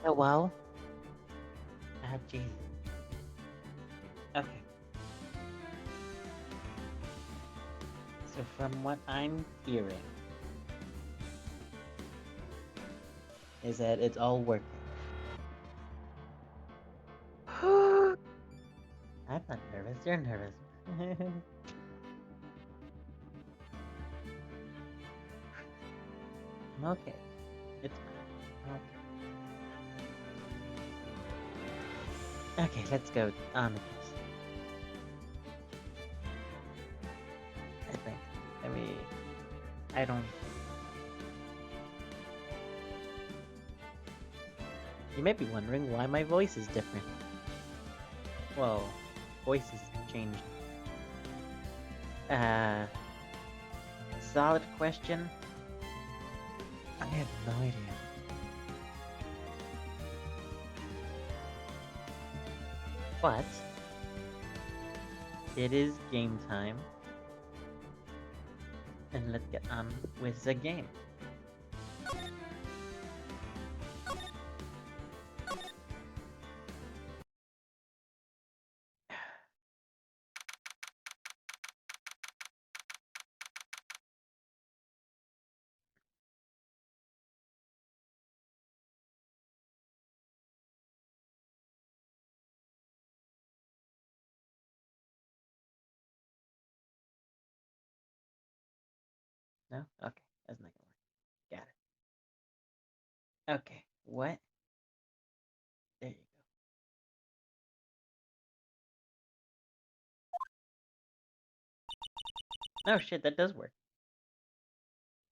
a while. Ah, jeez. Okay. So from what I'm hearing, is that it's all working. I'm not nervous. You're nervous. I'm okay. It's fine. Okay. Okay, let's go on with this. I think. I mean, I don't. You may be wondering why my voice is different. Well, voices changed. Uh, Solid question. I have no idea. But it is game time. And let's get on with the game. No? Okay, that's not gonna work. Got it. Okay, what? There you go. Oh shit, that does work.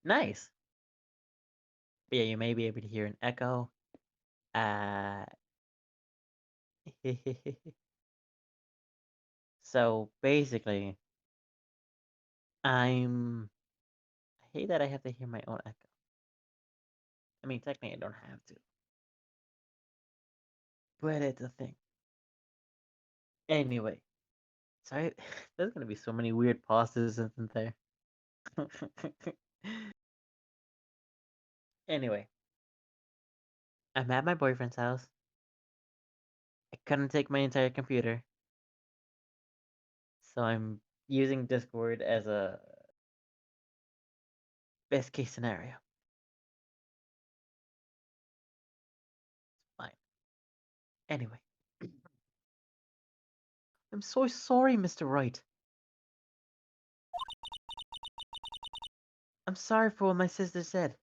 Nice! But yeah, you may be able to hear an echo. Uh. So basically, I hate that I have to hear my own echo. I mean, technically, I don't have to. But it's a thing. Anyway, sorry, there's gonna be so many weird pauses, isn't there? Anyway, I'm at my boyfriend's house. I couldn't take my entire computer, so I'm using Discord as a best case scenario. Fine. Anyway, I'm so sorry, Mr. Wright. I'm sorry for what my sister said.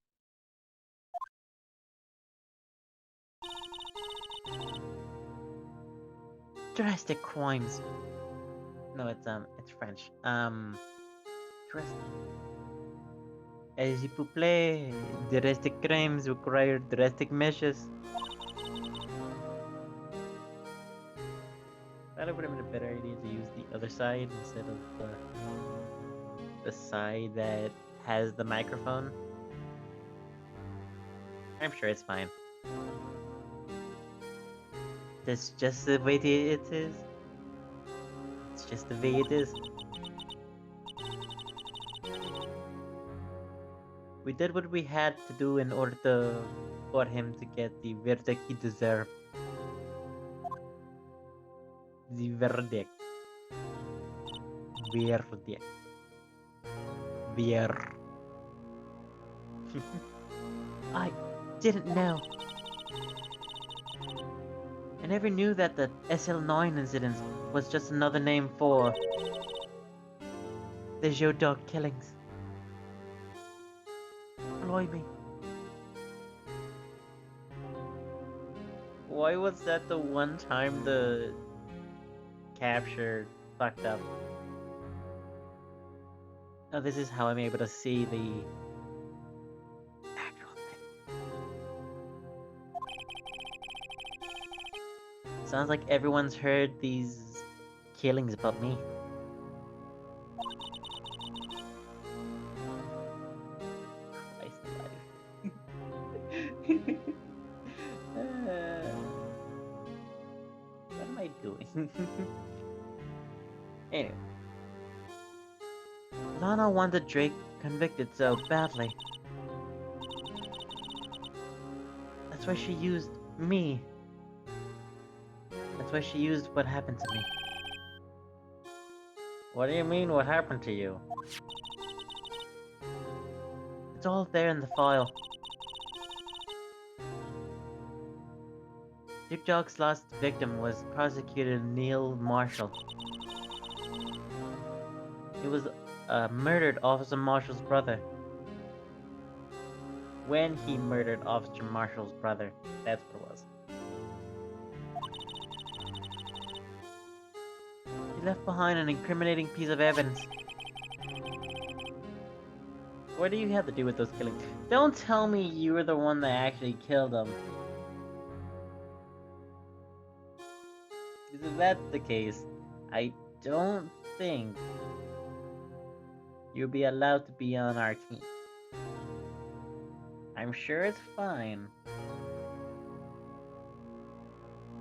Drastic crimes. No, it's French. Drastic. S'il vous plaît, drastic crimes require drastic measures. That would have been a better idea to use the other side instead of the side that has the microphone. I'm sure it's fine. That's just the way it is. It's just the way it is. We did what we had to do in order for him to get the verdict he deserved. The verdict. Verdict. Ver. I didn't know. I never knew that the SL9 incident was just another name for the Joe Dog killings. Blimey. Why was that the one time the capture fucked up? Oh, this is how I'm able to see the actual thing. Sounds like everyone's heard these killings about me. Christ alive. What am I doing? Anyway. Lana wanted Drake convicted so badly. That's why she used Me. That's why she used what happened to me. What do you mean, what happened to you? It's all there in the file. Duke Jock's last victim was Prosecutor Neil Marshall. He was murdered Officer Marshall's brother. When he murdered Officer Marshall's brother, that's what it was. He left behind an incriminating piece of evidence. What do you have to do with those killings? Don't tell me you were the one that actually killed him. Because if that's the case, I don't think you'll be allowed to be on our team. I'm sure it's fine.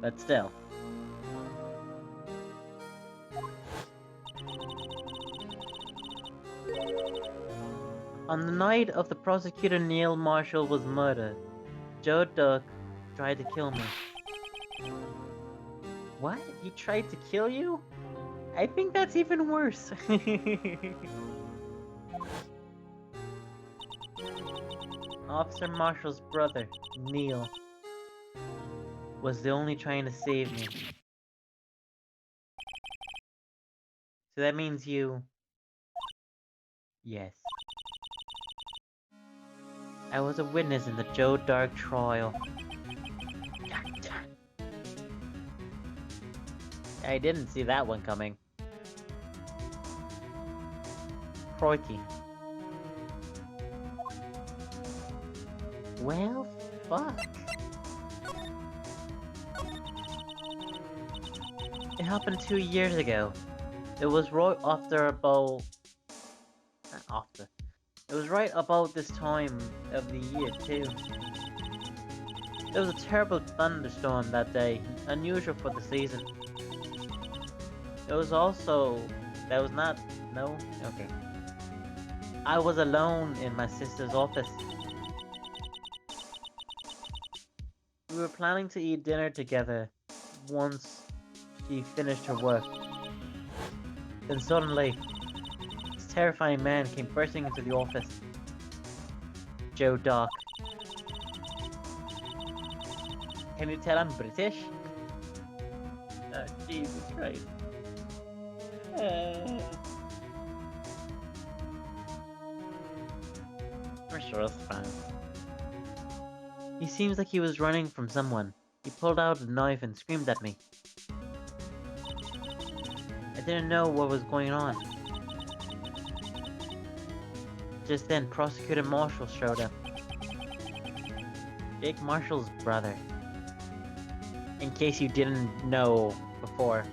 But still. On the night of the Prosecutor Neil Marshall was murdered, Joe Duck tried to kill me. What? He tried to kill you? I think that's even worse. Officer Marshall's brother, Neil, was the only trying to save me. So that means you... Yes. I was a witness in the Joe Dark trial. I didn't see that one coming. Crikey. Well, fuck. It happened 2 years ago. It was right after about... Not after. It was right about this time of the year, too. There was a terrible thunderstorm that day, unusual for the season. It was also... That was not... No? Okay. I was alone in my sister's office. We were planning to eat dinner together once she finished her work. Then suddenly, this terrifying man came bursting into the office. Joe Dock. Can you tell I'm British? Oh, Jesus Christ. I'm sure it's fine. He seems like he was running from someone. He pulled out a knife and screamed at me. I didn't know what was going on. Just then, Prosecutor Marshall showed up. Jake Marshall's brother. In case you didn't know before.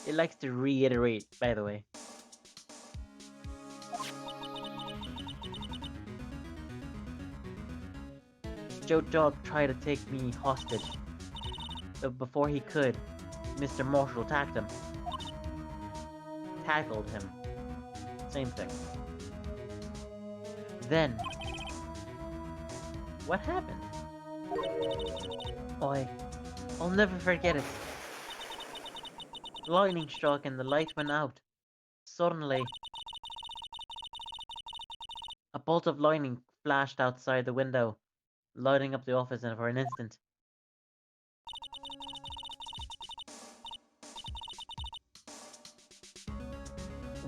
It likes to reiterate, by the way. Joe Dog tried to take me hostage. But before he could, Mr. Marshall attacked him. Tackled him. Same thing. Then... What happened? I'll never forget it. Lightning struck and the light went out. Suddenly, a bolt of lightning flashed outside the window, lighting up the office for an instant.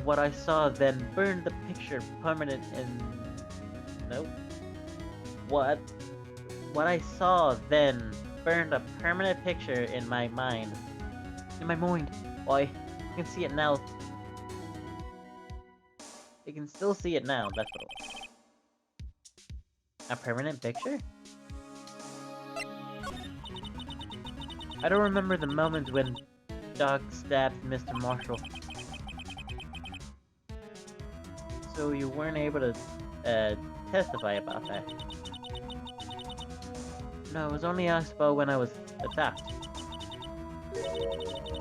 What I saw then burned the picture permanent in... Nope. What I saw then burned a permanent picture in my mind. In my mind. You can see it now. You can still see it now, that's what it was. A permanent picture? I don't remember the moment when Doc stabbed Mr. Marshall. So you weren't able to testify about that? No, I was only asked about when I was attacked.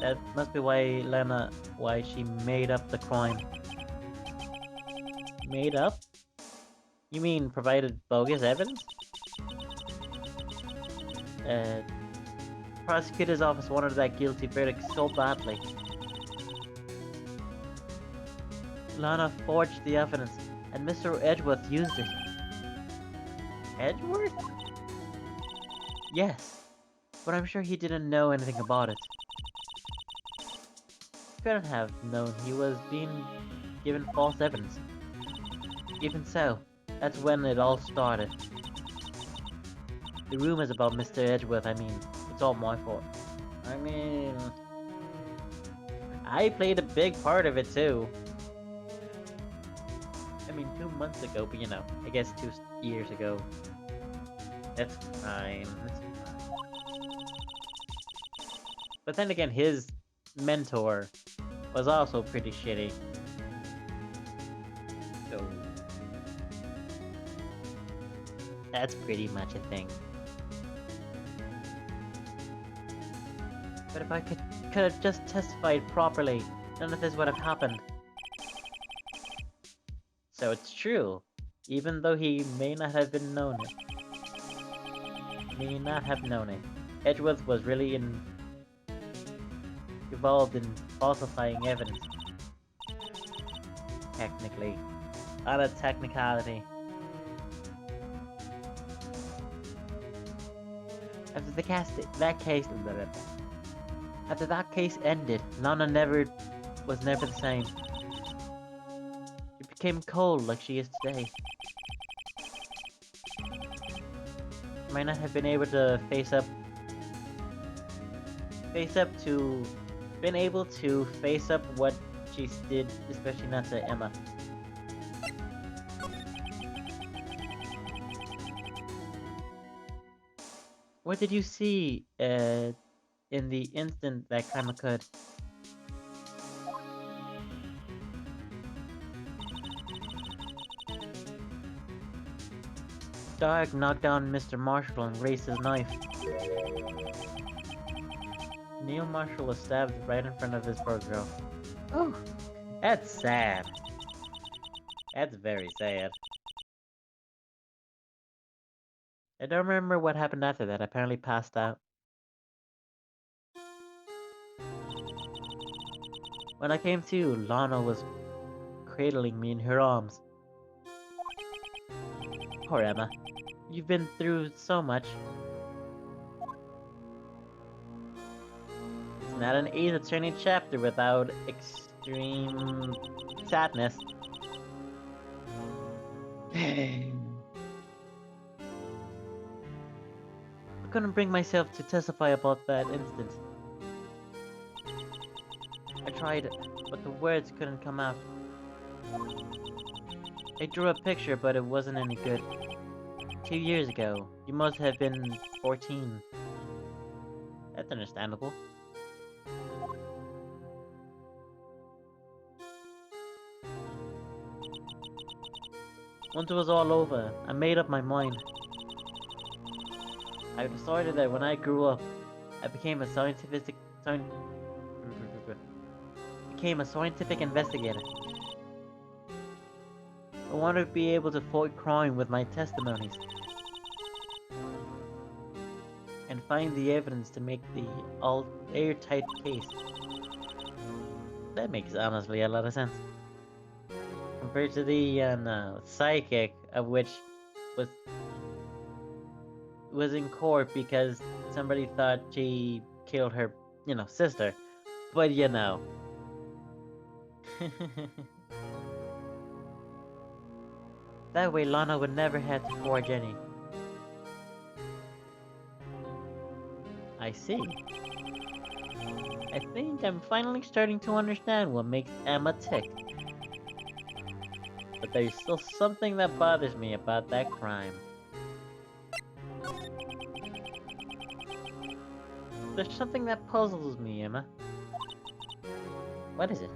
That must be why she made up the crime. Made up? You mean provided bogus evidence? Uh, prosecutor's office wanted that guilty verdict so badly. Lana forged the evidence, and Mr. Edgeworth used it. Edgeworth? Yes, but I'm sure he didn't know anything about it. He couldn't have known he was being given false evidence. Even so, that's when it all started. The rumors about Mr. Edgeworth, it's all my fault. I mean, I played a big part of it too. 2 months ago, but I guess 2 years ago. That's fine. But then again, his mentor was also pretty shitty. So that's pretty much a thing. But if I could have just testified properly, none of this would have happened. So it's true, even though he may not have known it. Edgeworth was really involved in falsifying evidence. Technically. On a technicality. After that case ended, Lana was never the same. She became cold like she is today. She might not have been able to face up what she did, especially not to Emma. What did you see in the instant that crime occurred? Stark knocked down Mr. Marshall and raised his knife. Neil Marshall was stabbed right in front of his poor girl. Oh, that's sad. That's very sad. I don't remember what happened after that. I apparently passed out. When I came to, Lana was cradling me in her arms. Poor Emma. You've been through so much. It's not an easy turning chapter without extreme sadness. I couldn't bring myself to testify about that incident. I tried, but the words couldn't come out. I drew a picture, but it wasn't any good. 2 years ago, you must have been 14. That's understandable. Once it was all over, I made up my mind. I decided that when I grew up, I became a scientific investigator. I wanted to be able to fight crime with my testimonies and find the evidence to make the all airtight case. That makes honestly a lot of sense. Compared to the psychic, of which was in court because somebody thought she killed her, sister. But that way Lana would never have to forge any. I see. I think I'm finally starting to understand what makes Emma tick. But there's still something that bothers me about that crime. There's something that puzzles me, Emma. What is it?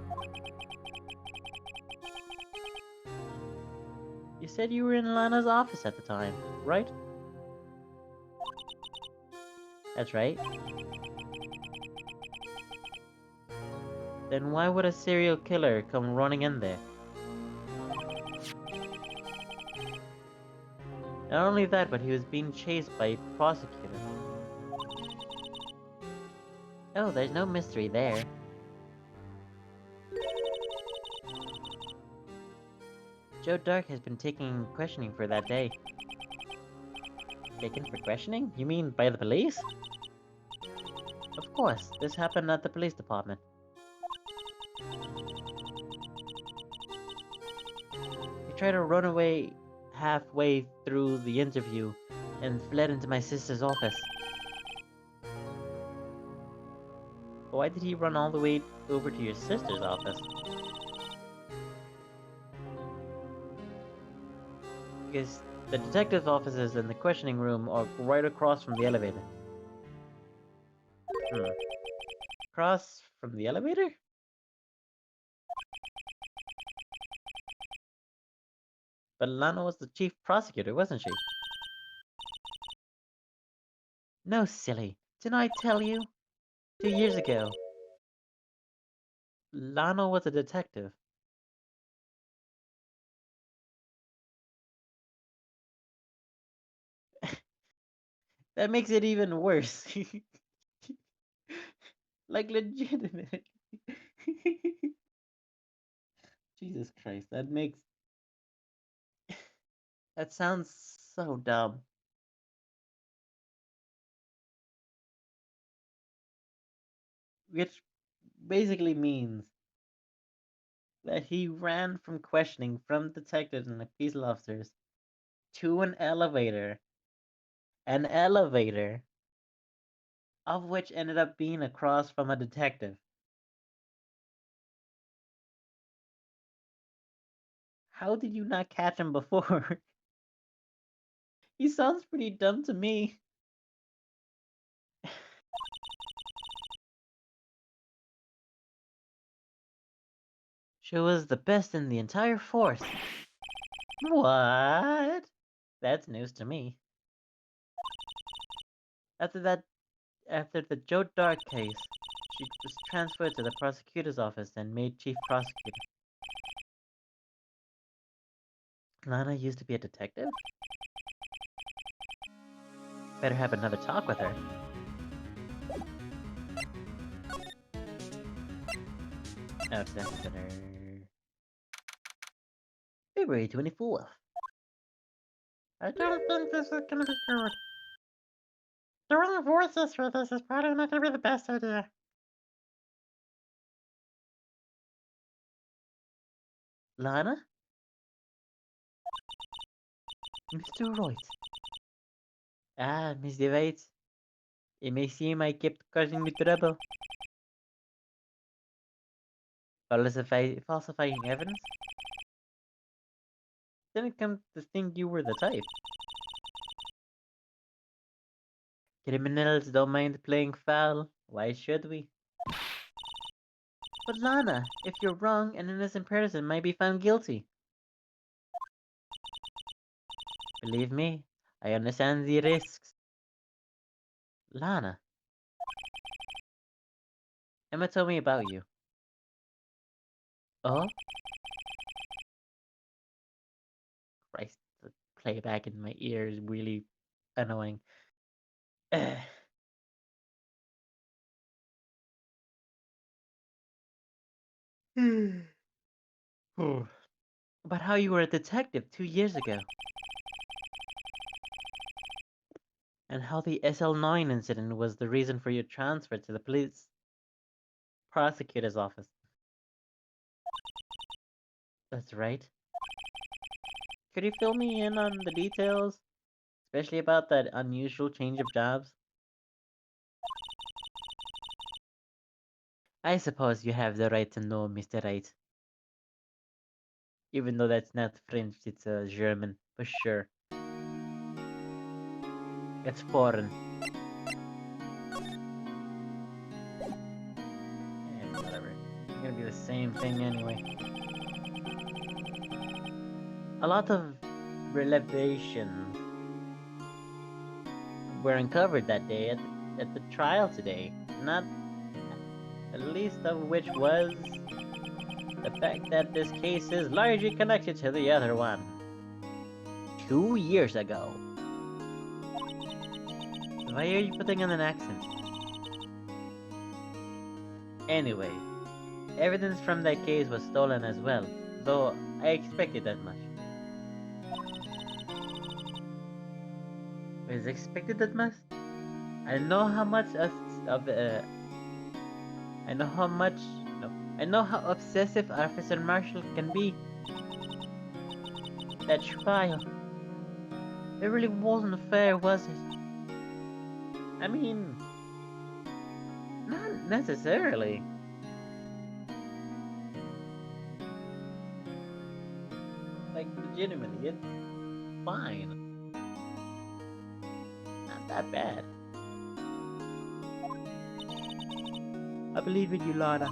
You said you were in Lana's office at the time, right? That's right. Then why would a serial killer come running in there? Not only that, but he was being chased by a prosecutor. Oh, there's no mystery there. Joe Dark has been taking questioning for that day. Taken for questioning? You mean by the police? Of course, this happened at the police department. He tried to run away halfway through the interview and fled into my sister's office. Why did he run all the way over to your sister's office? Because the detective's offices and the questioning room are right across from the elevator. Across from the elevator? But Lana was the chief prosecutor, wasn't she? No, silly. Didn't I tell you? 2 years ago. Lana was a detective. That makes it even worse. Like, legitimate. Jesus Christ, that sounds so dumb. Which basically means that he ran from questioning from detectives and police officers to an elevator, of which ended up being across from a detective. How did you not catch him before? He sounds pretty dumb to me. She was the best in the entire force. What? That's news to me. After that, after the Joe Dark case, she was transferred to the prosecutor's office and made chief prosecutor. Lana used to be a detective? Better have another talk with her. Oh, that's better. February 24th. I don't think this is gonna be good. Doing voices for this is probably not gonna be the best idea. Lana? Mr. Wright. Ah, Mr. Wright. It may seem I kept causing you trouble. Falsifying evidence? Didn't come to think you were the type. Criminals don't mind playing foul. Why should we? But Lana, if you're wrong, an innocent person might be found guilty. Believe me, I understand the risks. Lana, Emma told me about you. Oh? Christ, the playback in my ear is really annoying. About how you were a detective 2 years ago, and how the SL9 incident was the reason for your transfer to the police prosecutor's office. That's right. Could you fill me in on the details, especially about that unusual change of jobs? I suppose you have the right to know, Mr. Wright. Even though that's not French, it's German, for sure. It's foreign. Whatever. It's gonna be the same thing anyway. A lot of revelations were uncovered that day at the trial today. Not the least of which was the fact that this case is largely connected to the other one. 2 years ago. Why are you putting on an accent? Anyway, evidence from that case was stolen as well, though I expected that much. Was expected that much? I know how much of I know how much no, I know how obsessive Officer Marshall can be. That trial, it really wasn't fair, was it? I mean, not necessarily. Like, legitimately, it's fine. Not that bad. I believe in you, Lana.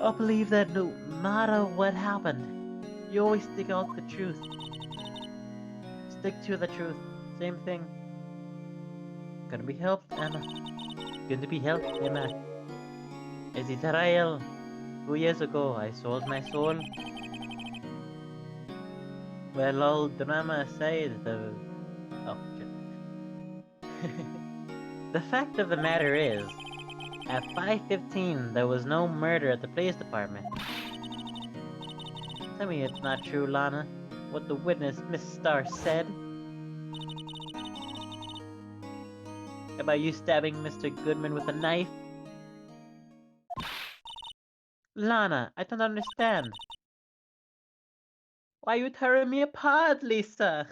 I believe that no matter what happened, you always stick out the truth. Stick to the truth. Same thing. Gonna be helped, Emma. Gonna be helped, Emma. Is it real? 2 years ago, I sold my soul. Well, all drama aside, oh shit. The fact of the matter is, at 5:15, there was no murder at the police department. Tell me it's not true, Lana. What the witness, Miss Starr, said about you stabbing Mr. Goodman with a knife. Lana, I don't understand. Why are you tearing me apart, Lisa?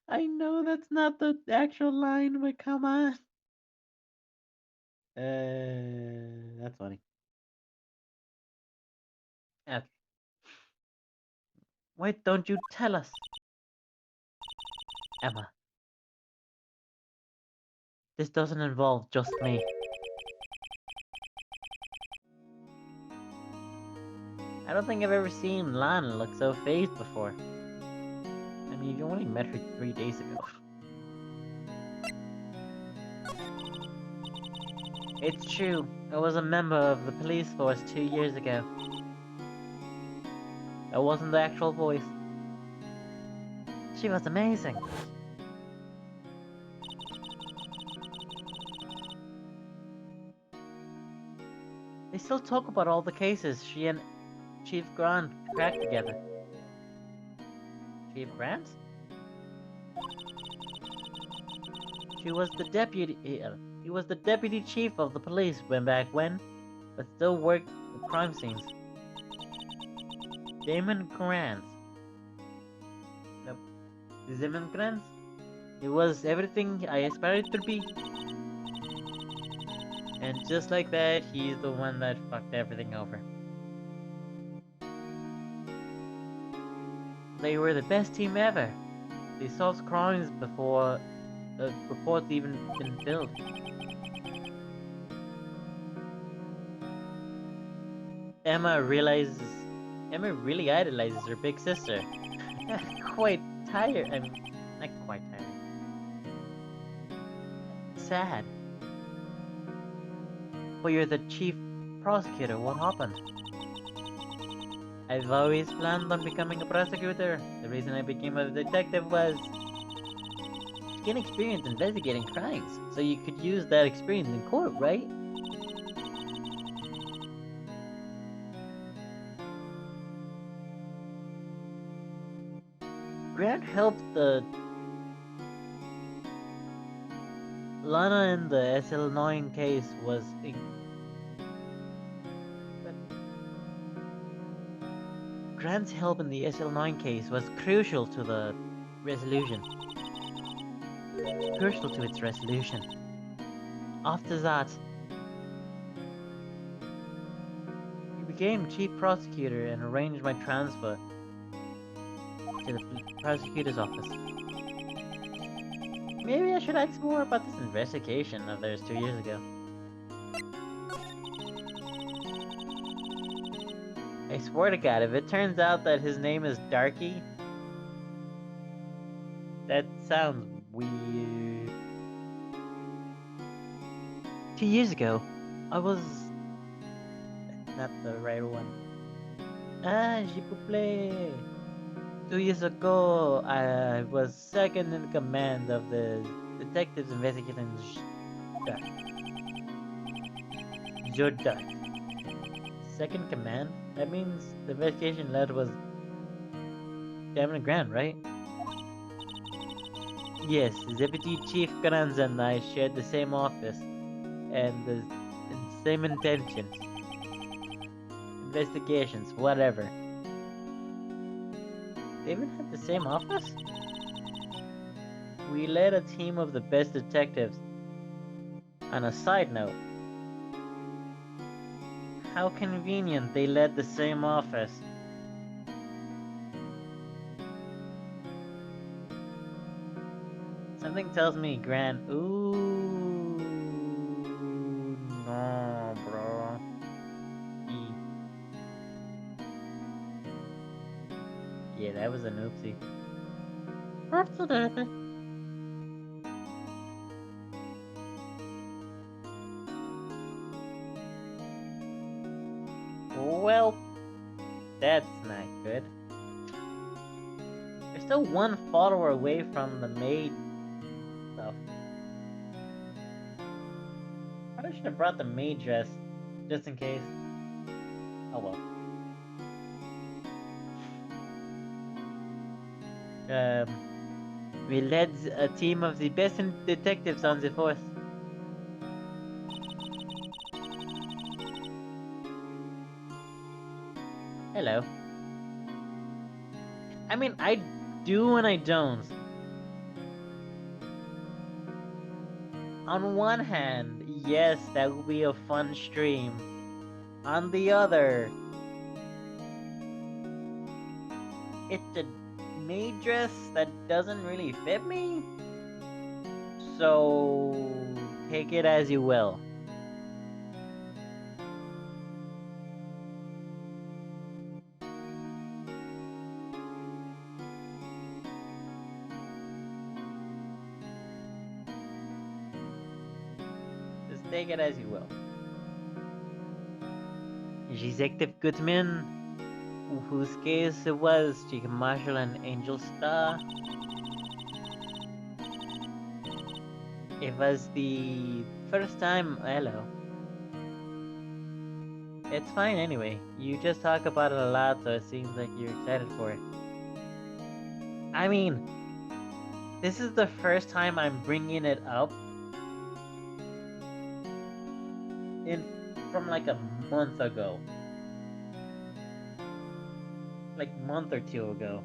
I know that's not the actual line, but come on. That's funny. Okay. Why don't you tell us? Emma, this doesn't involve just me. I don't think I've ever seen Lana look so phased before. I mean, you only met her 3 days ago. It's true. I was a member of the police force 2 years ago. That wasn't the actual voice. She was amazing. They still talk about all the cases she and Chief Grant cracked together. Chief Grant? She was the deputy. He was the deputy chief of the police back when, but still worked the crime scenes. Damon Grant. Nope. Damon Grant? He was everything I aspired to be. And just like that, he's the one that fucked everything over. They were the best team ever. They solved crimes before the reports even been filled. Emma really idolizes her big sister. Quite tired. I mean, not quite tired. Sad. But you're the chief prosecutor. What happened? I've always planned on becoming a prosecutor. The reason I became a detective was to gain experience investigating crimes, so you could use that experience in court, right? Grant helped the Lana in the SL9 case was Grant's help in the SL9 case was crucial to the resolution. Crucial to its resolution. After that, he became chief prosecutor and arranged my transfer to the prosecutor's office. Maybe I should ask more about this investigation of theirs 2 years ago. I swear to God, if it turns out that his name is Darky, that sounds weird. 2 years ago, I was... not the right one. S'il vous plaît. 2 years ago, I was second in command of the Detectives investigating Dark. Your Dark. Second command? That means the investigation led was Cameron Grant, right? Yes, Deputy Chief Grant and I shared the same office and the same intentions. Investigations, whatever. They even had the same office? We led a team of the best detectives. On a side note, how convenient they led the same office. Something tells me Grant. Ooh, no, bro. Yeah, that was an oopsie. Well, that's not good. We're still one follower away from the maid stuff. Probably should have brought the maid dress, just in case. Oh well. We led a team of the best detectives on the force. Hello. I mean, I do and I don't. On one hand, yes, that would be a fun stream. On the other, it's a maid dress that doesn't really fit me. So, take it as you will. Just take it as you will. Detective Goodman, whose case it was, Chief Marshall and Angel Star. It was the first time. Hello. It's fine anyway. You just talk about it a lot, so it seems like you're excited for it. I mean, this is the first time I'm bringing it up from like a month ago. Like a month or two ago.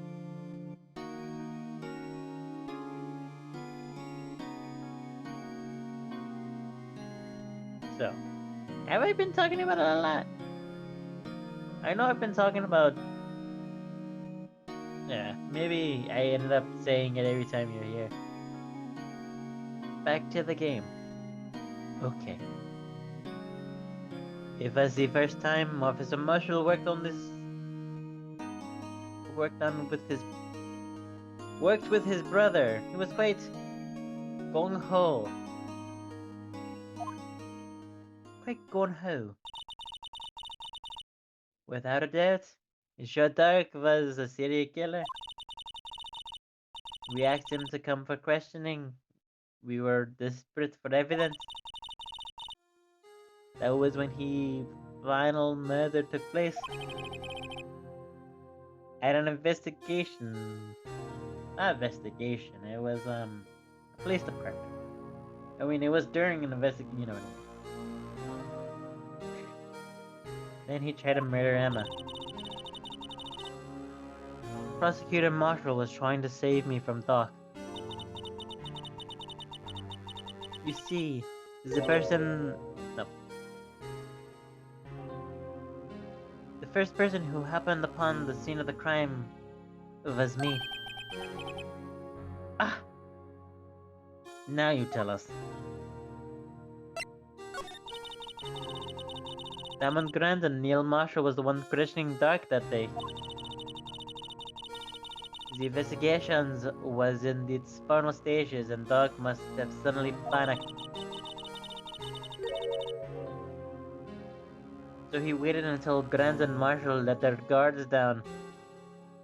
So, have I been talking about it a lot? I know I've been talking about... Yeah, maybe I ended up saying it every time you're here. Back to the game. Okay. It was the first time Officer Marshall worked with his brother. He was quite gung-ho. Quite gung-ho. Without a doubt, Dark was a serial killer. We asked him to come for questioning. We were desperate for evidence. That was when his final murder took place. At an investigation. Not investigation, it was police department. I mean, it was during an investigation, you know what I mean. Then he tried to murder Emma. Prosecutor Marshall was trying to save me from Doc. You see, the person... No. The first person who happened upon the scene of the crime was me. Ah! Now you tell us. Damon Grant and Neil Marshall was the one questioning Dark that day. The investigations was in its final stages and Dark must have suddenly panicked. So he waited until Grant and Marshall let their guards down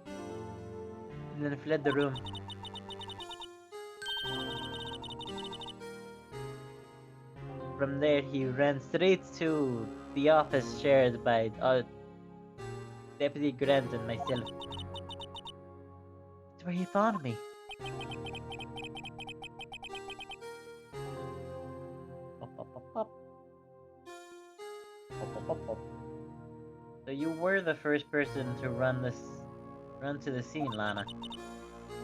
and then fled the room. From there, he ran straight to the office shared by Deputy Grant and myself. That's where he found me. Pop, pop, pop, pop. Pop, pop, pop, pop. So you were the first person to run to the scene, Lana.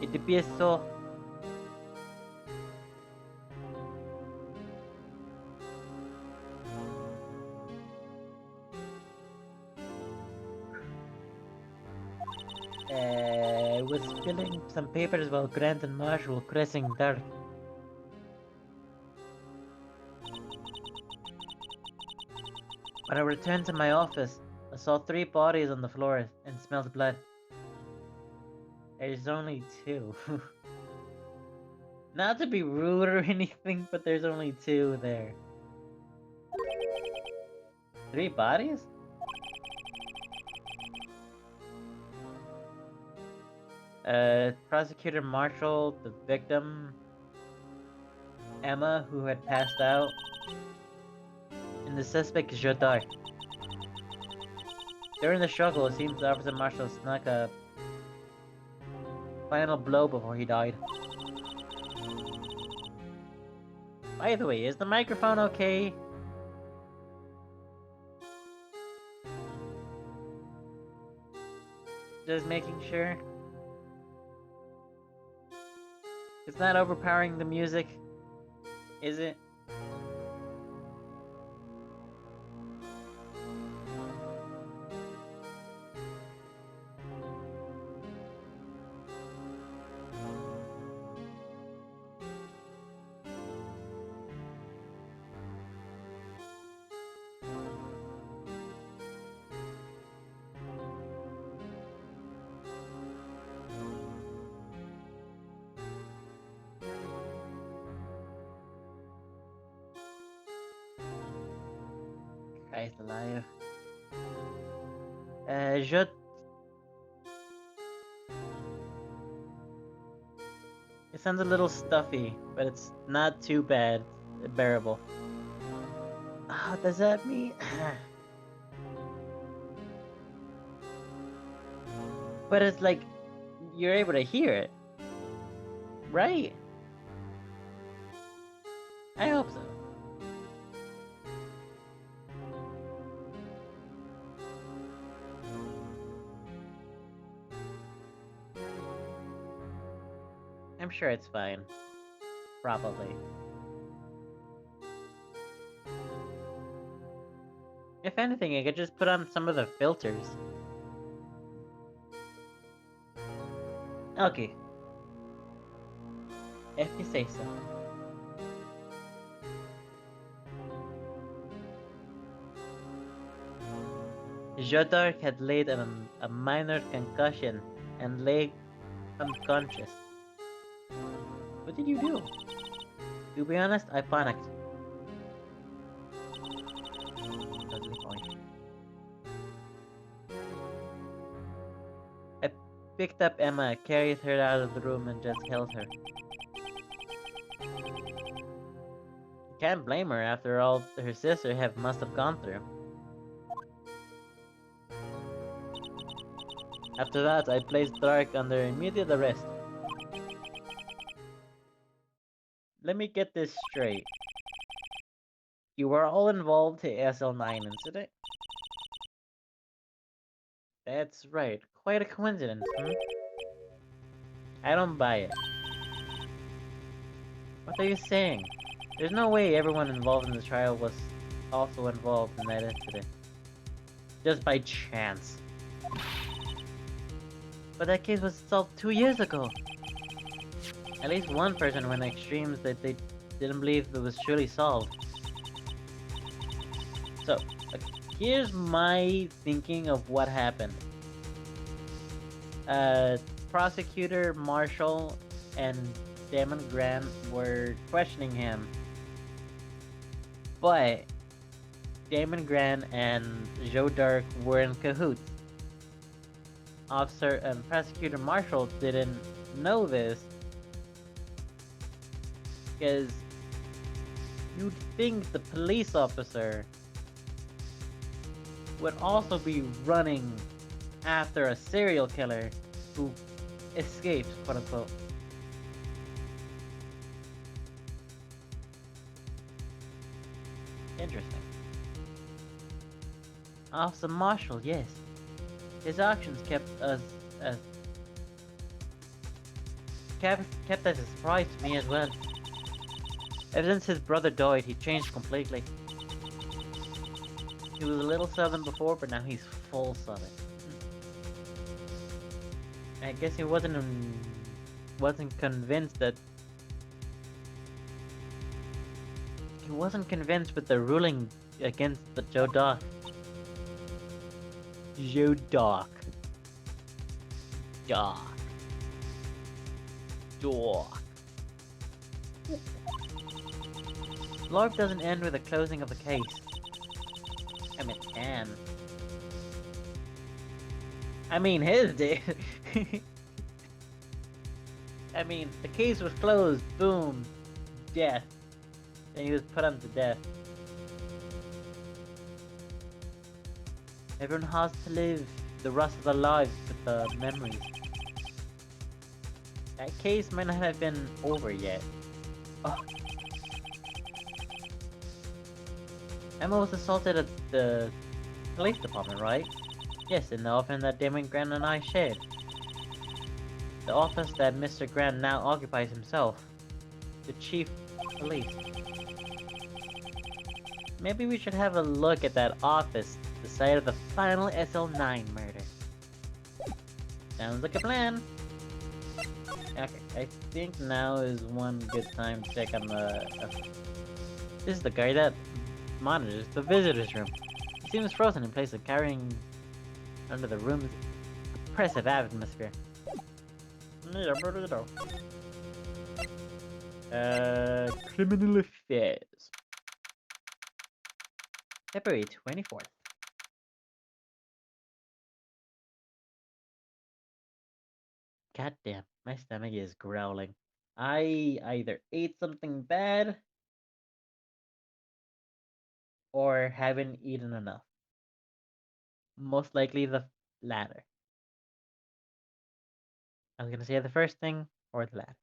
It appears so. I was filling some papers while Grant and Marshall were crossing dark. When I returned to my office, I saw 3 bodies on the floor and smelled blood. There's only 2. Not to be rude or anything, but there's only 2 there. 3 bodies? Prosecutor Marshall, the victim, Emma, who had passed out, and the suspect Jodar. During the struggle, it seems Officer Marshall snuck a final blow before he died. By the way, is the microphone okay? Just making sure. It's not overpowering the music, is it? Christ alive. It sounds a little stuffy, but it's not too bad. Bearable. Ah, does that mean? But it's like you're able to hear it, right? I hope so. I'm sure it's fine. Probably. If anything, I could just put on some of the filters. Okay. If you say so. Jodar had laid a minor concussion and lay unconscious. What did you do? To be honest, I panicked. Totally fine. I picked up Emma, carried her out of the room, and just held her. Can't blame her after all her sister must have gone through. After that, I placed Dark under immediate arrest. Let me get this straight. You were all involved in the SL9 incident? That's right. Quite a coincidence, hmm? I don't buy it. What are you saying? There's no way everyone involved in the trial was also involved in that incident. Just by chance. But that case was solved 2 years ago. At least one person went extremes that they didn't believe it was truly solved. So, here's my thinking of what happened. Prosecutor Marshall and Damon Grant were questioning him. But Damon Grant and Joe Dark were in cahoots. Officer and Prosecutor Marshall didn't know this because think the police officer would also be running after a serial killer who escapes, quote unquote. Interesting. Officer Marshall, yes. His actions as kept as a surprise to me as well. Ever since his brother died, he changed completely. He was a little southern before, but now he's full southern. I guess he wasn't convinced that he wasn't convinced with the ruling against the Joe Doc. Joe Doc. Doc. Doc. Life doesn't end with the closing of the case. I mean, it can. I mean, his did. I mean, the case was closed. Boom. Death. And he was put on to death. Everyone has to live the rest of their lives with the memories. That case might not have been over yet. Oh. Emma was assaulted at the police department, right? Yes, in the office that Damon Grant and I shared. The office that Mr. Grant now occupies himself. The chief of police. Maybe we should have a look at that office, the site of the final SL9 murder. Sounds like a plan. Okay, I think now is one good time to check on the... This is the guy that monitors the visitor's room. He seems frozen in place of carrying under the room's oppressive atmosphere. Criminal affairs. February 24th. Goddamn, my stomach is growling. I either ate something bad or haven't eaten enough. Most likely the latter. I was gonna say the first thing or the latter.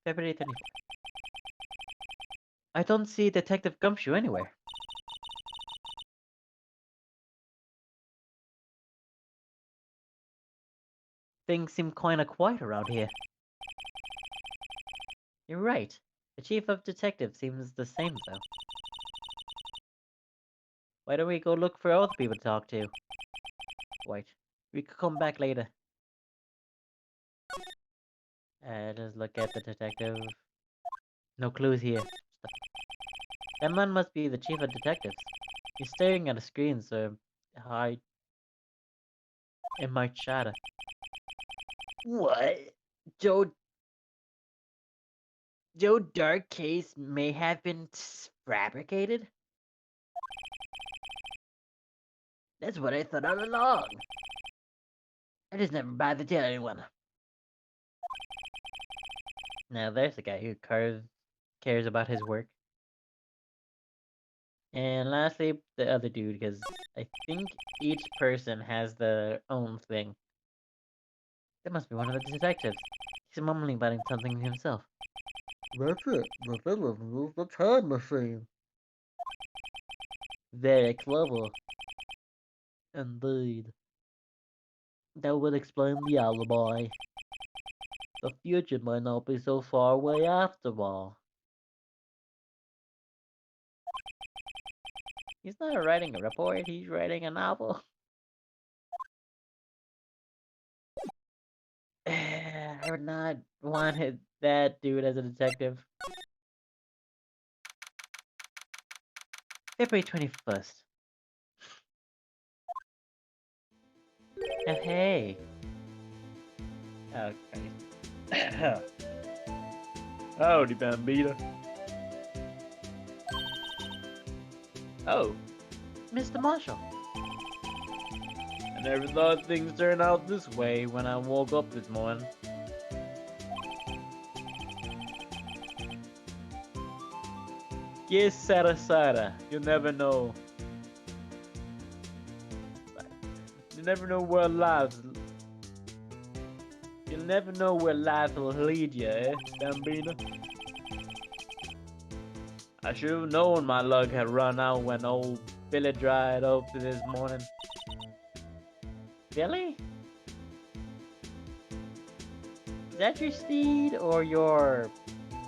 February 24th. I don't see Detective Gumshoe anywhere. Things seem kinda quiet around here. You're right. The chief of detectives seems the same though. Why don't we go look for other people to talk to? Wait, we could come back later. Just look at the detective. No clues here. That man must be the chief of detectives. He's staring at a screen, so it might shatter. What? Joe Dark case may have been fabricated? That's what I thought all along. I just never bothered to tell anyone. Now there's a guy who cares about his work. And lastly, the other dude, because I think each person has their own thing. That must be one of the detectives. He's mumbling about something himself. That's it. The villain was the time machine. Very clever. Indeed. That would explain the alibi. The future might not be so far away after all. He's not writing a report, he's writing a novel. I would not want that dude as a detective. February 21st. Oh, hey. Okay. Howdy, Bambita. Oh, Mr. Marshall. I never thought things turned out this way when I woke up this morning. Yes, Sarasara. You never know. You never know where lives. You'll never know where life will lead you, eh, Bambino? I should have known my luck had run out when old Billy dried up this morning. Billy? Is that your steed or your...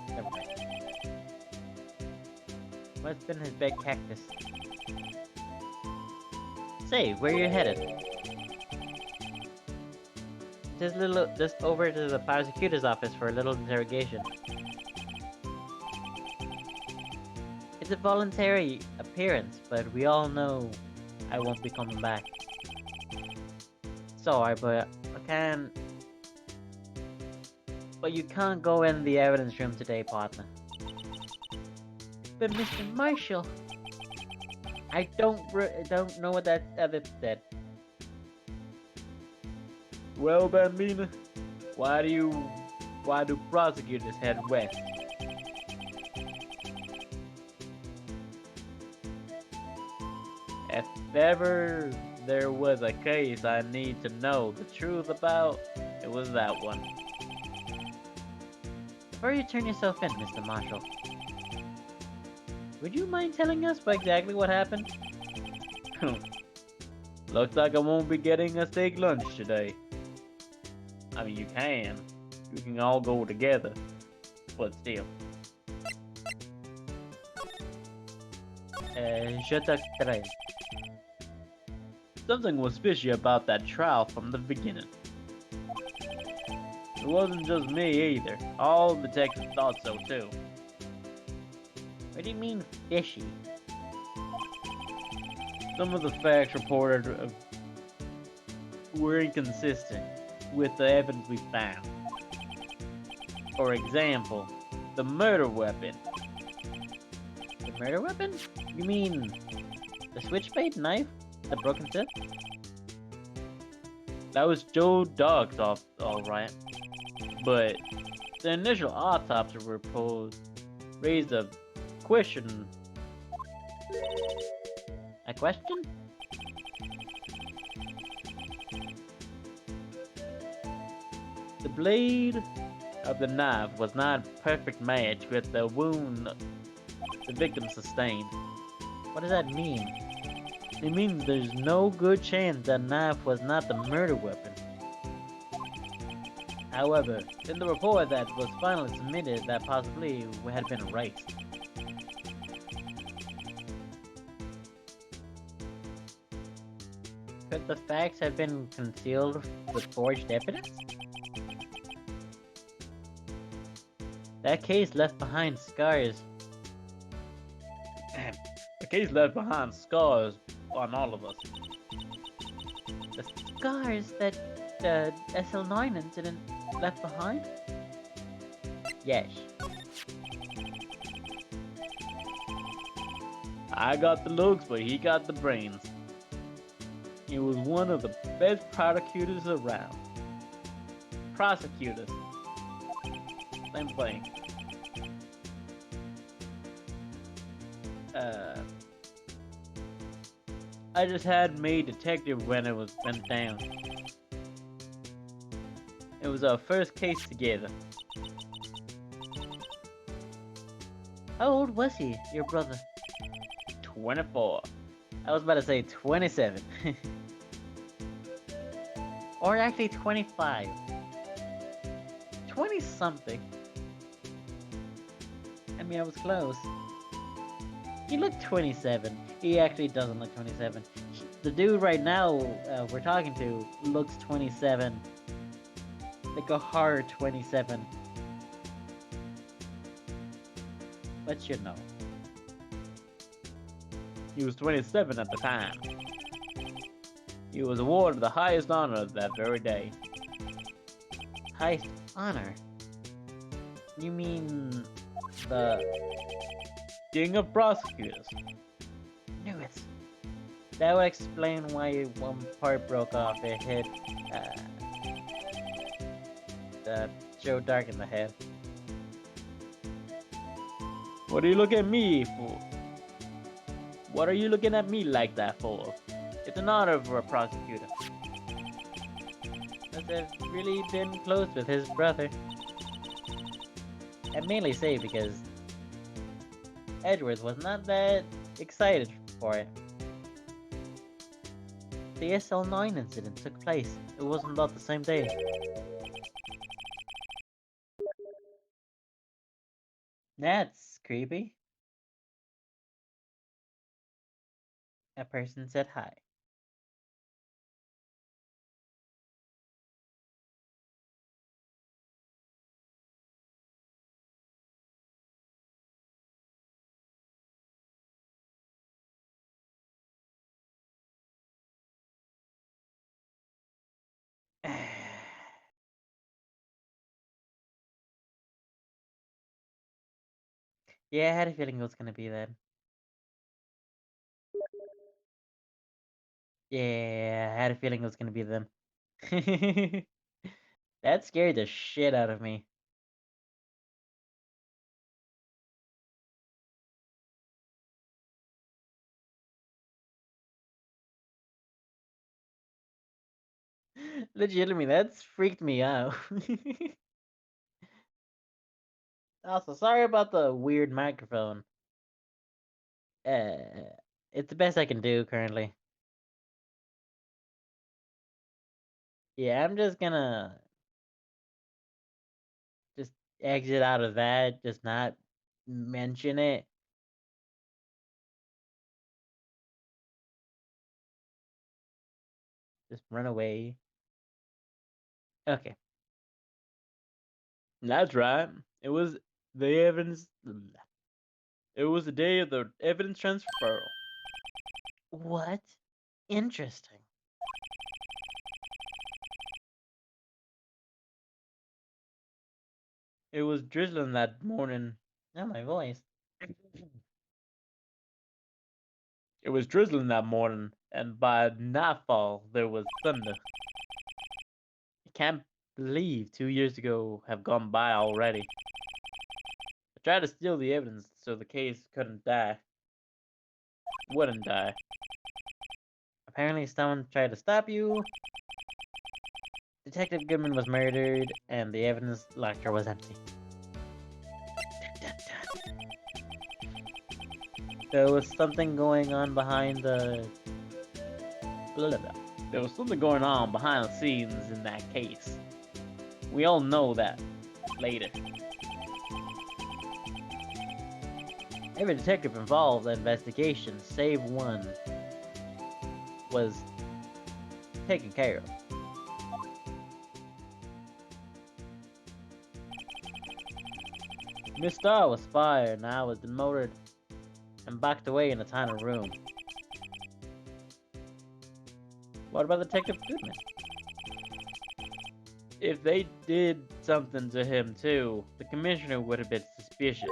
Never mind. Must have been his big cactus. Say, where you headed? Just over to the prosecutor's office for a little interrogation. It's a voluntary appearance, but we all know I won't be coming back. Sorry, but I can't... But you can't go in the evidence room today, partner. But Mr. Marshall... I don't know what that other said. Well, Bambina, why do prosecutors head west? If ever there was a case I need to know the truth about, it was that one. Before you turn yourself in, Mr. Marshall, would you mind telling us exactly what happened? Looks like I won't be getting a steak lunch today. I mean, you can all go together, but still. Je t'extrais. Something was fishy about that trial from the beginning. It wasn't just me either. All detectives thought so too. What do you mean fishy? Some of the facts reported were inconsistent with the evidence we found. For example, the murder weapon. The murder weapon? You mean the switchblade knife? The broken tip? That was Joe Dogg's alright. But the initial autopsy report raised a question. A question? The blade of the knife was not a perfect match with the wound the victim sustained. What does that mean? It means there's no good chance that knife was not the murder weapon. However, in the report that was finally submitted, that possibly had been erased. Could the facts have been concealed with forged evidence? That case left behind scars. The case left behind scars on all of us. The scars that the SL9 incident left behind? Yes. I got the looks, but he got the brains. He was one of the best prosecutors around. Prosecutors. Same thing. I just had maid detective when it went down. It was our first case together. How old was he, your brother? 24. I was about to say 27. Or actually 25. 20 something. I mean, I was close. He looked 27. He actually doesn't look 27. The dude right now we're talking to looks 27. Like a hard 27. But you know. He was 27 at the time. He was awarded the highest honor that very day. Highest honor? You mean the King of Prosecutors? Knew it. That would explain why one part broke off. It hit Joe Dark in the head. What do you look at me for? What are you looking at me like that for? It's an honor for a prosecutor. Must have really been close with his brother. I mainly say because Edward was not that excited for it. The SL9 incident took place. It wasn't about the same day. That's creepy. A person said hi. Yeah, I had a feeling it was gonna be that. Yeah, I had a feeling it was gonna be them. That scared the shit out of me. Legitimately, that's freaked me out. Also, sorry about the weird microphone. Uh, it's the best I can do currently. Yeah, I'm just gonna just exit out of that, just not mention it. Just run away. Okay. That's right. It was the evidence. It was the day of the evidence transfer. What? Interesting. It was drizzling that morning. Oh, my voice. It was drizzling that morning, and by nightfall there was thunder. I can't believe 2 years ago have gone by already. I tried to steal the evidence so the case couldn't die. Wouldn't die. Apparently someone tried to stop you. Detective Goodman was murdered, and the evidence locker was empty. Dun, dun, dun. There was something going on behind the... Blah, blah, blah. There was something going on behind the scenes in that case. We all know that. Later. Every detective involved in the investigation, save one, was taken care of. Miss Starr was fired and I was demoted and backed away in a tiny room. What about Detective Goodman? If they did something to him too, the commissioner would have been suspicious.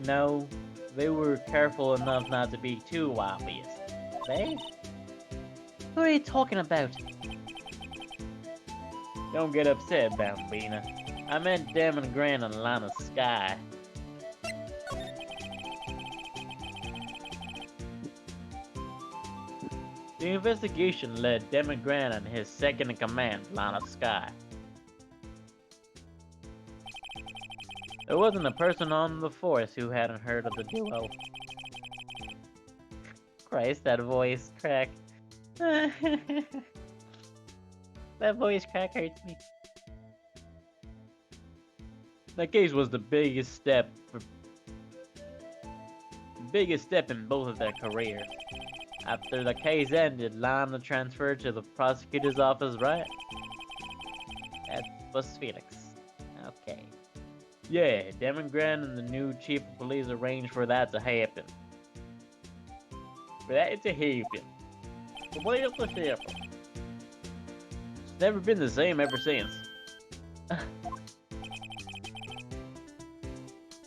No, they were careful enough not to be too obvious. They? Who are you talking about? Don't get upset, Bambina. I meant Damon Grant and Lana Sky. The investigation led Damon Grant and his second-in-command, Lana Sky. There wasn't a person on the force who hadn't heard of the duo. Christ, that voice crack. That voice crack hurts me. That case was the biggest step in both of their careers. After the case ended, Lana transferred to the prosecutor's office, right? That was Felix. Okay. Yeah, Damon Grant and the new chief of police arranged for that to happen. For that to happen. It's never been the same ever since.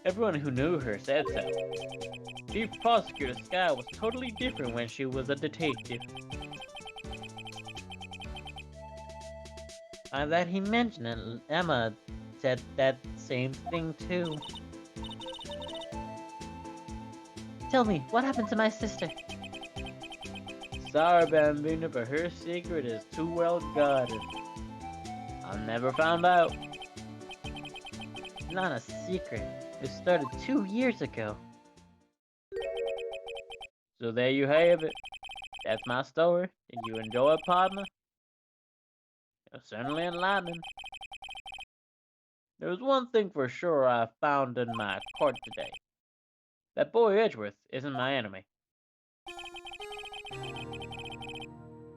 Everyone who knew her said so. Chief Prosecutor Sky was totally different when she was a detective. That he mentioned it, Emma said that same thing too. Tell me, what happened to my sister? Sorry, Bambina, but her secret is too well guarded. I'll never find out. It's not a secret. It started 2 years ago. So there you have it. That's my story. Did you enjoy it, partner? You're certainly enlightening. There was one thing for sure I found in my court today. That boy Edgeworth isn't my enemy.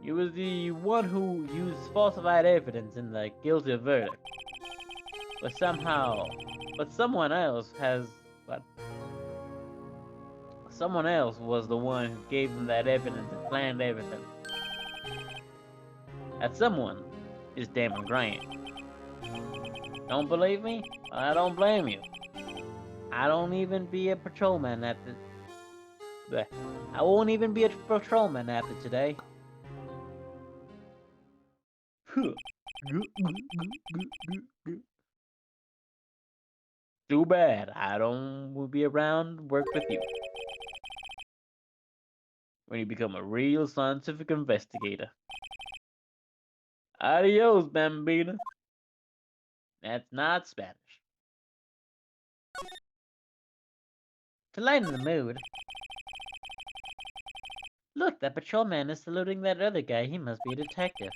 He was the one who used falsified evidence in the guilty verdict. But someone else someone else was the one who gave him that evidence and planned everything. That someone is Damon Grant. Don't believe me? I don't blame you. I won't even be a patrolman after today. Too bad I will be around to work with you when you become a real scientific investigator. Adios, Bambina. That's not Spanish. To lighten the mood. Look, that patrolman is saluting that other guy. He must be a detective.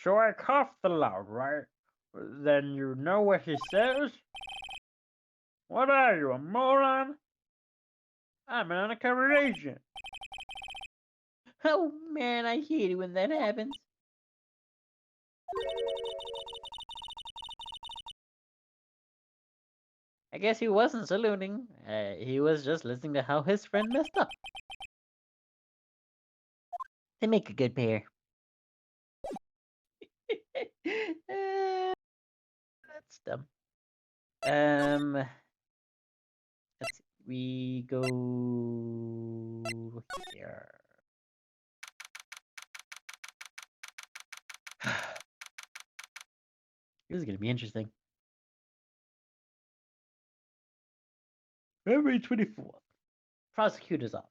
So I coughed the loud, right? Then you know what he says? What are you, a moron? I'm an undercover agent. Oh man, I hate it when that happens. I guess he wasn't saluting. He was just listening to how his friend messed up. They make a good pair. That's dumb. Let's see. We go here. This is gonna be interesting. February 24th. Prosecutor's office.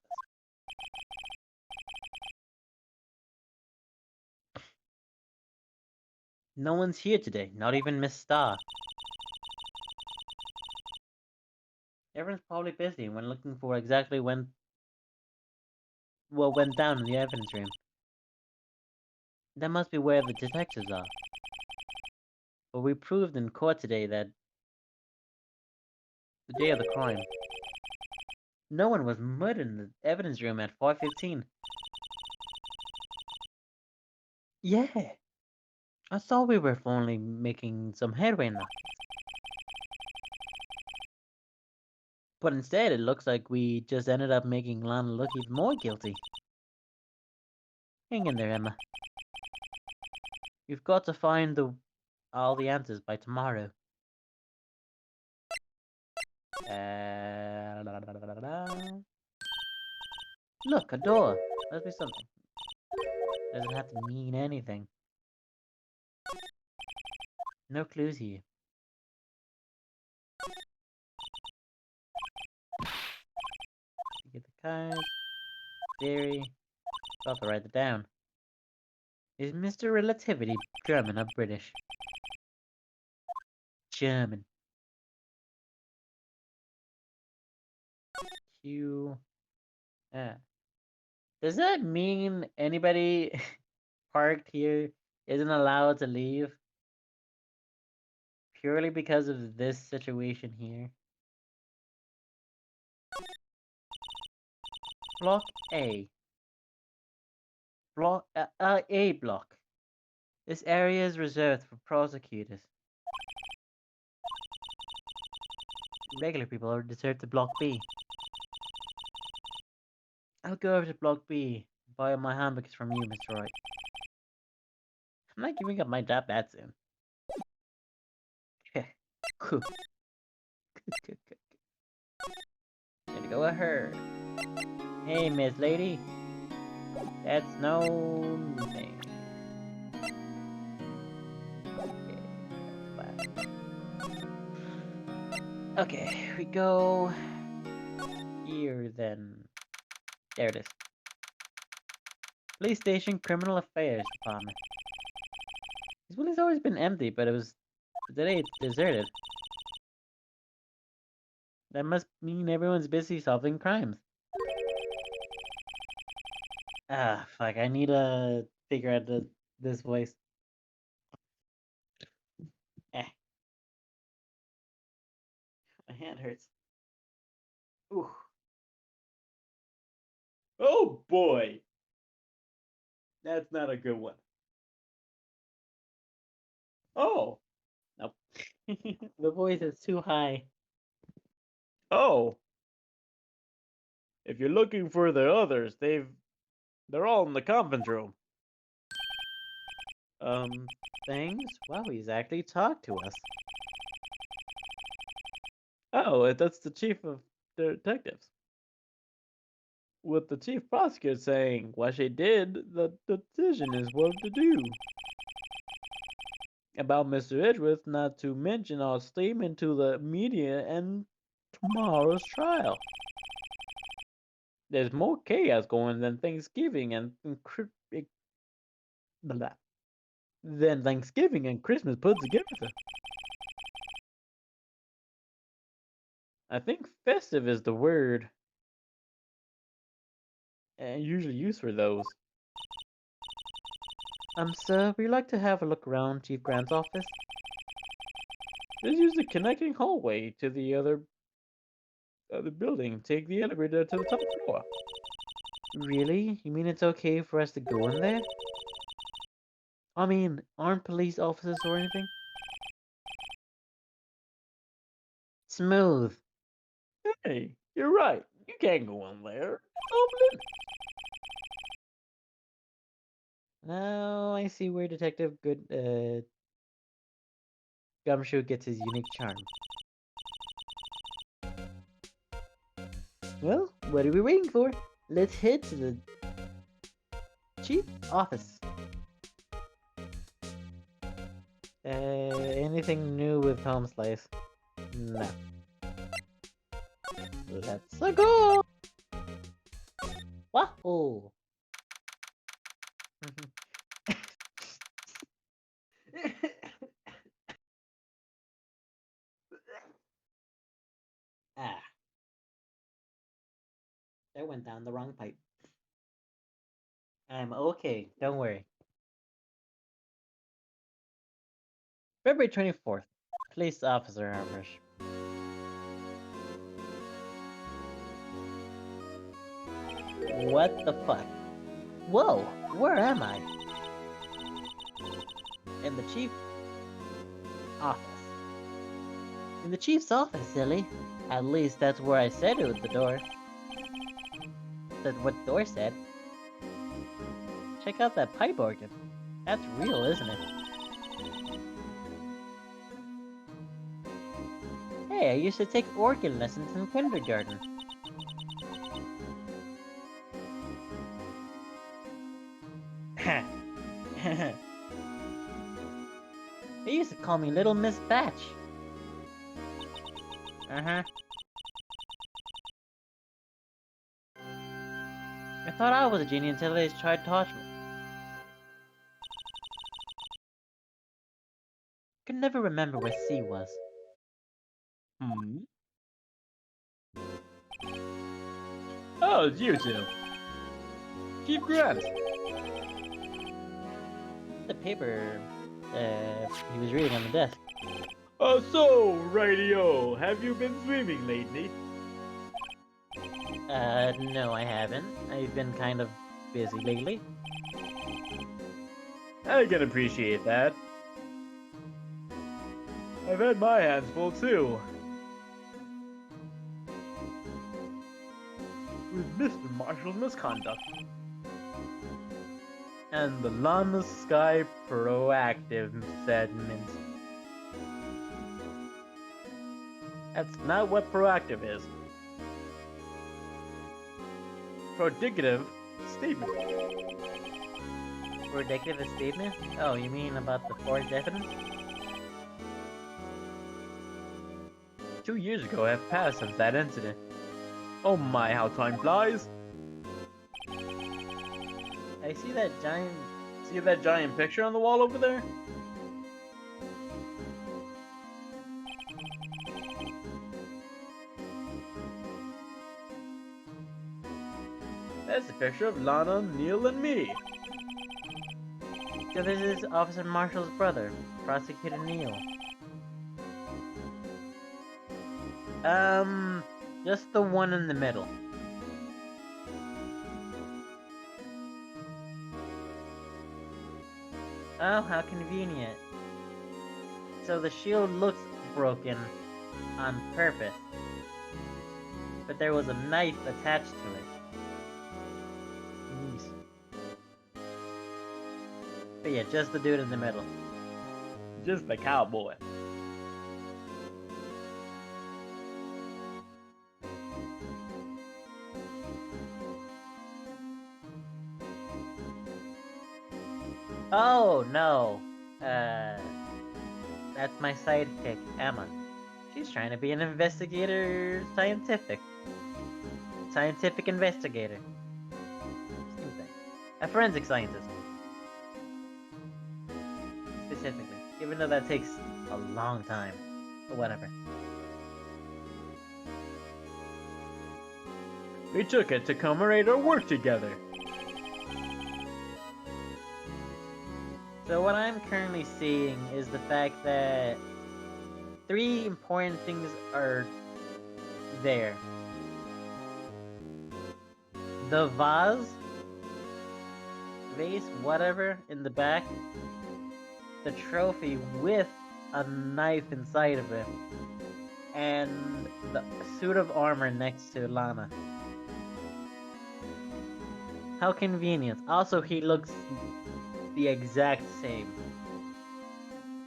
No one's here today, not even Miss Starr. Everyone's probably busy when looking for exactly what went down in the evidence room. That must be where the detectives are. But we proved in court today that the day of the crime, no one was murdered in the evidence room at 5:15. Yeah, I thought we were finally making some headway now. But instead, it looks like we just ended up making Lana look even more guilty. Hang in there, Emma. You've got to find all the answers by tomorrow. Look, a door. Must be something. Doesn't have to mean anything. No clues here. You get the cards. Theory. Got to write it down. Is Mr. Relativity German or British? German. Q. Does that mean anybody parked here isn't allowed to leave? Purely because of this situation here? Block A. A block. This area is reserved for prosecutors. Regular people are reserved to Block B. I'll go over to Block B and buy my handbooks from you, Mr. Wright. I'm not giving up my job that soon. Cool. Gotta go with her. Hey, Miss Lady. That's no name. Okay, that's fine. Okay, we go here then. There it is. Police Station Criminal Affairs Department. This building's always been empty, but today it's deserted. That must mean everyone's busy solving crimes. Ah, fuck, I need to figure out this voice. Eh, my hand hurts. Ooh. Oh boy! That's not a good one. Oh! Nope. The voice is too high. Oh! If you're looking for the others, they're all in the conference room. Things? Wow, he's actually talked to us. Oh, that's the chief of detectives. With the chief prosecutor saying what she did, the decision is what to do. About Mr. Edgeworth, not to mention our statement to the media and tomorrow's trial. There's more chaos going than Thanksgiving blah, than Thanksgiving and Christmas put together. I think festive is the word usually used for those. Sir, we'd like to have a look around Chief Grant's office. Just use the connecting hallway to the other building. Take the elevator to the top floor. Really? You mean it's okay for us to go in there? I mean, aren't police officers or anything? Smooth. Hey, you're right. You can't go in there. It's now I see where Detective Gumshoe gets his unique charm. Well, what are we waiting for? Let's head to the chief office. Anything new with Home Slice? No. Let's go! Wahoo! Ah, that went down the wrong pipe. I'm okay, don't worry. February 24th. Police officer ambush. What the fuck? Whoa, where am I? In the chief office. In the chief's office, silly. At least that's where I said it with the door. That's what the door said. Check out that pipe organ. That's real, isn't it? Hey, I used to take organ lessons in kindergarten. They used to call me Little Miss Batch. Uh-huh. I thought I was a genie until they tried to touch me. Could never remember where C was. Hmm? Oh, it's you two. Chief Grant. The paper, he was reading on the desk. Oh, so, Wright A, have you been swimming lately? No, I haven't. I've been kind of busy lately. I can appreciate that. I've had my hands full too. With Mr. Marshall's misconduct. And the Llama Sky proactive segment. That's not what proactive is. Predicative statement. Predicative statement? Oh, you mean about the four definite? 2 years ago have passed since that incident. Oh my, how time flies! I see that giant. See that giant picture on the wall over there? That's a picture of Lana, Neil, and me. So this is Officer Marshall's brother, Prosecutor Neil. Just the one in the middle. Oh, how convenient. So the shield looks broken on purpose. But there was a knife attached to it. Nice. But yeah, just the dude in the middle. Just the cowboy. Oh, no. That's my sidekick, Emma. She's trying to be an investigator, scientific investigator. Same thing. A forensic scientist. Specifically. Even though that takes a long time. But whatever. We took it to commemorate our work together. So what I'm currently seeing is the fact that 3 important things are there. The vase, whatever, in the back. The trophy with a knife inside of it. And the suit of armor next to Lana. How convenient. Also, he looks the exact same.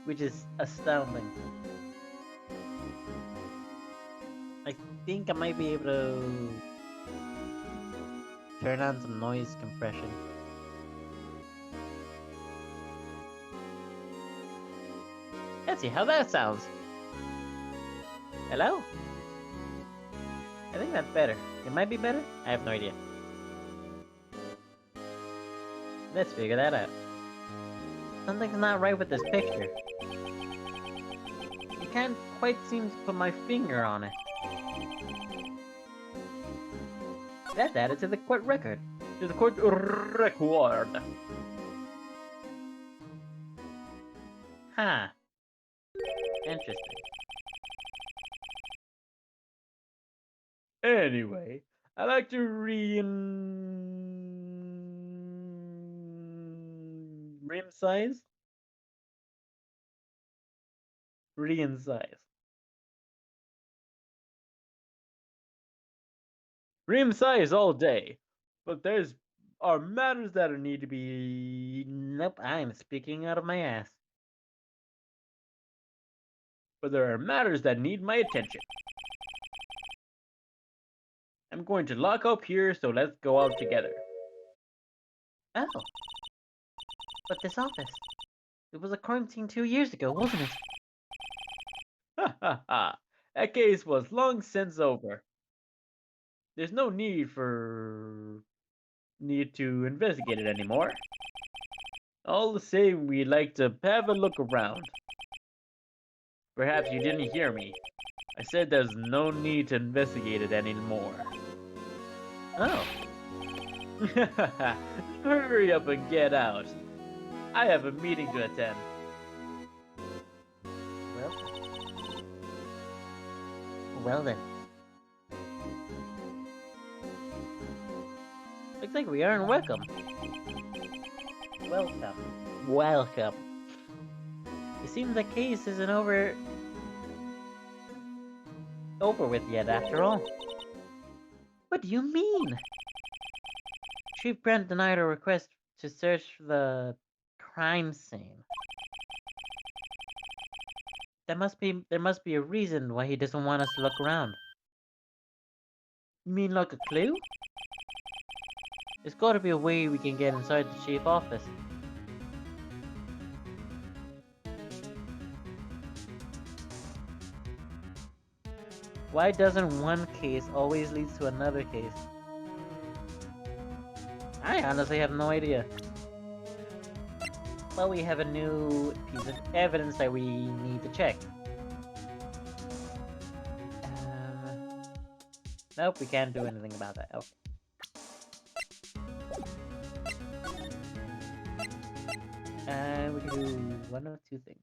Which is astounding. I think I might be able to turn on some noise compression. Let's see how that sounds. Hello? I think that's better. It might be better? I have no idea. Let's figure that out. Something's not right with this picture. I can't quite seem to put my finger on it. That's added to the court record. To the court record. Huh. Interesting. Anyway, I like to rim size. Re-incise. Rim size all day, but there's are matters that need to be. Nope, I'm speaking out of my ass. But there are matters that need my attention. I'm going to lock up here, so let's go out together. Oh. But this office. It was a crime scene 2 years ago, wasn't it? Ha ha ha. That case was long since over. There's no need to investigate it anymore. All the same, we'd like to have a look around. Perhaps you didn't hear me. I said there's no need to investigate it anymore. Oh. Hurry up and get out. I have a meeting to attend. Well then. Looks like we aren't welcome. Welcome. It seems the case isn't over with yet after all. What do you mean? Chief Brent denied our request to search the crime scene. There must be a reason why he doesn't want us to look around. You mean like a clue? There's gotta be a way we can get inside the chief office. Why doesn't one case always lead to another case? I honestly have no idea. But we have a new piece of evidence that we need to check. Nope, we can't do anything about that. Okay. And we can do one of two things.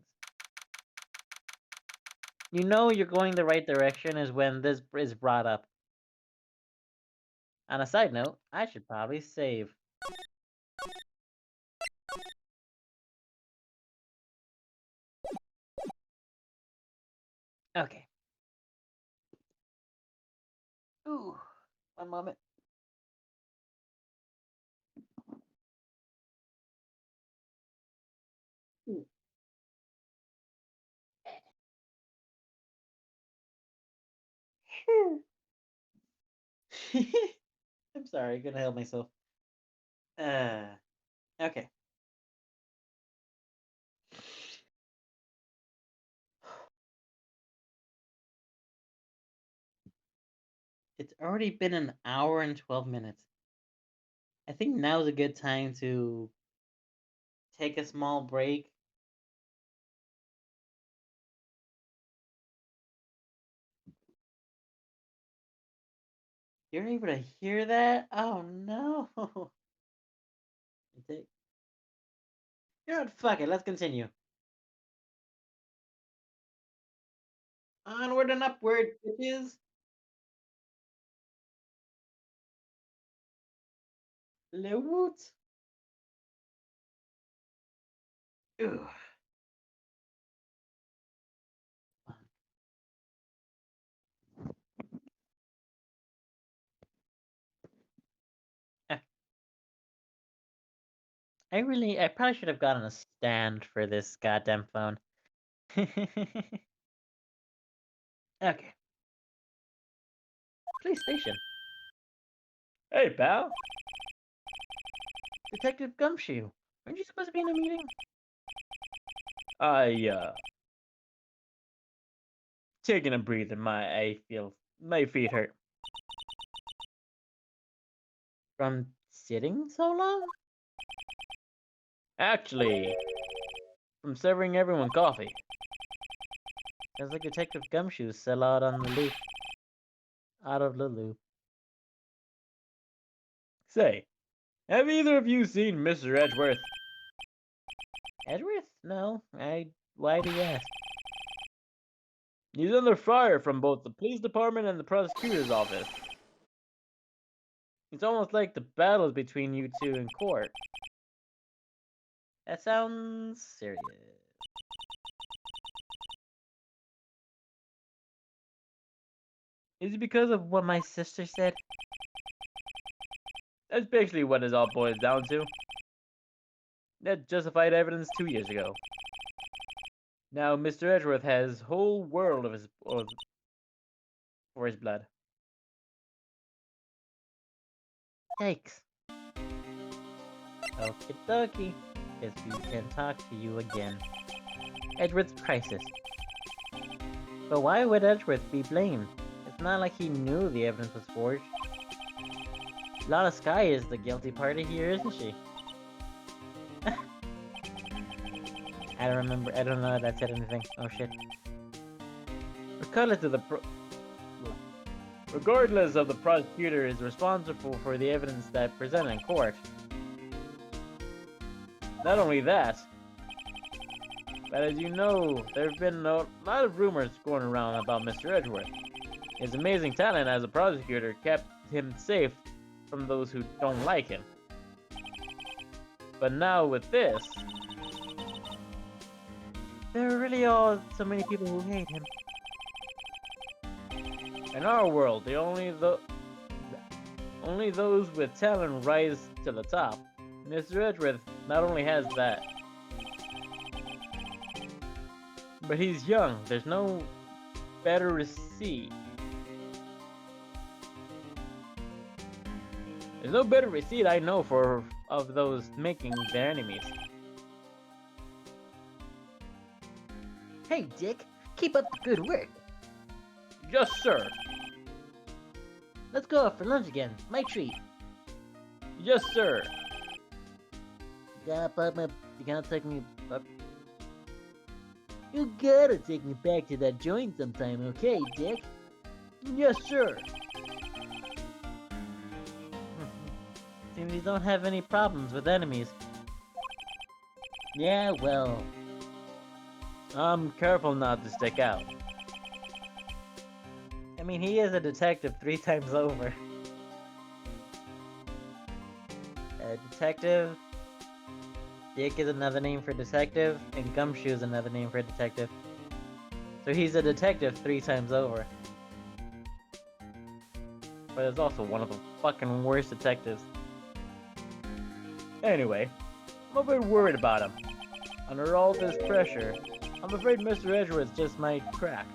You know you're going the right direction is when this is brought up. On a side note, I should probably save. Okay. Ooh, one moment. Ooh. I'm sorry, I couldn't help myself. Okay. It's already been an hour and 12 minutes. I think now's a good time to take a small break. You're able to hear that? Oh no. You know what? Fuck it. Let's continue. Onward and upward, bitches. Le woot. Ooh. Eh, I probably should have gotten a stand for this goddamn phone. Okay. Police station. Hey, pal. Detective Gumshoe. Aren't you supposed to be in a meeting? I, taking a breather. My feet hurt. From sitting so long? Actually, from serving everyone coffee. Sounds like Detective Gumshoe's still out on the loop. Out of the loop. Say, have either of you seen Mr. Edgeworth? Edgeworth? No. Why do you ask? He's under fire from both the police department and the prosecutor's office. It's almost like the battles between you two in court. That sounds serious. Is it because of what my sister said? That's basically what it all boils down to. That justified evidence 2 years ago. Now Mr. Edgeworth has whole world for his blood. Yikes. Okie dokie. Guess we can talk to you again. Edgeworth's crisis. But why would Edgeworth be blamed? It's not like he knew the evidence was forged. Lana Sky is the guilty party here, isn't she? I don't know if that said anything. Oh shit. Regardless of the prosecutor is responsible for the evidence that presented in court. Not only that, but as you know, there have been a lot of rumors going around about Mr. Edgeworth. His amazing talent as a prosecutor kept him safe from those who don't like him. But now with this, There really are so many people who hate him. in our world, only those with talent rise to the top. Mr. Edgeworth not only has that, but he's young. There's no better receipt. There's no better receipt I know of those making their enemies. Hey, Dick, keep up the good work. Yes, sir. Let's go out for lunch again. My treat. Yes, sir. You gotta take me up. You gotta take me back to that joint sometime, okay, Dick? Yes, sir. Seems you don't have any problems with enemies. Yeah, well, I'm careful not to stick out. I mean, he is a detective 3 times over. Detective. Dick is another name for detective, and Gumshoe is another name for detective. So he's a detective 3 times over. But it's also one of the fucking worst detectives. Anyway, I'm a bit worried about him. Under all this pressure, I'm afraid Mr. Edgeworth just might crack.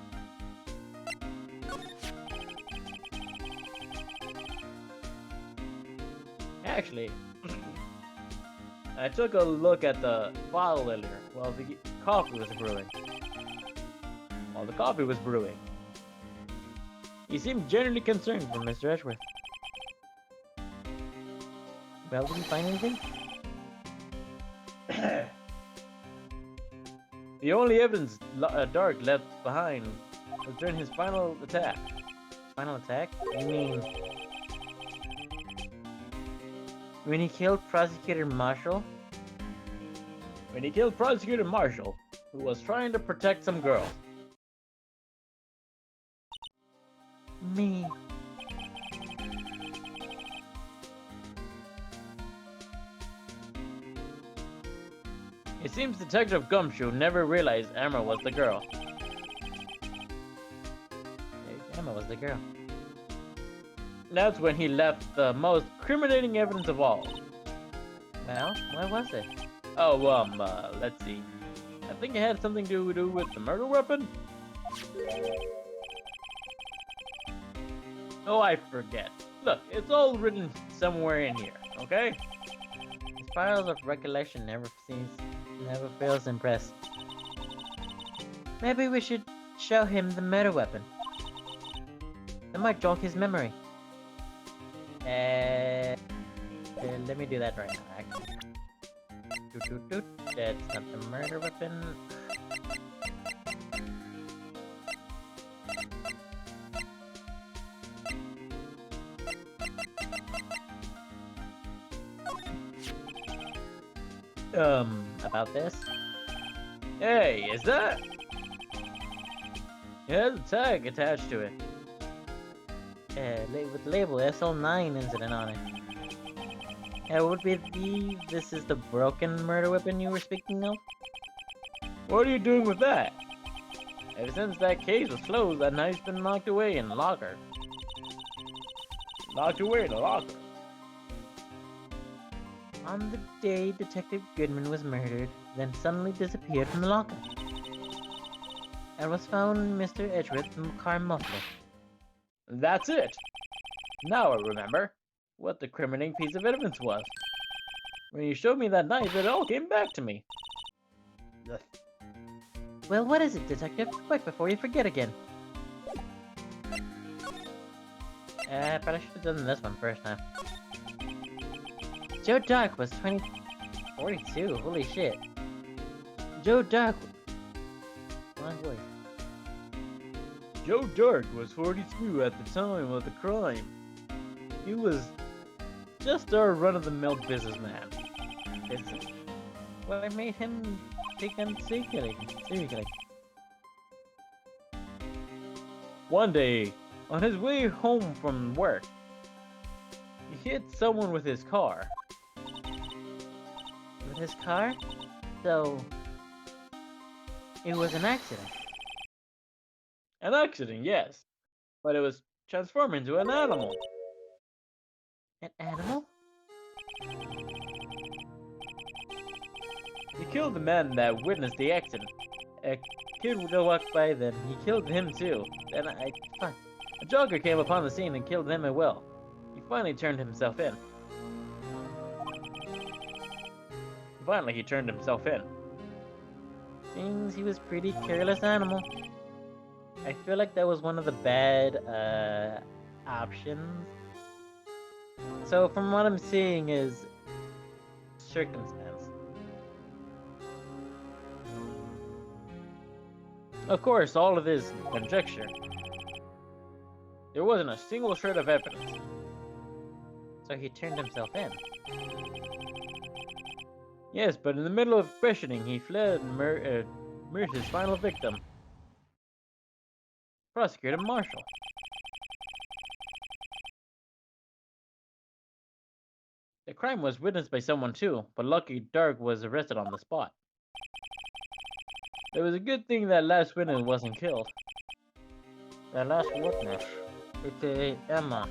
Actually, I took a look at the bottle earlier while the coffee was brewing. While the coffee was brewing, he seemed genuinely concerned for Mr. Edgeworth. Well, did you find anything? The only evidence Dark left behind was during his final attack. Final attack? You mean when he killed Prosecutor Marshall? When he killed Prosecutor Marshall, who was trying to protect some girl. Me. It seems Detective Gumshoe never realized Emma was the girl. Emma was the girl. That's when he left the most incriminating evidence of all. Well, what was it? Oh, let's see. I think it had something to do with the murder weapon? Oh, I forget. Look, it's all written somewhere in here, okay? His spirals of recollection never fails to impress. Maybe we should show him the murder weapon. That might jog his memory. Let me do that right now, actually. That's not the murder weapon. About this? Hey, is that? It has a tag attached to it. With the label SL9 incident on it. Would be this is the broken murder weapon you were speaking of? What are you doing with that? Ever since that case was closed, that knife's been locked away in a locker. Locked away in a locker. On the day Detective Goodman was murdered, then suddenly disappeared from the locker. And was found in Mr. Edgeworth's car muffler. That's it. Now I remember what the incriminating piece of evidence was. When you showed me that knife, it all came back to me. Well, what is it, Detective? Quick, before you forget again. But I should have done this one first, huh? Joe Dark was 42. Holy shit. Joe Dark. Wrong voice. Joe Dark was 42 at the time of the crime. He was just our run-of-the-mill businessman. What made him take on serial killing? One day, on his way home from work, he hit someone with his car. With his car? So it was an accident. An accident, yes. But it was transformed into an animal. An animal? He killed the man that witnessed the accident. A kid would walk by then. He killed him too. Then Fuck. a jogger came upon the scene and killed him as well. He finally turned himself in. Finally, he turned himself in. Seems he was pretty careless animal. I feel like that was one of the bad options. So from what I'm seeing is circumstance. Of course, all of this is conjecture. There wasn't a single shred of evidence. So he turned himself in. Yes, but in the middle of questioning, he fled and murdered his final victim, Prosecutor Marshall. The crime was witnessed by someone too, but lucky Dark was arrested on the spot. It was a good thing that last witness wasn't killed. The last witness, aka Emma.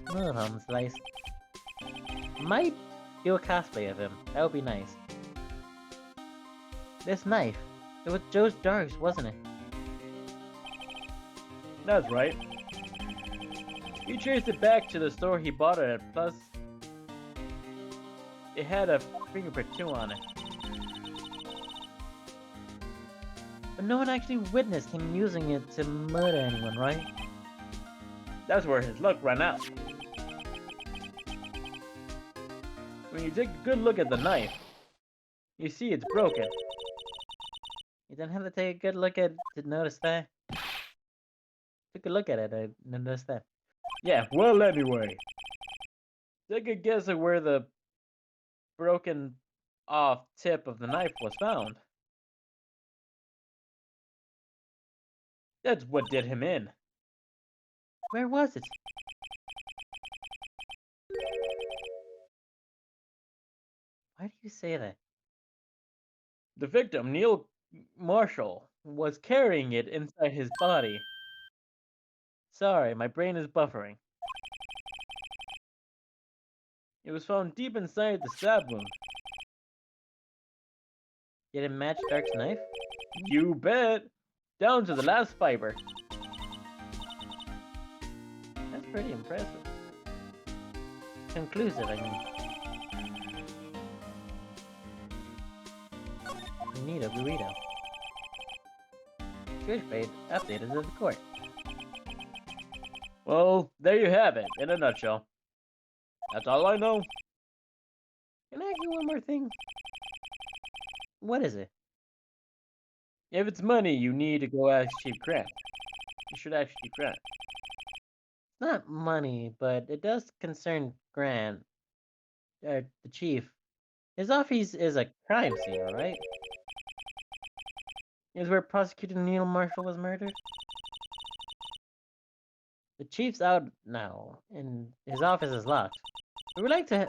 Smooth home slice. Might do a cosplay of him. That would be nice. This knife. It was Joe's Dark's, wasn't it? That's right. He traced it back to the store he bought it at, plus it had a fingerprint too on it. But no one actually witnessed him using it to murder anyone, right? That's where his luck ran out. When you take a good look at the knife, you see it's broken. You didn't have to take a good look at to notice that. Took a look at it, I noticed that. Yeah, well anyway. Take a guess at where the broken off tip of the knife was found. That's what did him in. Where was it? Why do you say that? The victim, Neil Marshall, was carrying it inside his body. Sorry, my brain is buffering. It was found deep inside the stab wound. Did it match Dark's knife? You bet! Down to the last fiber. That's pretty impressive. Conclusive, I mean. We need a burrito. Good fate updated to the court. Well, there you have it, in a nutshell. That's all I know. Can I ask you one more thing? What is it? If it's money, you need to go ask Chief Grant. You should ask Chief Grant. It's not money, but it does concern Grant, the chief. His office is a crime scene, right? Is where Prosecutor Neil Marshall was murdered? The chief's out now, and his office is locked. We would like to.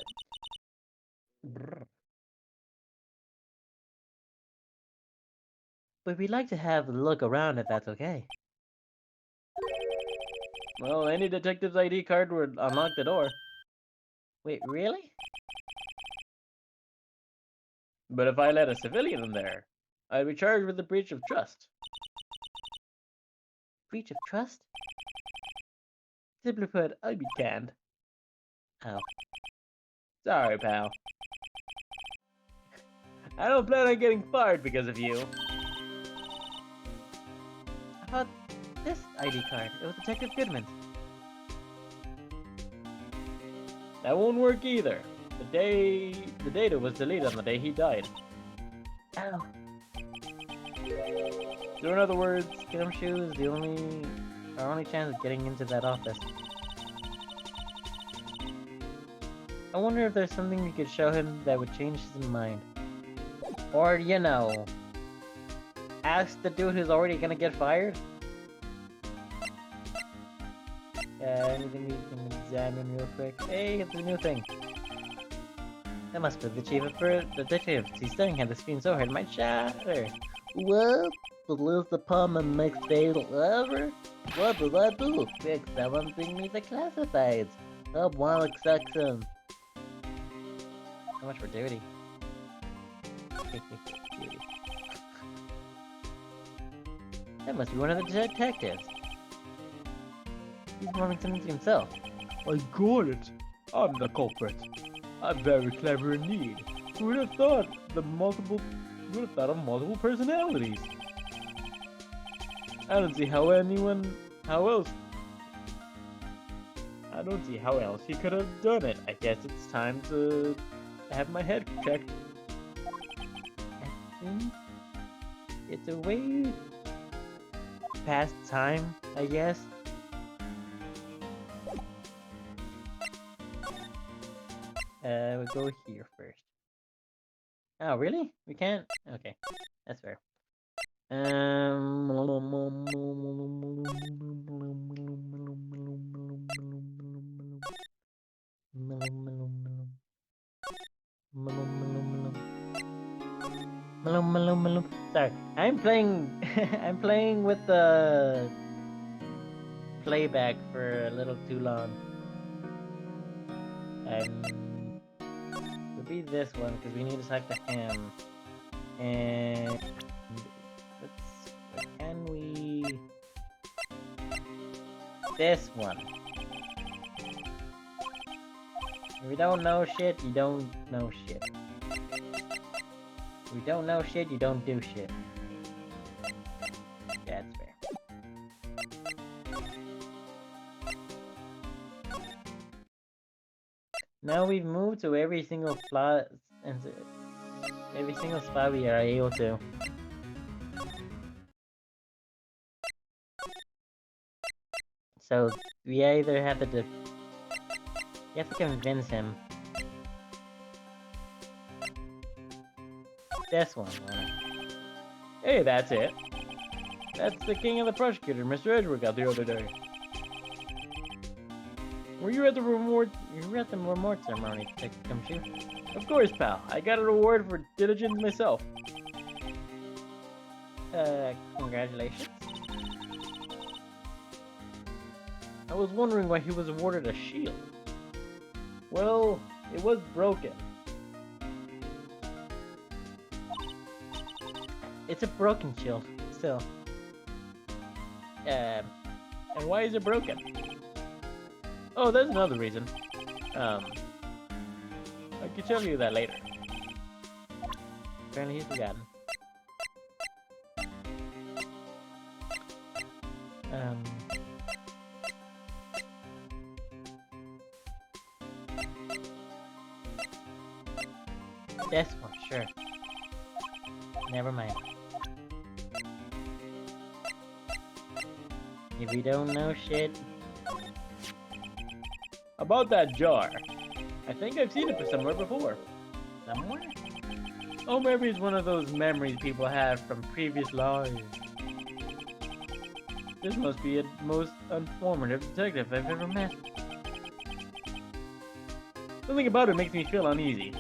But we'd like to have a look around if that's okay. Well, any detective's ID card would unlock the door. Wait, really? But if I let a civilian in there, I'd be charged with a breach of trust. Breach of trust? Simply put, I'd be canned. Oh. Sorry, pal. I don't plan on getting fired because of you. How about this ID card? It was Detective Goodman's. That won't work either. The data was deleted on the day he died. Ow. So in other words, Gumshoe is our only chance of getting into that office. I wonder if there's something we could show him that would change his mind. Or, you know, ask the dude who's already gonna get fired? Anything we can examine real quick? Hey, it's a new thing. That must be the chief of detectives. He's studying how the screen so hard it might shatter. What? To lose the palm and make fatal ever? What did I do? Quick, someone bring me the classifieds. Someone section. So much for duty. Duty. That must be one of the detectives. He's wanting something to himself. I got it. I'm the culprit. I'm very clever indeed. Who would have thought of multiple personalities? I don't see how else I don't see how else he could have done it. I guess it's time to have my head checked. I think it's a way past time, I guess. We'll go here first. Oh, really? We can't? Okay, that's fair. Sorry, I'm playing. I'm playing with the playback for a little too long. Would be this one because we need to select the ham. And can we? This one. If we don't know shit, you don't know shit. If we don't know shit, you don't do shit. Yeah, that's fair. Now we've moved to every single spot and every single spot we are able to. So we either have to you have to convince him. This one. Hey, that's it. That's the king of the prosecutor, Mr. Edgeworth got the other day. Were you at the reward? You were at the reward ceremony, Detective Gumshoe. Of course, pal. I got a reward for diligence myself. Congratulations. I was wondering why he was awarded a shield. Well, it was broken. It's a broken shield, still. And why is it broken? Oh, there's another reason. I can tell you that later. Apparently he's forgotten. This one, sure. Never mind. If you don't know shit. About that jar. I think I've seen it somewhere before. Somewhere? Oh, maybe it's one of those memories people have from previous lives. This must be the most informative detective I've ever met. Something about it makes me feel uneasy.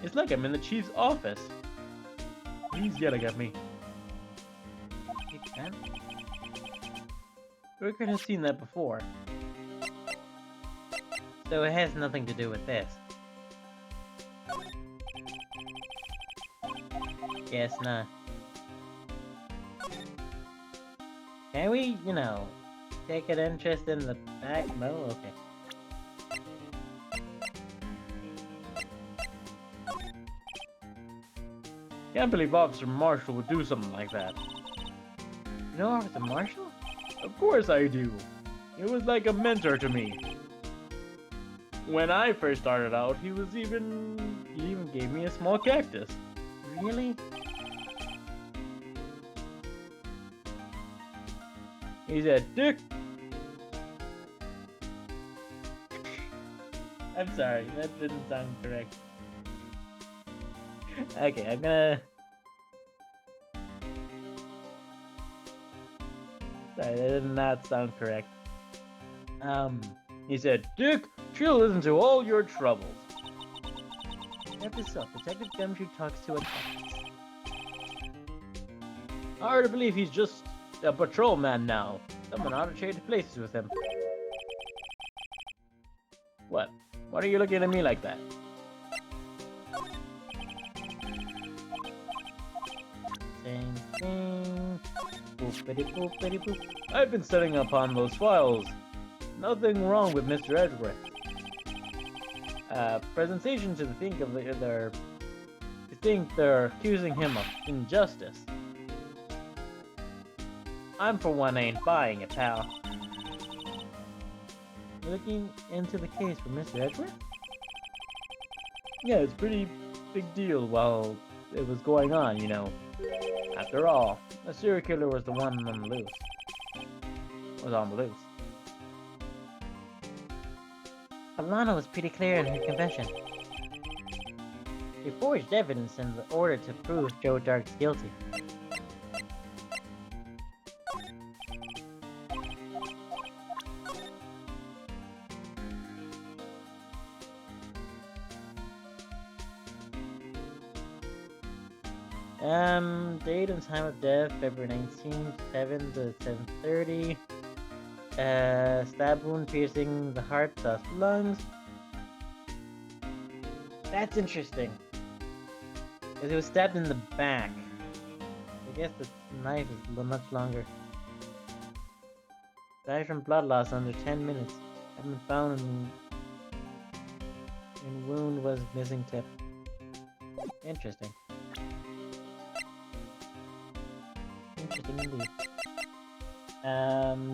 It's like I'm in the chief's office. He's yelling at me. You can? We could have seen that before. So it has nothing to do with this. Guess not. Can we, take an interest in the back? No? Okay. Can't believe Officer Marshall would do something like that. You know Officer Marshall? Of course I do. He was like a mentor to me. When I first started out, he even gave me a small cactus. Really? He said, "Dick." I'm sorry, that didn't sound correct. Okay, I'm gonna... Sorry, that did not sound correct. He said, "Dick, she'll listen to all your troubles." Check this out. Detective Gumshoe talks to a cactus. Hard to believe he's just a patrolman now. Someone ought to trade places with him. What? What are you looking at me like that? Same thing. Boopity boopity boop. I've been studying upon those files. Nothing wrong with Mr. Edgeworth. Presentation to the think of their think they're accusing him of injustice. I'm for one ain't buying it, pal. Looking into the case for Mr. Edgeworth? Yeah, it's pretty big deal while it was going on, you know. After all, the serial killer was the one on the loose. Was on the loose. Alana was pretty clear in her confession. She forged evidence in order to prove Joe Dark's guilty. Date and time of death, February 19th, 7 to 7:30. Stab wound piercing the heart, thus lungs. That's interesting. Because it was stabbed in the back. I guess the knife is much longer. Died from blood loss under 10 minutes. Hadn't been found in wound was missing tip. Interesting. Interesting indeed.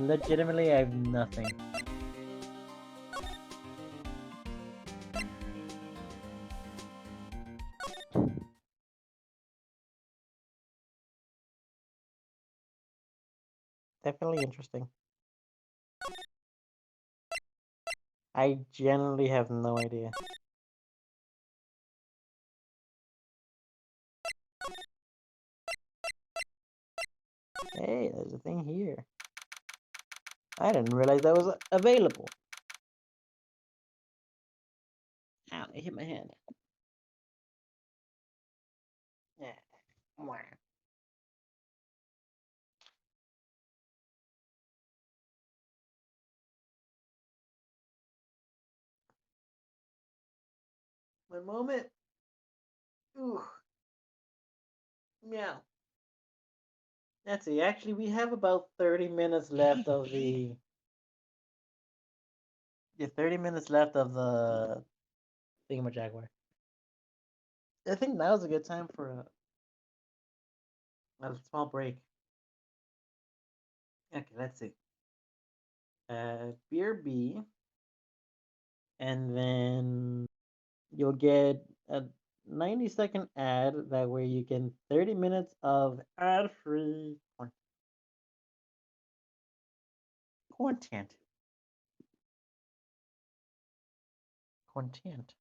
Legitimately, I have nothing. Definitely interesting. I genuinely have no idea. Hey, there's a thing here. I didn't realize that was available. Ow, I hit my hand. Yeah. Wow. One moment. Ooh. Meow. Let's see. Actually, we have about 30 minutes left of the. Yeah, 30 minutes left of the Thingamajagwar. I think now's a good time for a small break. Okay, let's see. Beer B, and then you'll get a 90-second ad. That way you get 30 minutes of ad-free content. Content.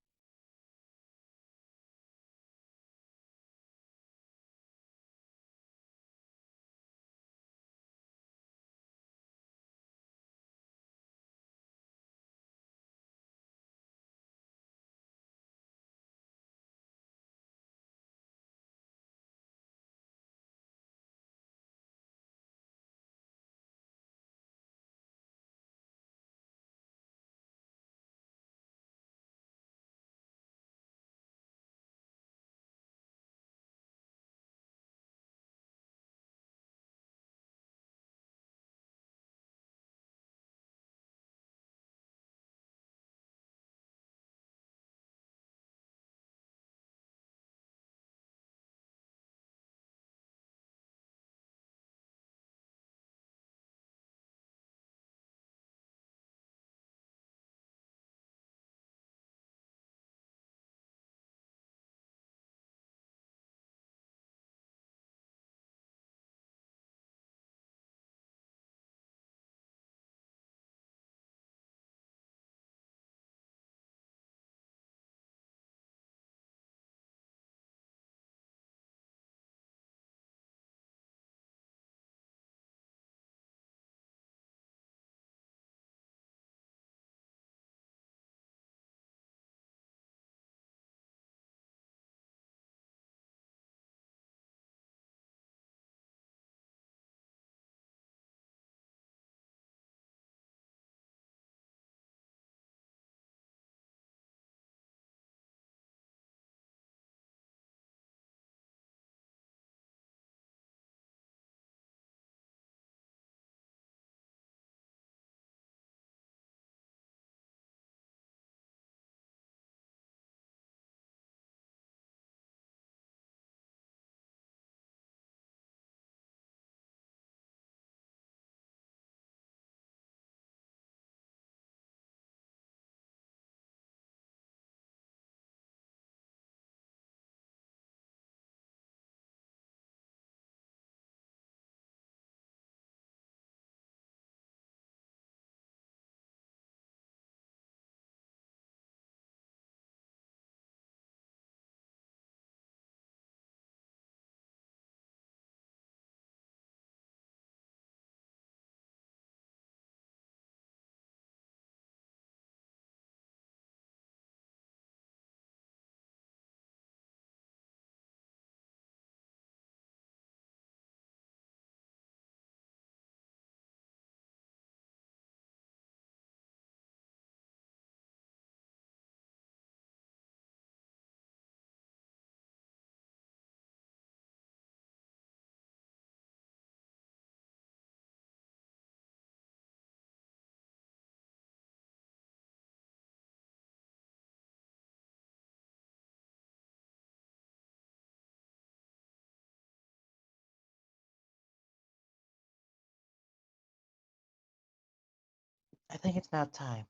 I think it's now time.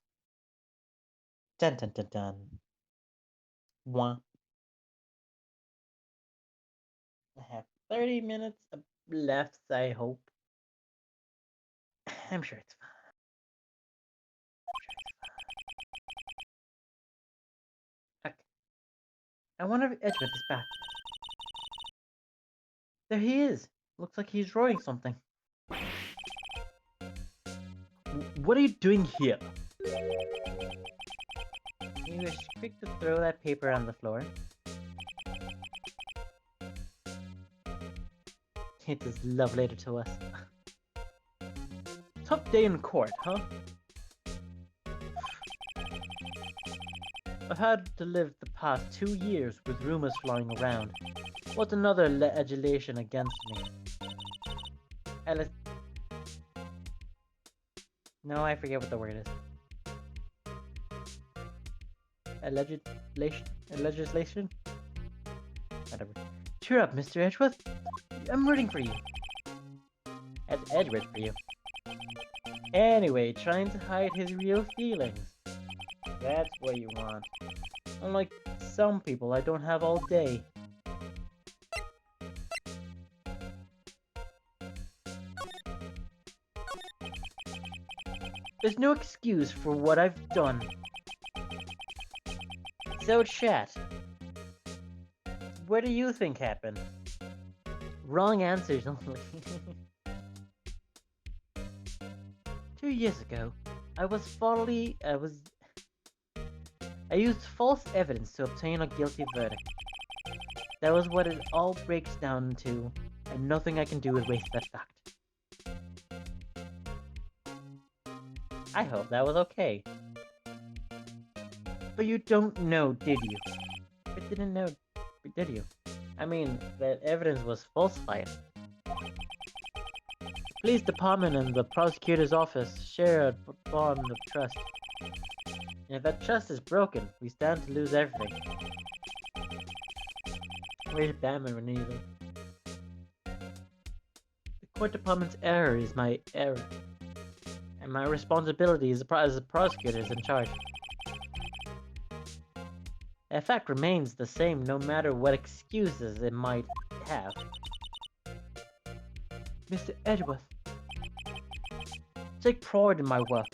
Dun dun dun dun. One. I have 30 minutes left, I hope. I'm sure it's fine. Okay. I wonder if Edgeworth is back. There he is. Looks like he's drawing something. What are you doing here? He was quick to throw that paper on the floor. It is love letter to us. Tough day in court, huh? I've had to live the past 2 years with rumors flying around. What's another legislation against me? No, I forget what the word is. A legislation? Whatever. Cheer up, Mr. Edgeworth. I'm rooting for you. That's Edgeworth for you. Anyway, trying to hide his real feelings. That's what you want. Unlike some people, I don't have all day. There's no excuse for what I've done. So chat. What do you think happened? Wrong answers only. 2 years ago, I used false evidence to obtain a guilty verdict. That was what it all breaks down to, and nothing I can do would waste that fact. I hope that was okay. But you don't know, did you? You didn't know, did you? I mean, that evidence was falsified. The police department and the prosecutor's office share a bond of trust. And if that trust is broken, we stand to lose everything. Where's Batman when needed? The court department's error is my error. And my responsibility as a prosecutor is in charge. That fact remains the same no matter what excuses it might have. Mr. Edgeworth, take pride in my work.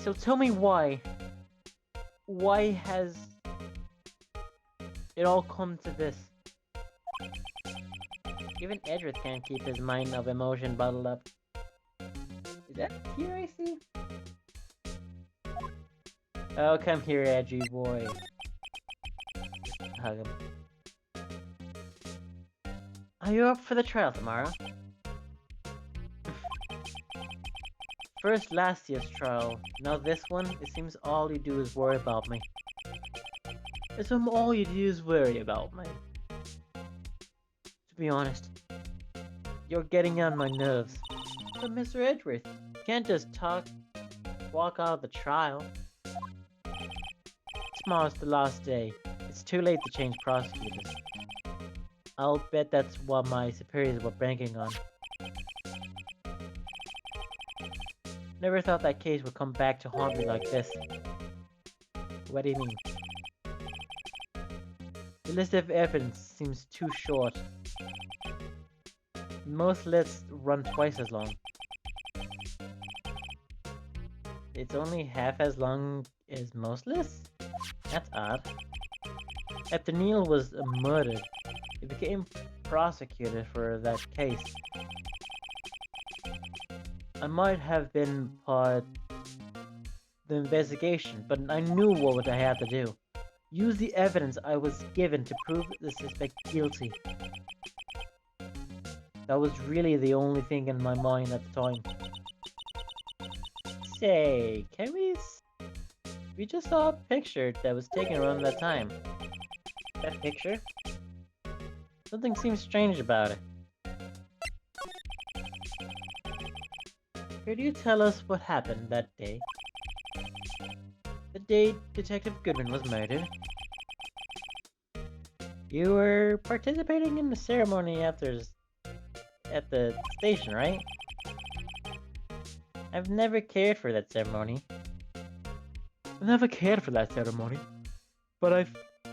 So tell me why has it all come to this? Even Edgeworth can't keep his mind of emotion bottled up. Is that a tear I see? Oh, come here, edgy boy. Hug him. Are you up for the trial tomorrow? First last year's trial, now this one, it seems all you do is worry about me. It's all you do is worry about me. To be honest, you're getting on my nerves. But Mr. Edgeworth, you can't just walk out of the trial. Tomorrow's the last day. It's too late to change prosecutors. I'll bet that's what my superiors were banking on. Never thought that case would come back to haunt me like this. What do you mean? The list of evidence seems too short. Most lists run twice as long. It's only half as long as most lists? That's odd. After Neil was murdered, he became prosecutor for that case. I might have been part of the investigation, but I knew what I had to do. Use the evidence I was given to prove the suspect guilty. That was really the only thing in my mind at the time. Say, can we just saw a picture that was taken around that time. That picture? Something seems strange about it. Could you tell us what happened that day? The day Detective Goodman was murdered? You were participating in the ceremony at the station, right? I've never cared for that ceremony. I've never cared for that ceremony, but I've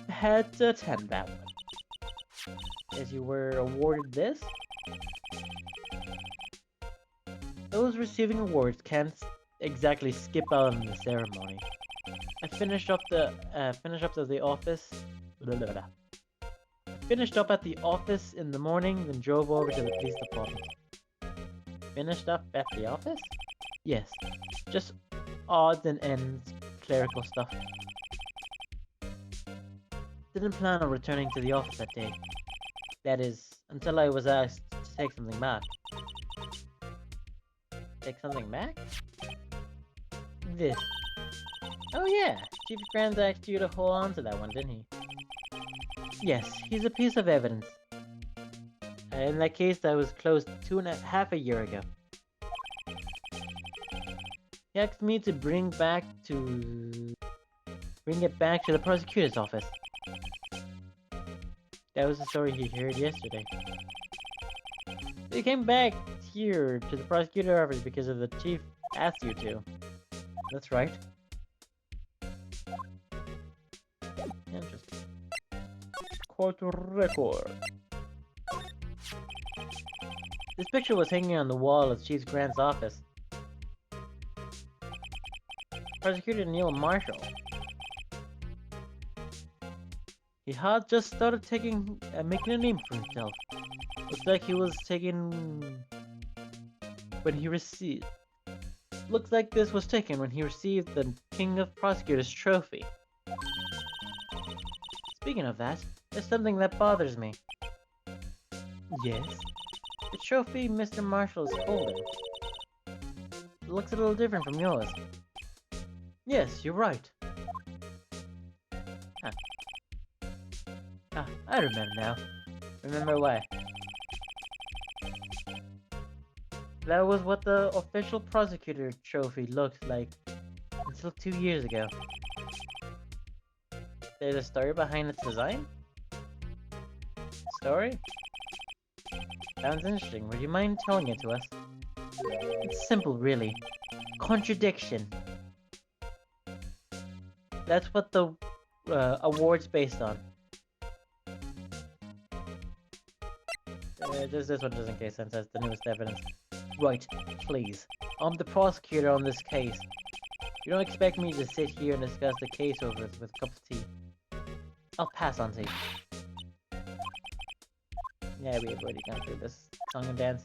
had to attend that one. As you were awarded this? Those receiving awards can't exactly skip out on the ceremony. I finished up at the office. Blah, blah, blah. Finished up at the office in the morning, then drove over to the police department. Finished up at the office? Yes, just odds and ends, clerical stuff. Didn't plan on returning to the office that day. That is, until I was asked to take something back. Take something back? This. Oh yeah, Chief Grand asked you to hold on to that one, didn't he? Yes, he's a piece of evidence. In that case, that was closed half a year ago. He asked me to bring it back to the prosecutor's office. That was the story he heard yesterday. He came back here to the prosecutor's office because of the chief asked you to. That's right. Interesting. Court record. This picture was hanging on the wall of Chief Grant's office. Prosecutor Neil Marshall. He had just started making a name for himself. Looks like he was taken when he received. Looks like this was taken when he received the King of Prosecutors trophy. Speaking of that, there's something that bothers me. Yes? The trophy Mr. Marshall is holding. It looks a little different from yours. Yes, you're right. Huh. Ah, I remember now. Remember what? That was what the official prosecutor trophy looked like until 2 years ago. There's a story behind its design? Story? Sounds interesting. Would you mind telling it to us? It's simple, really. Contradiction. That's what the award's based on. Just this one doesn't make sense as the newest evidence. Right, please. I'm the prosecutor on this case. You don't expect me to sit here and discuss the case over with a cup of tea. I'll pass on tea. Yeah, we have already gone through this song and dance.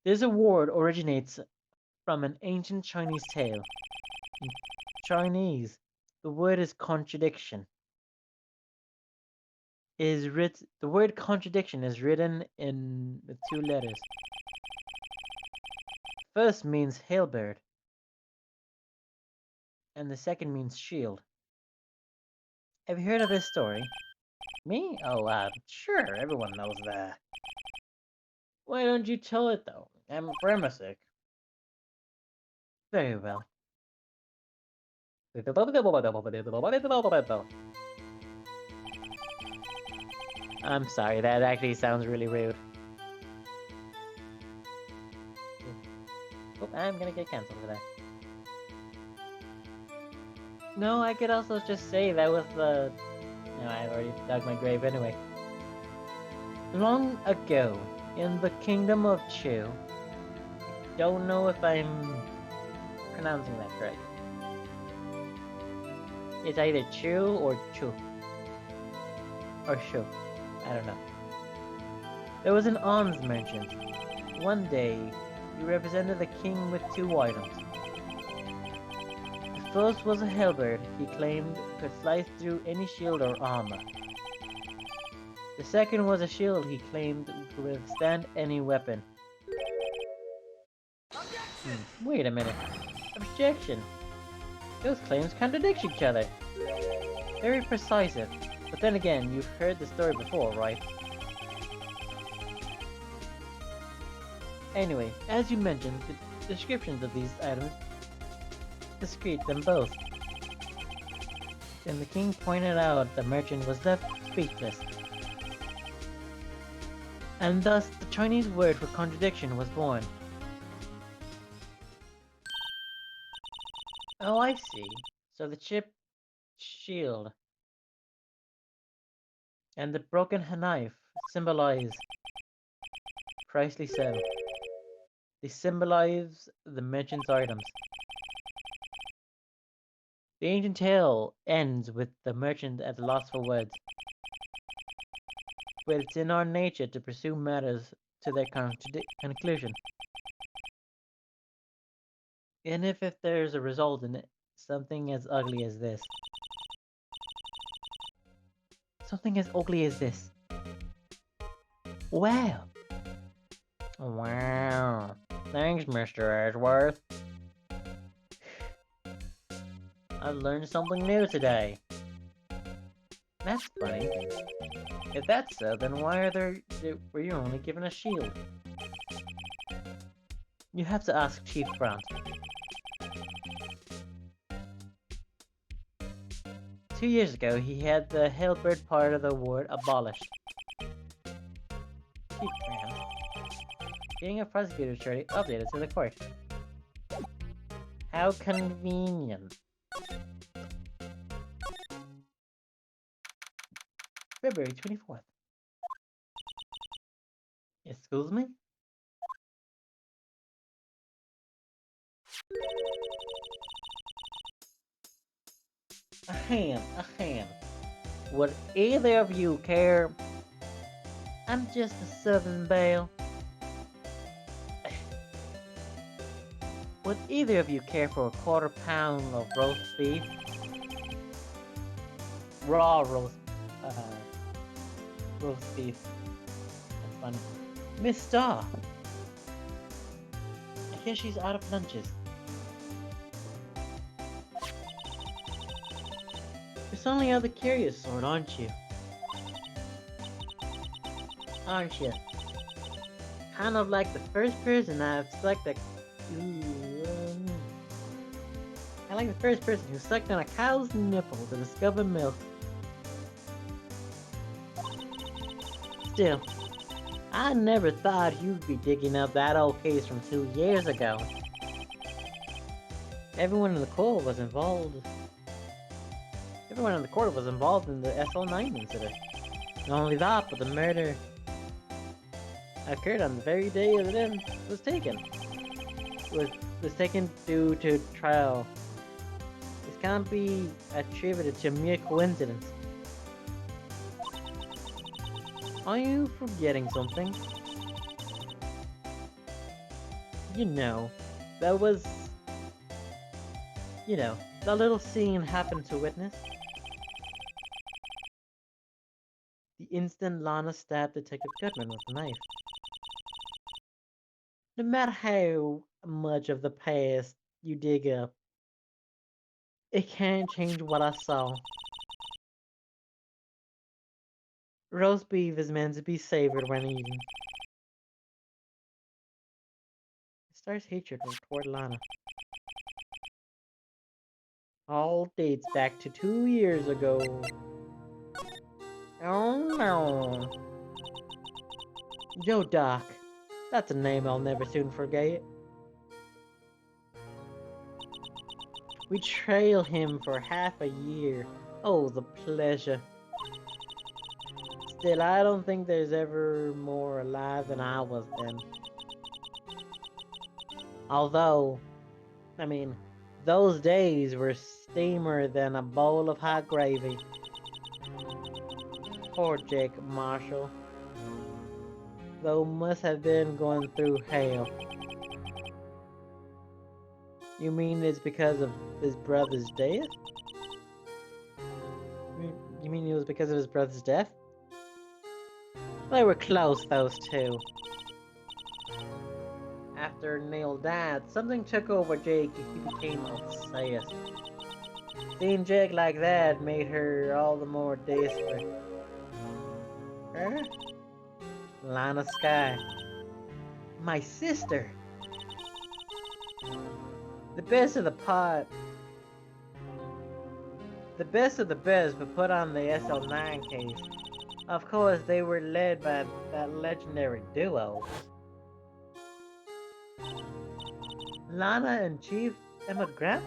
This award originates from an ancient Chinese tale. In Chinese, the word is contradiction. The word contradiction is written with 2 letters. First means halberd, and the second means shield. Have you heard of this story? Me? Oh, sure, everyone knows that. Why don't you tell it though? I'm sick. Very well. I'm sorry, that actually sounds really rude. Oh, I'm gonna get cancelled for that. No, I could also just say that was the... No, I already dug my grave anyway. Long ago, in the kingdom of Chu... I don't know if I'm pronouncing that correct. It's either Chu or Chu. Or Shu. I don't know. There was an alms merchant. One day, he represented the king with 2 items. The first was a halberd he claimed could slice through any shield or armor. The second was a shield he claimed could withstand any weapon. Wait a minute. Objection. Those claims contradict each other. Very persuasive. But then again, you've heard the story before, right? Anyway, as you mentioned, descriptions of these items discreet them both. Then the king pointed out the merchant was left speechless. And thus the Chinese word for contradiction was born. Oh, I see. So the chip shield and the broken knife symbolize precisely so. They symbolize the merchant's items. The ancient tale ends with the merchant at a loss for words. But it's in our nature to pursue matters to their conclusion. And if there's a result in it, something as ugly as this. Something as ugly as this. Wow. Wow. Thanks, Mr. Edgeworth. I learned something new today. That's funny. If that's so, then why were you only given a shield? You have to ask Chief Grant. 2 years ago, he had the halberd part of the award abolished. Chief Grant. Being a prosecutor surely updated to the court. How convenient. February 24th. Excuse me? Ahem. Would either of you care? I'm just a southern belle. Would either of you care for a quarter pound of roast beef? Raw roast beef. That's funny. Miss Star! I hear she's out of lunches. You're certainly of the curious sort, aren't you? Aren't you? Kind of like the first person I've sucked a... I like the first person who sucked on a cow's nipple to discover milk. Still, I never thought you'd be digging up that old case from 2 years ago. Everyone in the court was involved. Everyone in the court was involved in the SL9 incident. Not only that, but the murder occurred on the very day that it was taken. It was taken due to trial. This can't be attributed to mere coincidence. Are you forgetting something? You know, that was... You know, that little scene happened to witness. The instant Lana stabbed Detective Goodman with a knife. No matter how much of the past you dig up, it can't change what I saw. Roast beef is meant to be savored when eaten. It starts hatred toward Lana. All dates back to 2 years ago. Oh no. Yo, Doc. That's a name I'll never soon forget. We trailed him for half a year. Oh, the pleasure. Still, I don't think there's ever more alive than I was then. Although, I mean, those days were steamer than a bowl of hot gravy. Poor Jake Marshall. Though must have been going through hell. You mean it's because of his brother's death? You mean it was because of his brother's death? They were close, those two. After Neil died, something took over Jake and he became obsessed. Seeing Jake like that made her all the more desperate. Her? Lana Sky. My sister! The best of the pot. The best of the best were put on the SL9 case. Of course, they were led by that legendary duo. Lana and Chief Emigrant?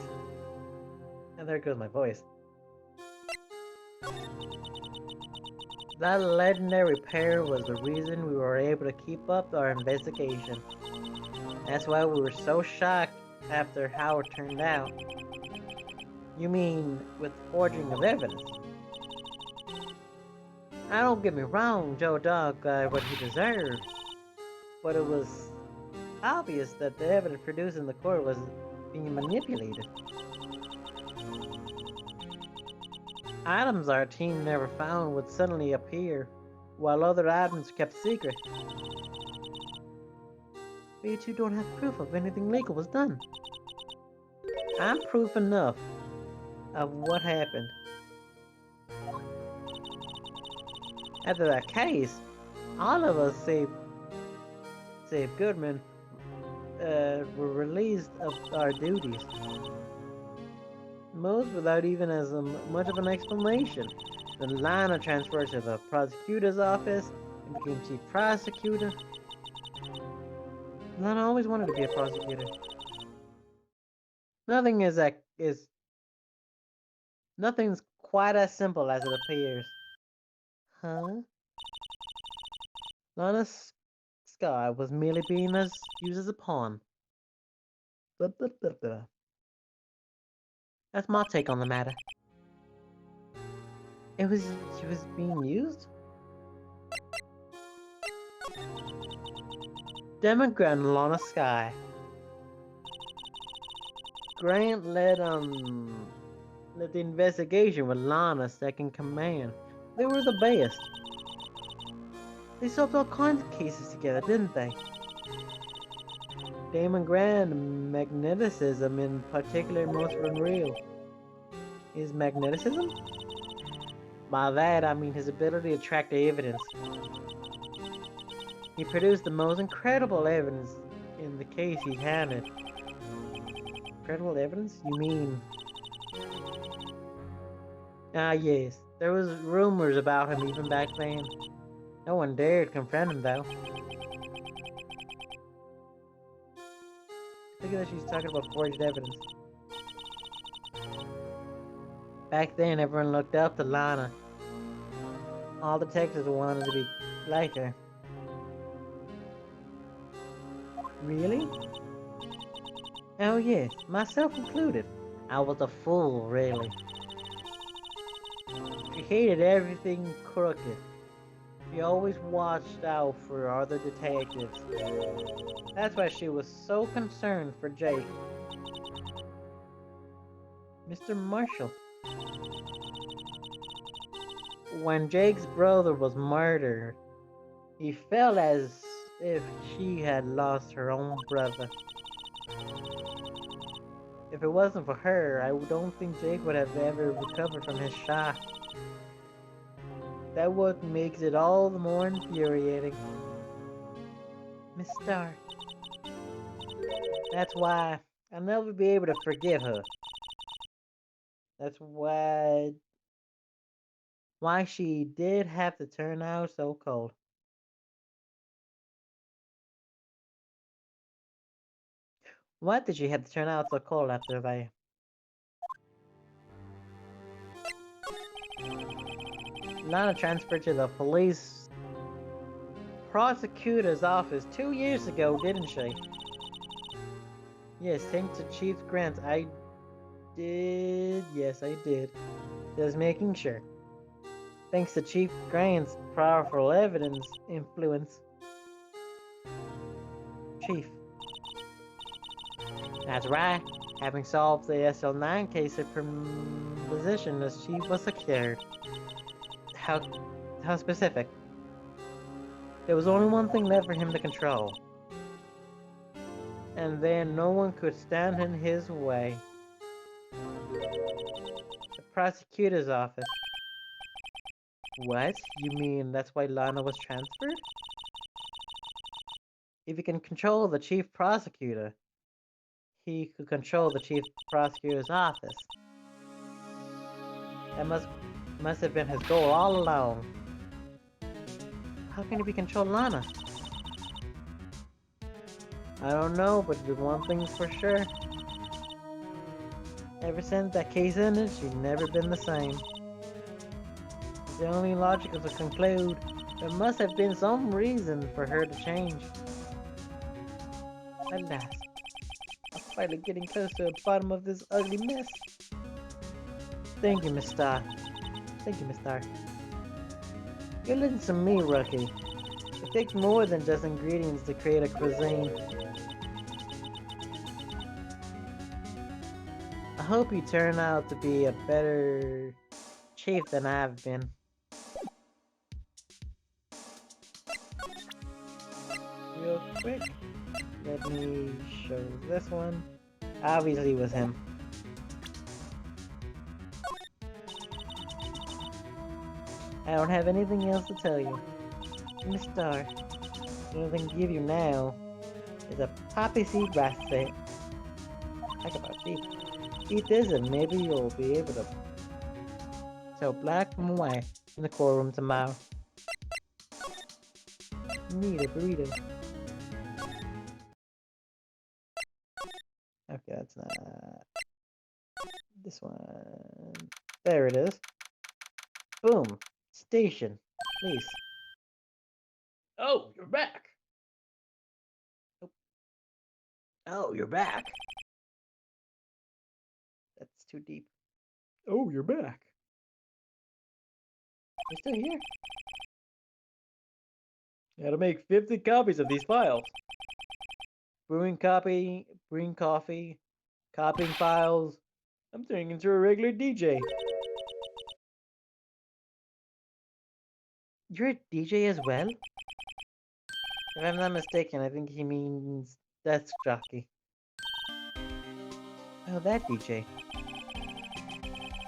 And there goes my voice. That legendary pair was the reason we were able to keep up our investigation. That's why we were so shocked after how it turned out. You mean with forging of evidence? Don't get me wrong, Joe Dog got what he deserved. But it was obvious that the evidence produced in the court was being manipulated. Items our team never found would suddenly appear, while other items kept secret. We two don't have proof of anything legal was done. I'm proof enough of what happened. After that case, all of us, save Goodman, were released of our duties. Most without even as much of an explanation. Then Lana transferred to the prosecutor's office and became chief prosecutor. Lana always wanted to be a prosecutor. Nothing's quite as simple as it appears. Huh? Lana Sky was merely being used as a pawn. Blah, blah, blah, blah. That's my take on the matter. She was being used? Demogrant Lana Sky. Grant led the investigation with Lana second command. They were the best. They solved all kinds of cases together, didn't they? Damon Grant, magneticism in particular, most unreal. His magneticism? By that, I mean his ability to track the evidence. He produced the most incredible evidence in the case he handled. Incredible evidence? You mean... Ah, yes. There was rumors about him even back then. No one dared confront him, though. Look at that, she's talking about forged evidence. Back then, everyone looked up to Lana. All detectives wanted to be like her. Really? Oh yes, myself included. I was a fool, really. She hated everything crooked. She always watched out for other detectives. That's why she was so concerned for Jake. Mr. Marshall. When Jake's brother was murdered, he felt as if she had lost her own brother. If it wasn't for her, I don't think Jake would have ever recovered from his shock. That's what makes it all the more infuriating. Miss Stark. That's why I'll never be able to forgive her. That's why she did have to turn out so cold. What did she have to turn out so cold after they... Lana transferred to the police prosecutor's office 2 years ago, didn't she? Yes, thanks to Chief Grant, I did. Yes, I did. Just making sure. Thanks to Chief Grant's powerful evidence influence. Chief. That's right. Having solved the SL9 case, her position as chief was secured. How specific? There was only one thing left for him to control. And then no one could stand in his way. The prosecutor's office. What? You mean that's why Lana was transferred? If you can control the chief prosecutor, he could control the chief prosecutor's office. That must have been his goal all along. How can he control Lana? I don't know, but the one thing's for sure. Ever since that case ended, she's never been the same. The only logical to conclude, there must have been some reason for her to change. At last, I'm finally getting close to the bottom of this ugly mess. Thank you, Miss Star. Thank you, Miss Star. You listen to me, Rookie. It takes more than just ingredients to create a cuisine. I hope you turn out to be a better chief than I've been. Real quick, let me show this one. Obviously, it was him. I don't have anything else to tell you. Miss Star, the only thing to give you now is a poppy seed bracelet. Talk about teeth. Eat this and maybe you'll be able to tell black from white in the courtroom tomorrow. Need a burrito. Okay, that's not this one. There it is. Boom. Station. Please. Oh, you're back. Oh, you're back. That's too deep. Oh, you're back. You're still here? Gotta make 50 copies of these files. Brewing coffee, copying files. I'm turning into a regular DJ. You're a DJ as well? If I'm not mistaken, I think he means desk jockey. Oh, that DJ.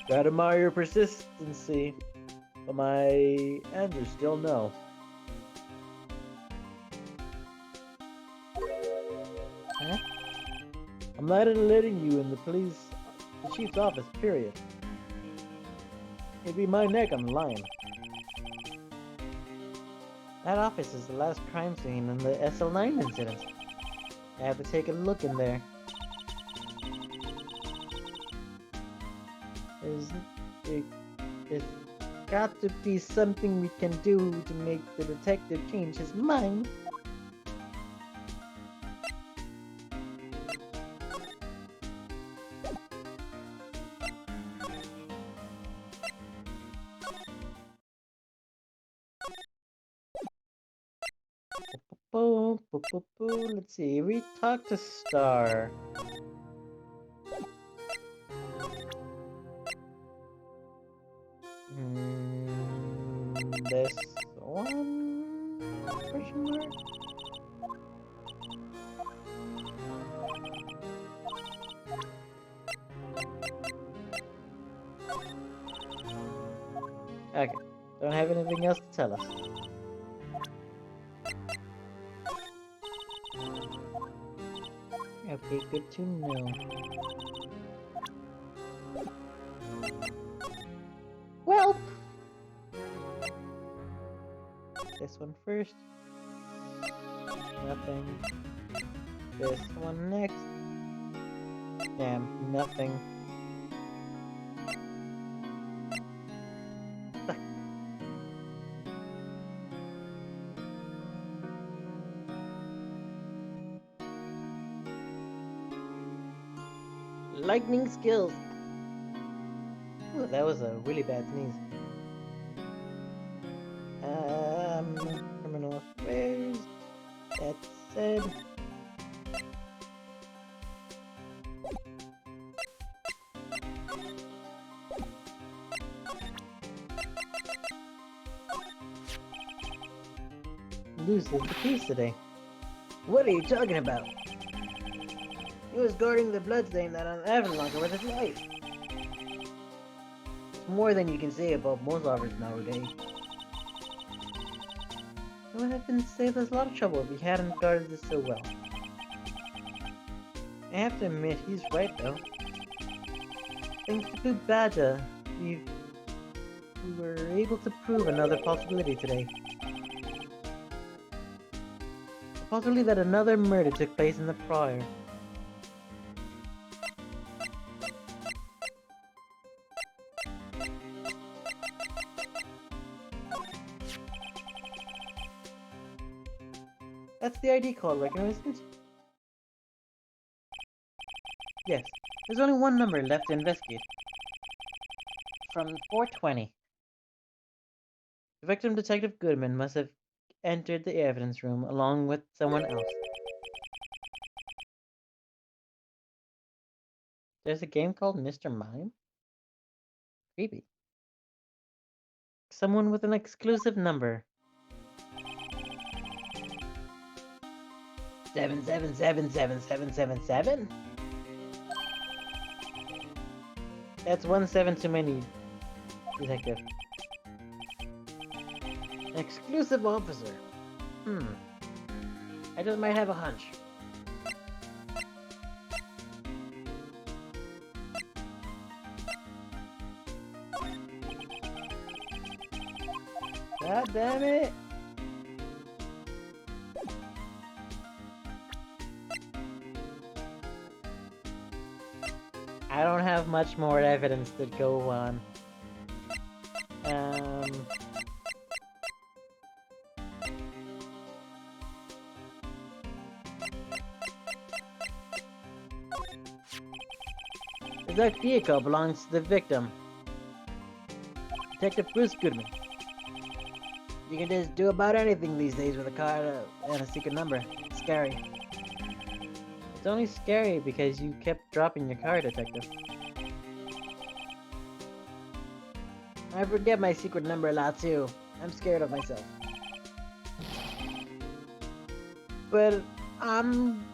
Gotta admire your persistency, but my answer's still no. Huh? I'm not letting you in the chief's office, period. It'd be my neck on the line. That office is the last crime scene in the SL9 incident. I have to take a look in there. There's got to be something we can do to make the detective change his mind. Let's see, we talked to Star. This one? Question mark? Okay, don't have anything else to tell us. Okay, good to know. Well, this one first. Nothing. This one next. Damn, nothing. Lightning skills. Ooh, that was a really bad sneeze. Criminal affairs. That said. Loses the case today. What are you talking about? He was guarding the bloodstain that an Avalanche with his life. It's more than you can say about most officers nowadays. It would have been saved us a lot of trouble if he hadn't guarded this so well. I have to admit, he's right though. Thanks to Poop Badger, we were able to prove another possibility today. The possibility that another murder took place in the prior. That's the ID call, Reckoner, isn't it? Yes. There's only one number left to investigate. From 420. The victim, Detective Goodman, must have entered the evidence room along with someone else. There's a game called Mr. Mime? Creepy. Someone with an exclusive number. 7777777? That's 17 too many, Detective. An exclusive officer. I just might have a hunch. God damn it! I don't have much more evidence to go on. The dark vehicle belongs to the victim, Detective Bruce Goodman. You can just do about anything these days with a card and a secret number. It's scary. It's only scary because you kept dropping your card, Detective. I forget my secret number a lot too. I'm scared of myself. But I'm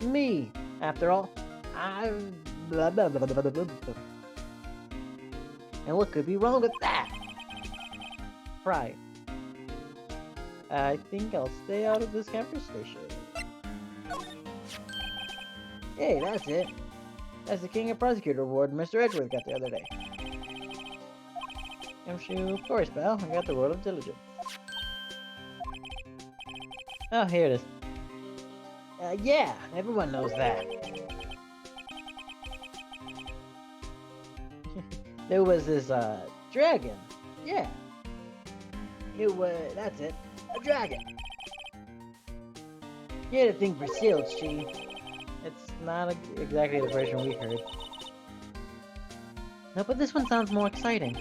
me, after all. I'm blah blah blah blah blah blah. And what could be wrong with that? Pride. I think I'll stay out of this conversation. Hey, that's it. That's the King of Prosecutor award Mr. Edgeworth got the other day. Of course, pal. I got the Road of Diligence. Oh, here it is. Yeah, everyone knows that. There was this, dragon. Yeah. It was, that's it. A dragon. You had a thing for seals, Chi. It's not exactly the version we heard. No, but this one sounds more exciting.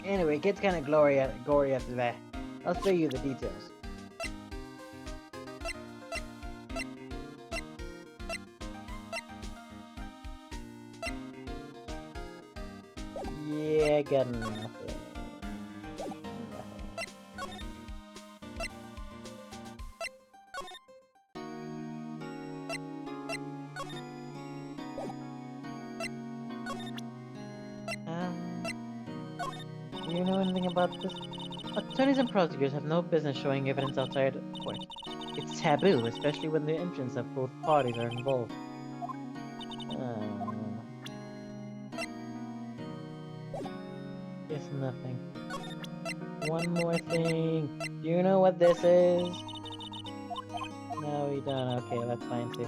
Anyway, it gets kind of gory after that. I'll show you the details. Yeah, got nothing. Do you know anything about this? Attorneys and prosecutors have no business showing evidence outside court. It's taboo, especially when the interests of both parties are involved. It's nothing. One more thing. Do you know what this is? No, we don't. Okay, that's fine too.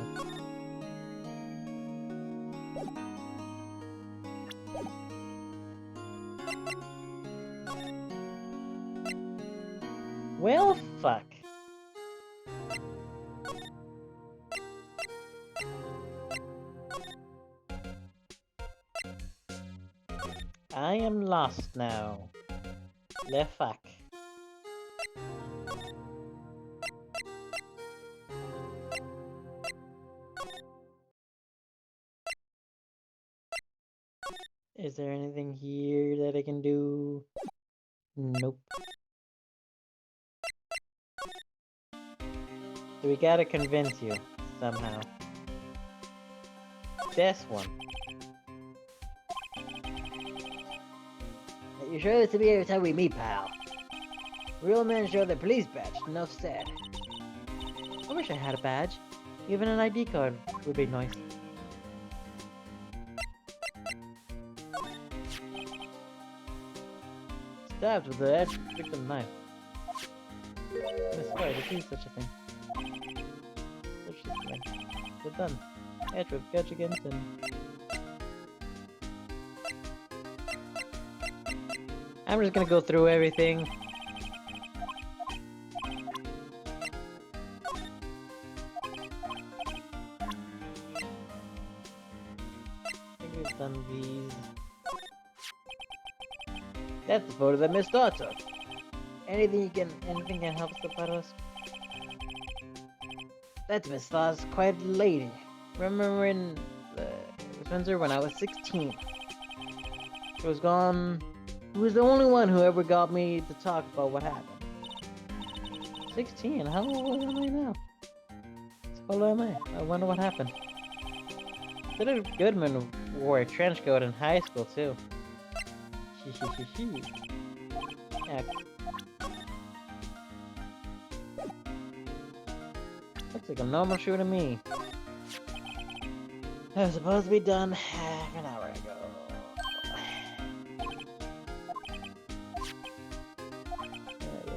Well, fuck. I am lost now. Le fuck. Is there anything here that I can do? Nope. So we gotta convince you, somehow. This one. You sure this will be every time we meet, pal? Real men show their police badge, enough said. I wish I had a badge. Even an ID card would be nice. Stabbed with the edge of the knife. I'm sorry to see such a thing. Such a thing. We're done. Edge with catch against and... I'm just gonna go through everything. I think we've done these. That's the photo that Miss Dot took. Anything can help support us. That's Miss Dot's quite a lady. Remember in Spencer when I was 16. She was gone. Who was the only one who ever got me to talk about what happened. 16? How old am I now? How old am I? I wonder what happened. Senator Goodman wore a trench coat in high school too. Yeah. Looks like a normal shoe to me. I was supposed to be done half an hour ago.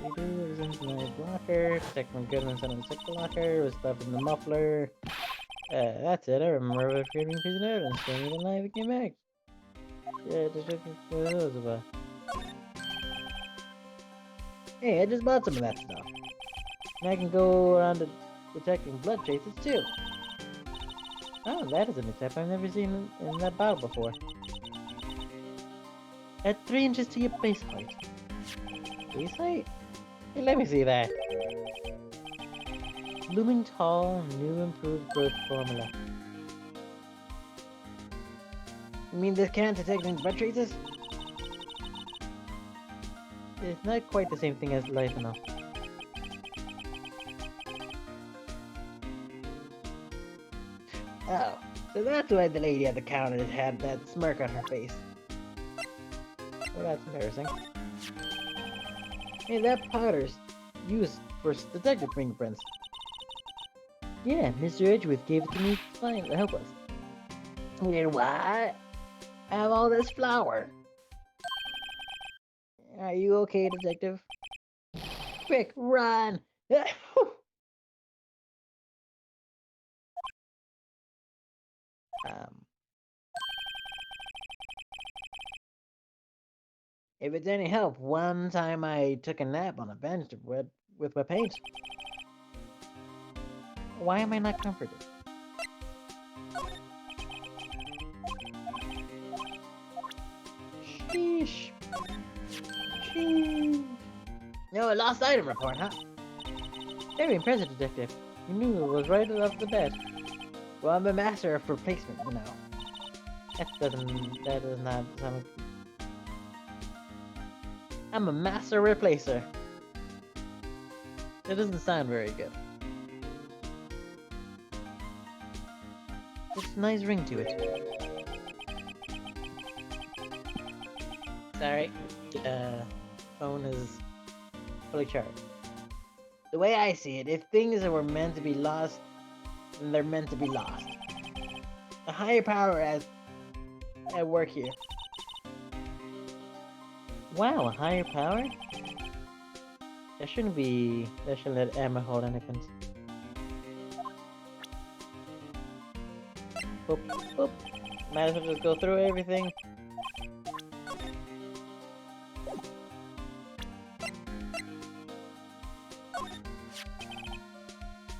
What do you do? It was in my blocker. Protect my Goodman's on the second locker. It was stuff in the muffler. That's it. I remember retrieving piece of evidence. Showing me the knife and came back. Yeah, just looking for those of us. Hey, I just bought some of that stuff. And I can go around detecting blood traces too. Oh, that is a new type I've never seen in that bottle before. Add 3 inches to your base height. Base height? Hey, let me see that. Blooming tall, new improved growth formula. You mean this can't detect any blood traces? It's not quite the same thing as life enough. Oh, so that's why the lady at the counter had that smirk on her face. Well, that's embarrassing. Hey, that powder's used for detective fingerprints. Yeah, Mr. Edgeworth gave it to me to help us. You what? I have all this flour. Are you okay, detective? Quick, run! If it's any help, one time I took a nap on a bench with my paint. Why am I not comforted? Sheesh. Sheesh. No, a lost item report, huh? Very impressive, detective. You knew it was right off the bat. Well, I'm a master of replacement, you know. That does not sound... I'm a master replacer. That doesn't sound very good. There's a nice ring to it. Sorry, phone is fully charged. The way I see it, if things were meant to be lost, then they're meant to be lost. A higher power at work here. Wow, a higher power? That shouldn't let Emma hold anything. Boop, boop. Might as well just go through everything.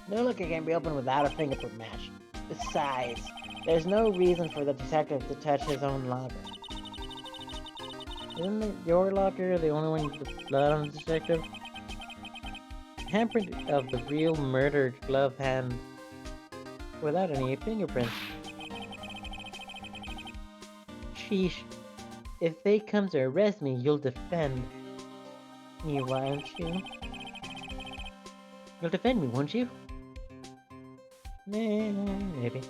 No, look, it can't be opened without a fingerprint match. Besides, there's no reason for the detective to touch his own locker. Isn't your locker the only one with blood on the detective? Handprint of the real murdered glove hand without any fingerprints. Sheesh. If they come to arrest me, you'll defend me, won't you? You'll defend me, won't you? Maybe.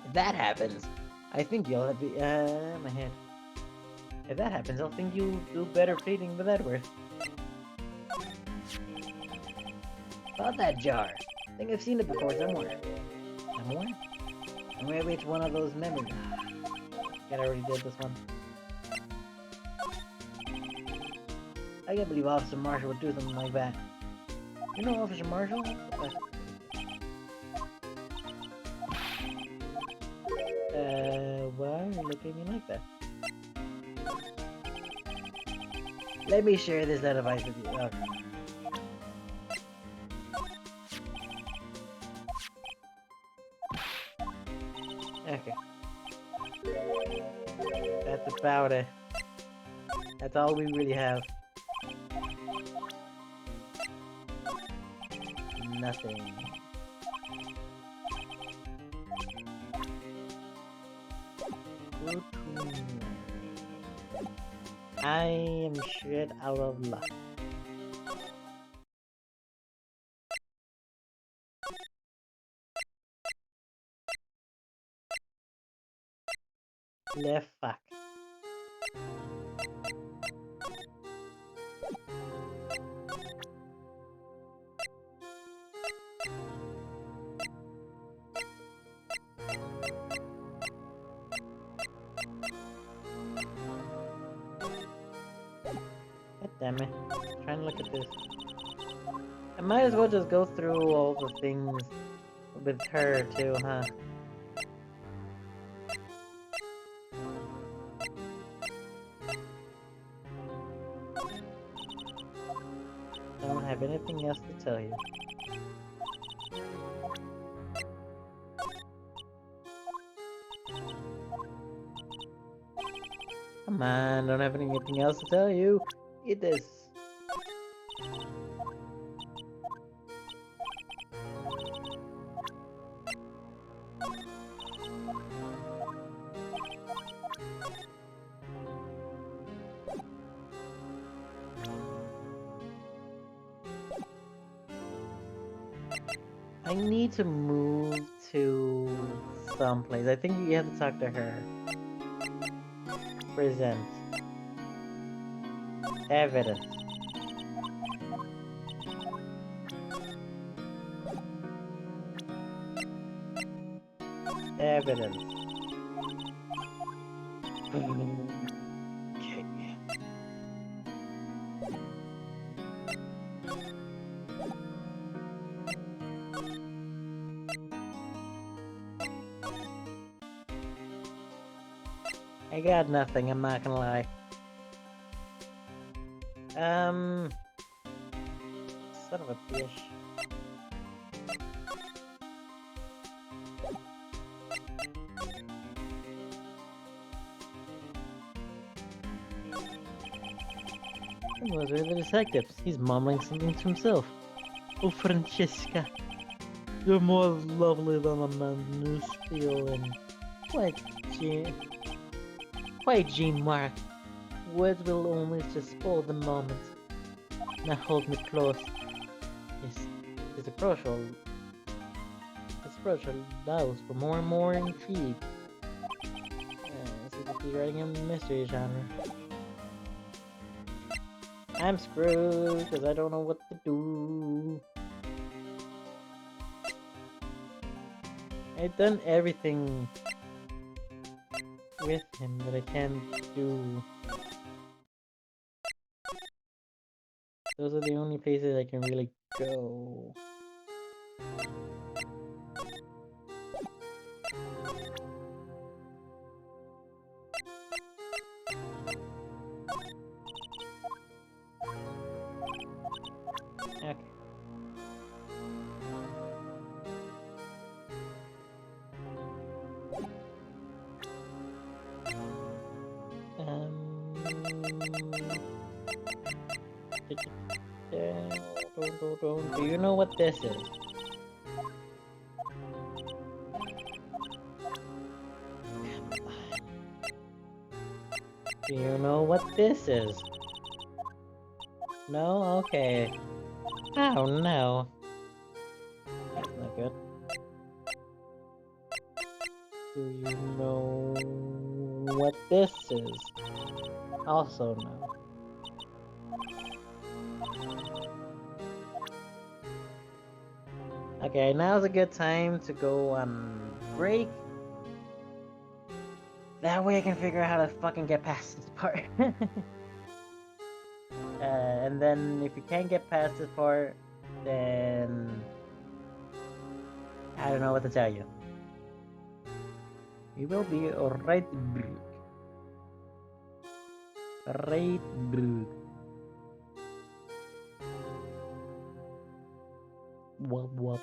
If that happens, I think you'll be, my hand. If that happens, I'll think you'll do better pleading with Edward. About that jar. I think I've seen it before somewhere. Somewhere? Or maybe it's one of those memories. I already did this one. I can't believe Officer Marshall would do something like that. You know Officer Marshall? Why are you looking at me like that? Let me share this device with you. Okay. Okay. That's about it. That's all we really have. Nothing. I am shit out of luck. Left fuck. God damn it. I'm trying to look at this. I might as well just go through all the things with her too, huh? I don't have anything else to tell you. Come on, don't have anything else to tell you. Eat this. I need to move to someplace. I think you have to talk to her. Present. Evidence. Evidence. Okay. I got nothing, I'm not gonna lie. Son of a bitch. Those are the detectives. He's mumbling something to himself. Oh, Francesca, you're more lovely than a man new steel and quite Jean Mark. Words will only just spoil the moment. Now hold me close. His approach allows for more and more intrigue. Seems to be writing in the mystery genre. I'm screwed because I don't know what to do. I've done everything with him that I can do. Those are the only places I can really go. Okay. Do you know what this is? Do you know what this is? No? Okay. Oh no. That's not good. Do you know what this is? Also no. Okay, now's a good time to go on break. That way I can figure out how to fucking get past this part. And then if you can't get past this part, then I don't know what to tell you. We will be right back. Right back. Wop wop.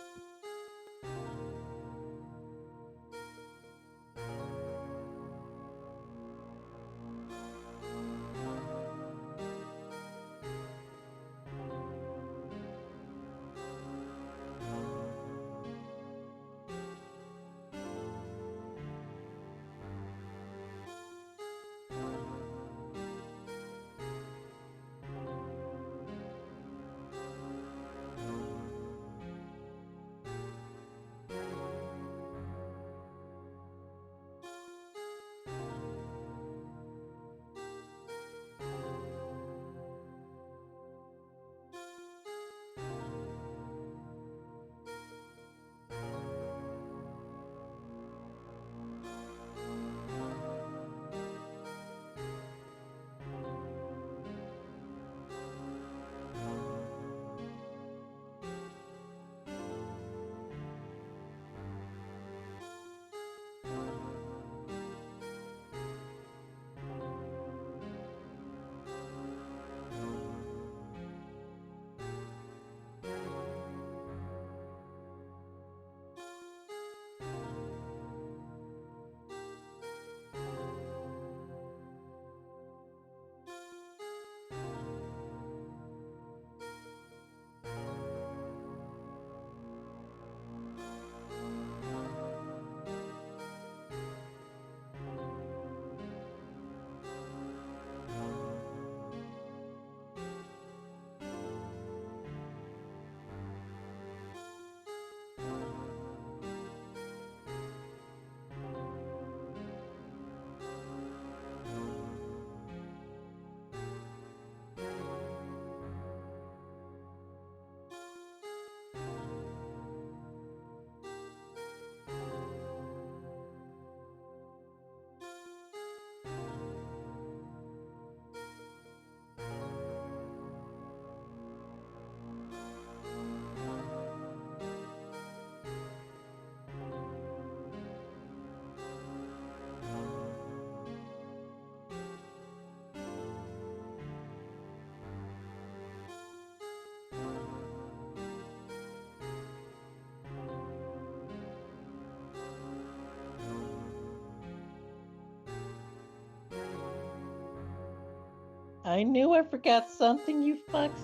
I knew I forgot something, you fucks.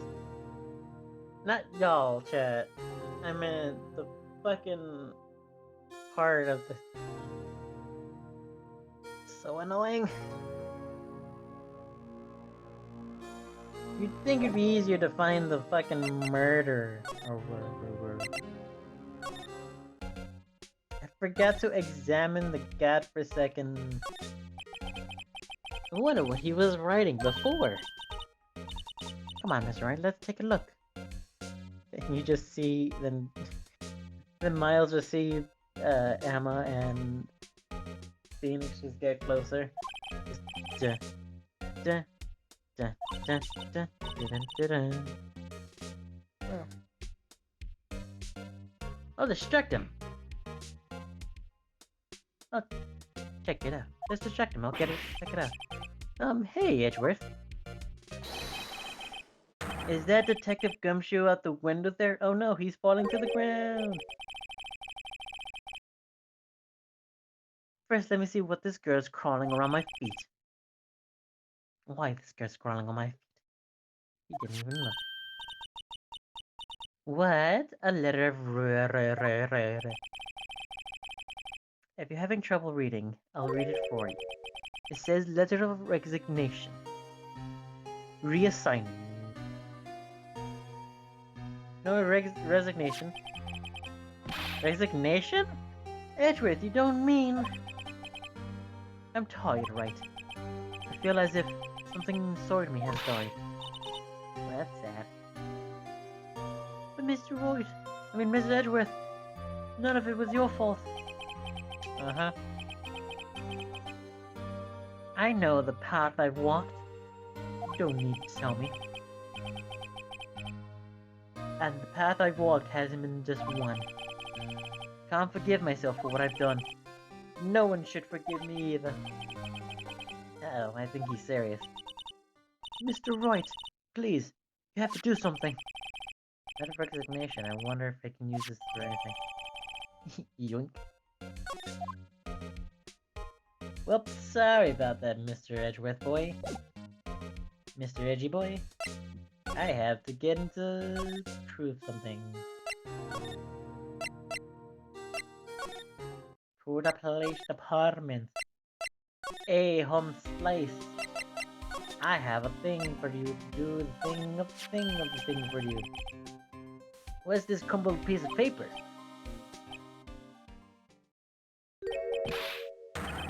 Not y'all, chat. I meant the fucking part of the. So annoying. You'd think it'd be easier to find the fucking murder. I forgot to examine the cat for a second. I wonder what he was writing before. Come on, Mr. Wright, let's take a look. And you just see, then Miles just see Emma and Phoenix just get closer. Just, da, da, da, da, da, da, da, da. I'll distract him. Oh, check it out. Let's distract him. I'll get it. Check it out. Hey, Edgeworth. Is that Detective Gumshoe out the window there? Oh no, he's falling to the ground. First, let me see what this girl's crawling around my feet. Why this girl's crawling on my feet? He didn't even look. What? A letter of If you're having trouble reading, I'll read it for you. It says letter of resignation. Reassignment. No resignation. Resignation? Edgeworth, you don't mean... I'm tired, right? I feel as if something inside me has died. Well, that's sad. But Mr. Wright, I mean, Mrs. Edgeworth, none of it was your fault. Uh-huh. I know the path I've walked. You don't need to tell me. And the path I've walked hasn't been just one. Can't forgive myself for what I've done. No one should forgive me either. Uh-oh, I think he's serious. Mr. Wright, please, you have to do something. Out of resignation, I wonder if I can use this for anything. Yoink. Well, sorry about that, Mr. Edgeworth boy. Mr. Edgy boy. I have to get into prove something. For the police department. A home slice. I have a thing for you to do the thing of the thing for you. What's this crumpled piece of paper?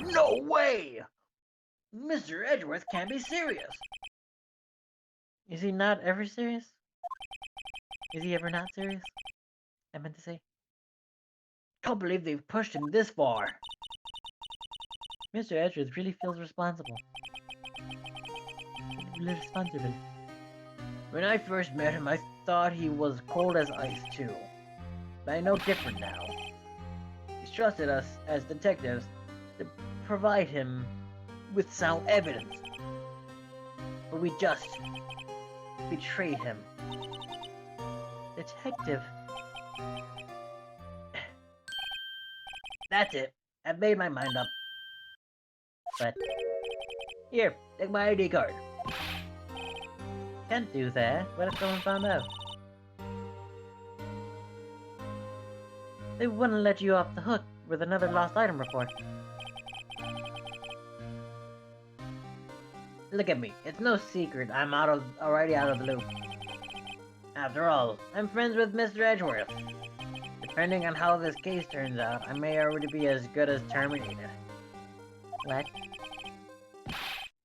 No way! Mr. Edgeworth can't be serious. Is he not ever serious? Is he ever not serious? I meant to say. Can't believe they've pushed him this far. Mr. Edgeworth really feels responsible. Responsible. When I first met him, I thought he was cold as ice too. But I know different now. He's trusted us as detectives to provide him with sound evidence. But we just betrayed him. Detective. That's it. I've made my mind up. But here, take my ID card. Can't do that. What if someone found out? They wouldn't let you off the hook with another lost item report. Look at me. It's no secret I'm already out of the loop. After all, I'm friends with Mr. Edgeworth. Depending on how this case turns out, I may already be as good as terminated. What?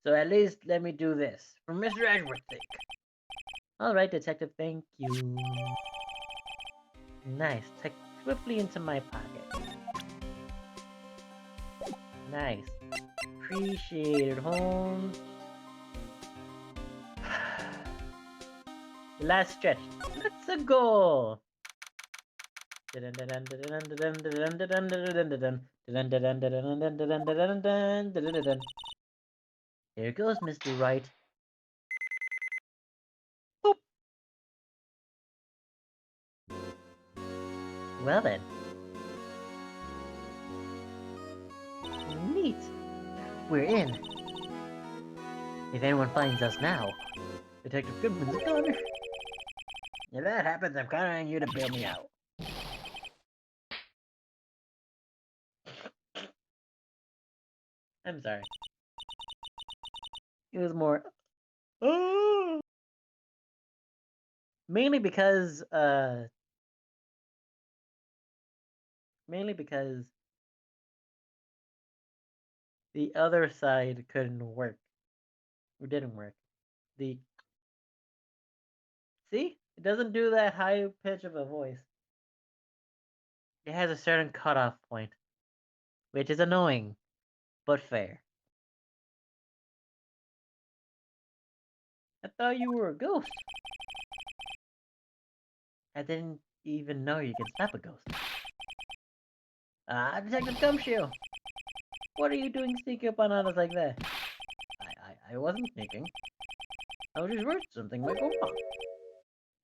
So at least let me do this, for Mr. Edgeworth's sake. Alright, Detective, thank you. Nice. Take swiftly into my pocket. Nice. Appreciate it, Holmes. The last stretch. Let's go! Here goes, Mr. Wright. Boop. Well then. Neat. We're in. If anyone finds us now, Detective Goodman's gone. If that happens, I'm counting on you to bail me out. I'm sorry. It was more... Oh! Mainly because the other side couldn't work. Or didn't work. See? It doesn't do that high pitch of a voice. It has a certain cutoff point. Which is annoying, but fair. I thought you were a ghost. I didn't even know you could stop a ghost. Detective Gumshoe! What are you doing sneaking up on others like that? I wasn't sneaking. I was just worried something might go wrong.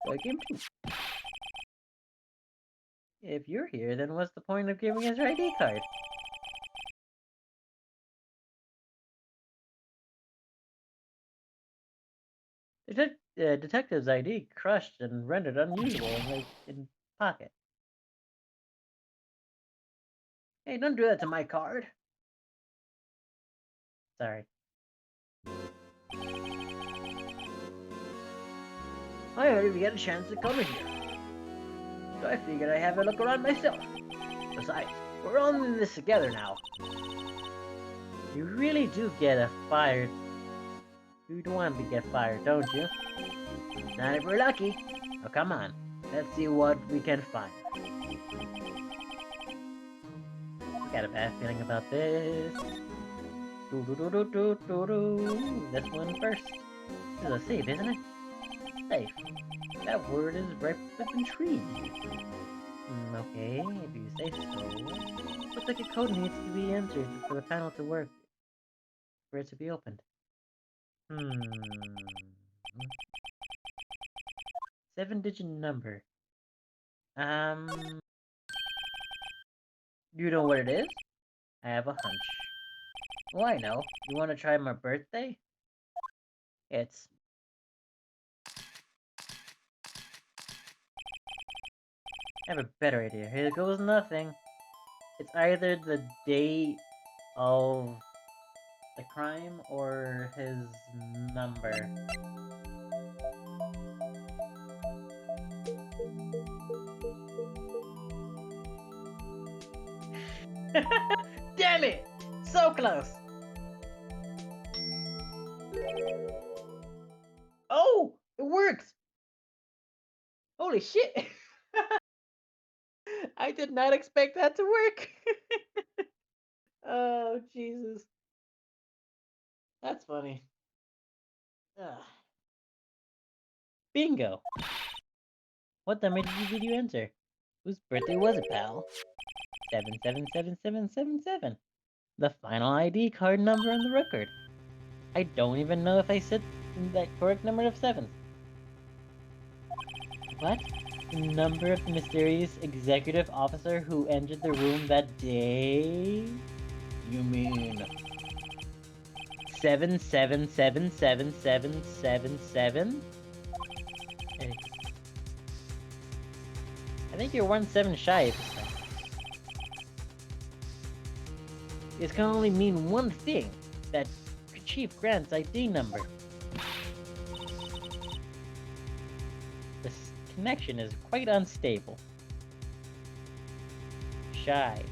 So I came too. If you're here, then what's the point of giving us your ID card? Detective's ID crushed and rendered unusable in pocket. Hey, don't do that to my card. Sorry. I heard if you get a chance to come in here. So I figured I'd have a look around myself. Besides, we're all in this together now. You really do get fired. You don't want to get fired, don't you? Not if we're lucky. Oh, come on. Let's see what we can find. I got a bad feeling about this. This one first. This is a safe, isn't it? Safe. That word is ripe with intrigue. Okay, if you say so. Looks like a code needs to be entered for the panel to work. For it to be opened. 7-digit number. You know what it is? I have a hunch. Oh, I know. You want to try my birthday? It's... I have a better idea. Here goes nothing. It's either the date of the crime or his number. Damn it! So close! Oh! It works! Holy shit! I did not expect that to work! Oh, Jesus. That's funny. Ugh. Bingo! What number did you enter? Whose birthday was it, pal? 777777. The final ID card number on the record. I don't even know if I said that correct number of sevens. What? The number of the mysterious executive officer who entered the room that day? You mean 77777777? I think you're 1-7 shy of this time. This can only mean one thing. That Chief Grant's ID number. This connection is quite unstable. Shy.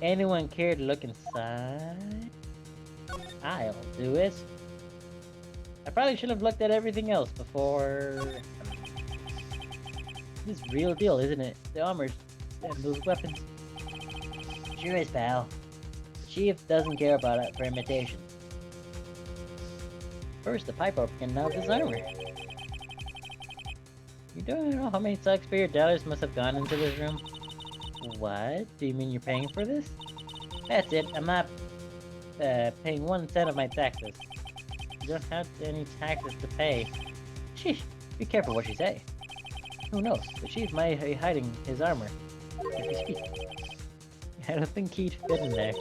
Anyone care to look inside? I'll do it. I probably should have looked at everything else before... This is real deal, isn't it? The armors and those weapons. Sure is, pal. The Chief doesn't care about it for imitation. First, the pipe organ, now this armor. You don't know how many taxpayer dollars must have gone into this room? What? Do you mean you're paying for this? That's it. I'm not paying 1 cent of my taxes. You don't have any taxes to pay. Sheesh, be careful what you say. Who knows? The Chief might be hiding his armor as we speak. I don't think he'd fit in there.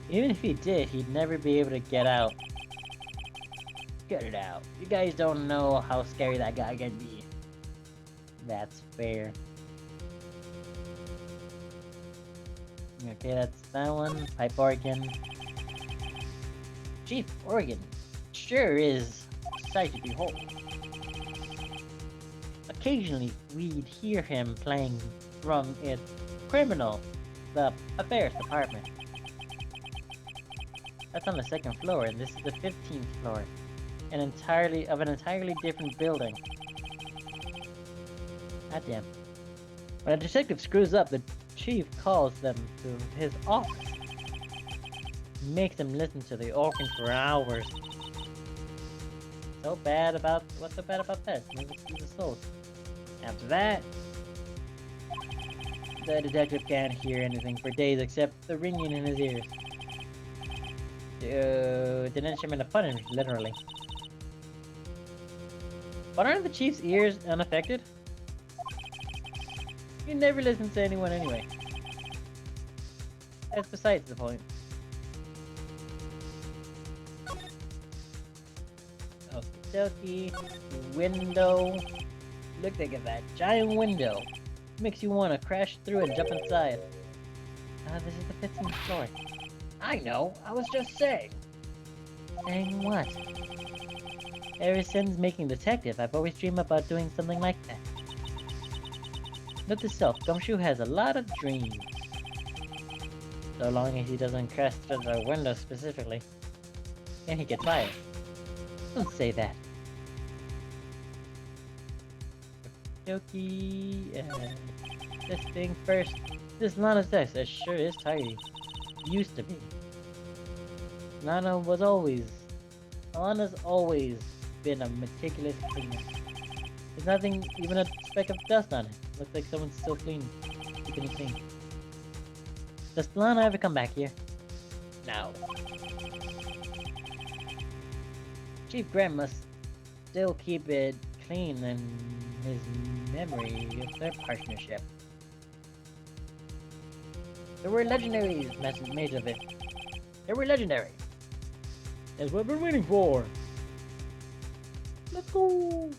Even if he did, he'd never be able to get out. Get it out. You guys don't know how scary that guy can be. That's fair. Okay, that's that one. Pipe organ. Chief organ. Sure is a sight to behold. Occasionally, we'd hear him playing from its criminal, the affairs department. That's on the 2nd floor, and this is the 15th floor. An entirely different building. Goddamn. When a detective screws up, the Chief calls them to his office. Makes them listen to the organ for hours. What's so bad about that? Maybe it's the souls. After that, the detective can't hear anything for days except the ringing in his ears. An instrument of punishment, literally. But aren't the Chief's ears unaffected? He never listens to anyone anyway. That's besides the point. Okie dokie. Window. Look at that giant window. Makes you want to crash through and jump inside. This is the 15th floor. I know, I was just saying. Saying what? Ever since making detective, I've always dreamed about doing something like that. Note to self, Gumshoe has a lot of dreams. So long as he doesn't crash through the window specifically. And he gets fired. Don't say that. Okie this thing first. This Lana's desk, it sure is tidy. Used to be. Lana's always been a meticulous cleaner. There's nothing, even a speck of dust on it. Looks like someone's still keeping it clean. Does Lana ever come back here? No. Chief Grant must still keep it clean in his memory of their partnership. There were legendary made of it. They were legendary. That's what we're waiting for. Let's go.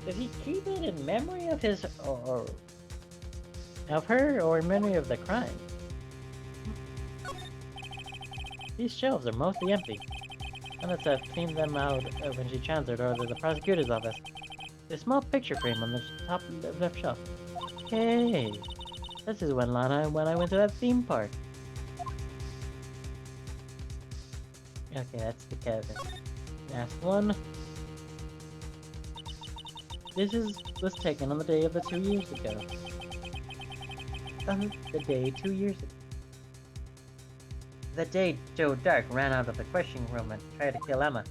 Does he keep it in memory of his or of her, or in memory of the crime? These shelves are mostly empty. Unless I've cleaned them out when she transferred her to the prosecutor's office. There's a small picture frame on the top left shelf. Hey, this is when I went to that theme park. Okay, that's the Kevin. Last one. This was taken on the day of the 2 years ago. On the day 2 years ago. The day Joe Dark ran out of the questioning room and tried to kill Emma.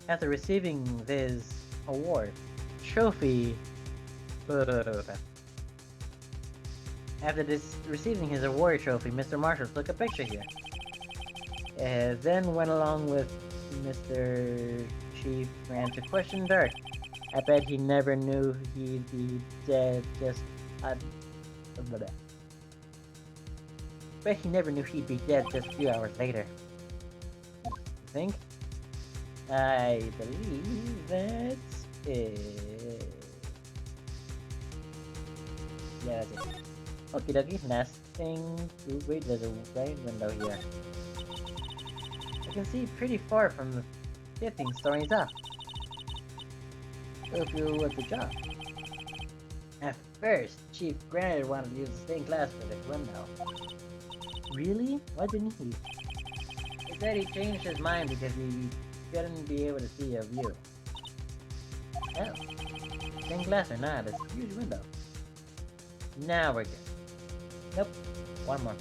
After receiving this award, trophy. After receiving his award trophy, Mr. Marshall took a picture here. Then went along with Mr. Chief Grant to question Dark. I bet he never knew he'd be dead just Bet he never knew he'd be dead just a few hours later. You think? I believe that's it. Yeah, that's it. Okie dokie, last thing. Wait, there's a right window here. I can see pretty far from the 15 stories up. Hope you with the job. At first, Chief Grant wanted to use the stained glass for this window. Really? Why didn't he? He said he changed his mind because he couldn't be able to see a view. Hell, stained glass or not, it's a huge window. Now we're good. Nope, one more.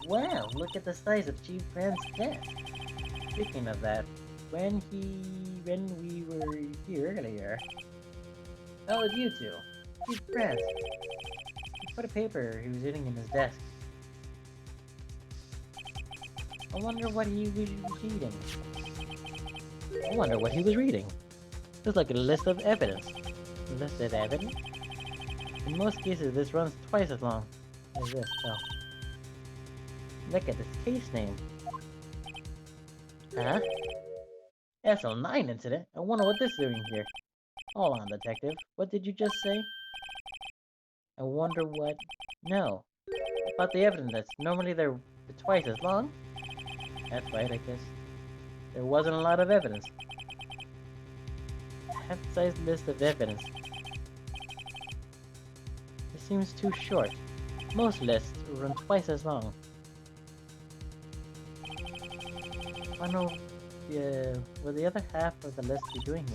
Wow, look at the size of Chief Grant's desk. Speaking of that, when we were here earlier, that was you two. Chief Grant. He put a paper he was reading in his desk. I wonder what he was reading. It was like a list of evidence. Listed evidence? In most cases, this runs twice as long as this, though. Look at this case name. Huh? SL9 incident? I wonder what this is doing here. Hold on, detective. What did you just say? I wonder what... No. About the evidence that's normally they're twice as long? That's right, I guess. There wasn't a lot of evidence. Half-sized list of evidence. It seems too short. Most lists run twice as long. I know. Will the other half of the list be doing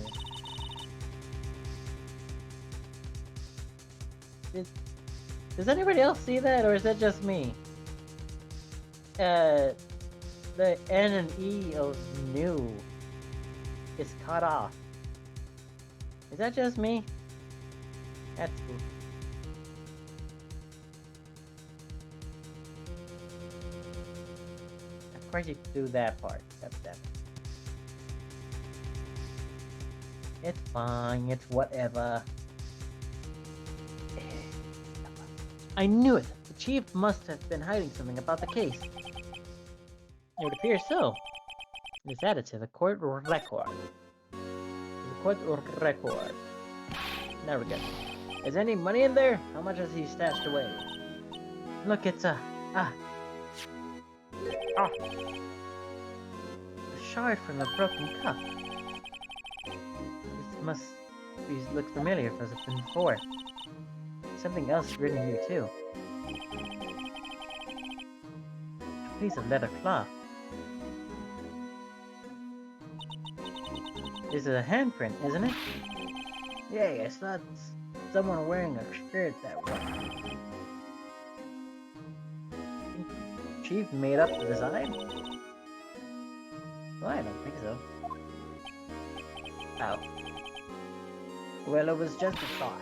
here? Does anybody else see that, or is that just me? The N and E of new is cut off. Is that just me? That's cool. Of course you can do that part. That's that. It's fine, it's whatever. I knew it! The chief must have been hiding something about the case. It would appear so. It is added to the court record. Now we're good. Is any money in there? How much has he stashed away? Look, it's a shard from a broken cup. This must look familiar because it's been before. Something else written here too. Piece of leather cloth. This is a handprint, isn't it? Yeah, I saw someone wearing a shirt that way. Chief made up the design? Well, I don't think so. Oh. Well, it was just a thought.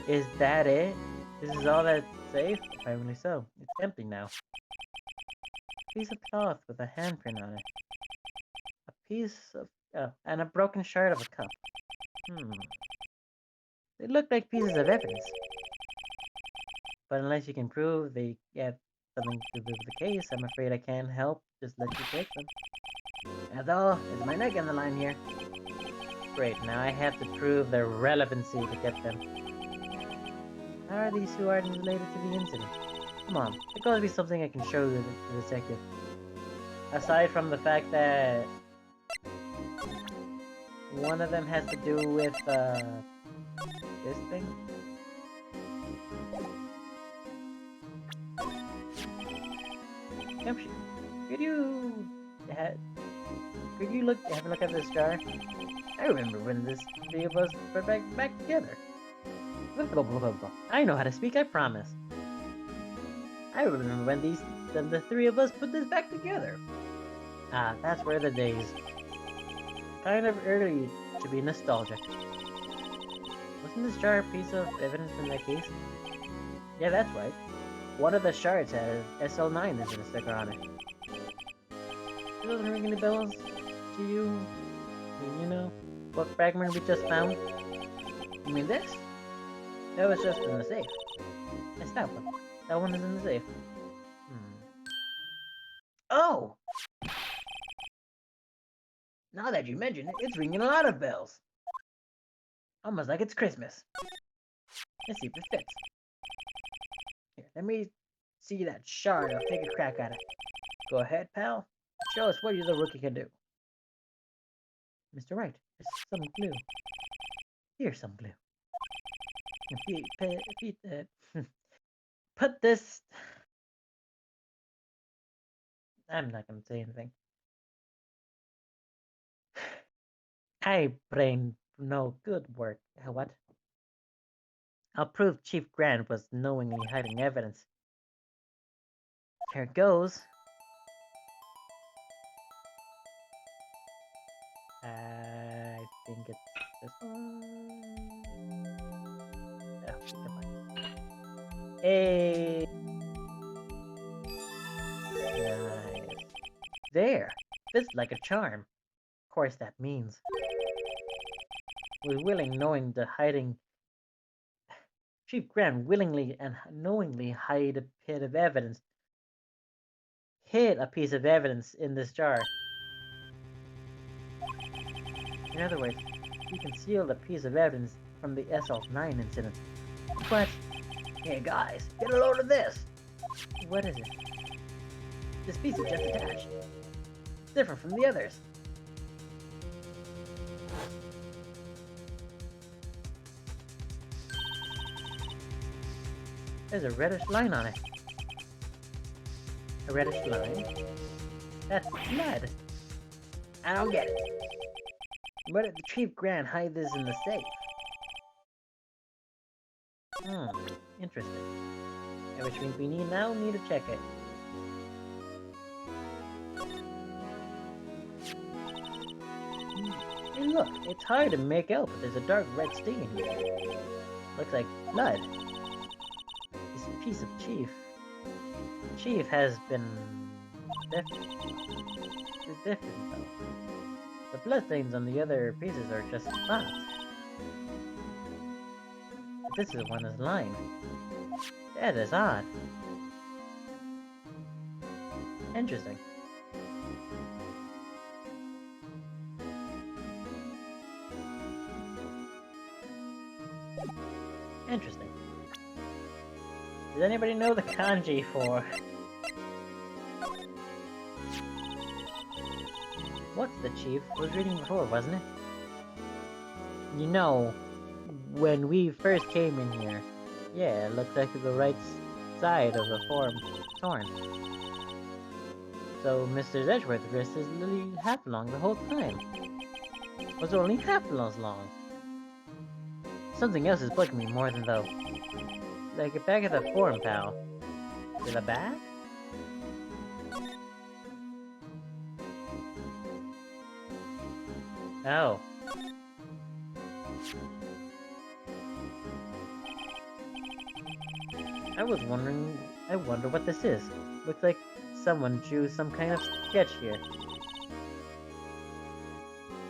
Is that it? This is all that's safe? Apparently so. It's empty now. Piece of cloth with a handprint on it. A piece of... Oh, and a broken shard of a cup. They look like pieces of evidence. But unless you can prove they have something to do with the case, I'm afraid I can't help. Just let you take them. That's all. Is my neck on the line here? Great, now I have to prove their relevancy to get them. How are these two items related to the incident? Come on, there gotta be something I can show the detective. Aside from the fact that one of them has to do with, this thing? Gumption, could you have a look at this jar? I remember when the three of us were back together. I know how to speak, I promise. I remember when the three of us put this back together. Ah, that's where the days. Kind of early to be nostalgic. Wasn't this jar a piece of evidence in that case? Yeah, that's right. One of the shards has SL9 as a sticker on it. It doesn't ring any bells to you? You know, what fragment we just found? You mean this? That was just in the safe. It's that one. That one is in the safe. Oh! Now that you mention it, it's ringing a lot of bells. Almost like it's Christmas. Let's see if it fits. Here, let me see that shard. I'll take a crack at it. Go ahead, pal. Show us what you the rookie can do. Mr. Wright, there's some glue. Here's some glue. Put this... I'm not gonna say anything. I brain no good work. What? I'll prove Chief Grant was knowingly hiding evidence. Here it goes. I think it's this one. Oh, come on. Hey. Nice. There. This is like a charm. Of course that means. We're willing, knowing the hiding. Chief Grant willingly and knowingly hid a bit of evidence. Hid a piece of evidence in this jar. In other words, he concealed a piece of evidence from the SL9 incident. But, hey guys, get a load of this! What is it? This piece is just attached. It's different from the others. There's a reddish line on it. A reddish line? That's blood. I don't get it. Where did the Chief Grant hide this in the safe? Interesting. Which means we need to check it. Hey look, it's hard to make out, but there's a dark red stain here. Looks like blood. This piece of Chief has been different. It's different though. The bloodstains on the other pieces are just spots. But this is one that's lined. That is odd. Interesting. Interesting. Does anybody know the kanji for... What's the Chief was reading before, wasn't it? You know, when we first came in here, yeah, it looked like the Wrights side of the form torn. So Mr. Edgeworth's wrist is literally half long the whole time. Was only half as long. Something else is bugging me more than though. Like a bag of the form, pal. Is it a bag? Oh. I wonder what this is. Looks like someone drew some kind of sketch here.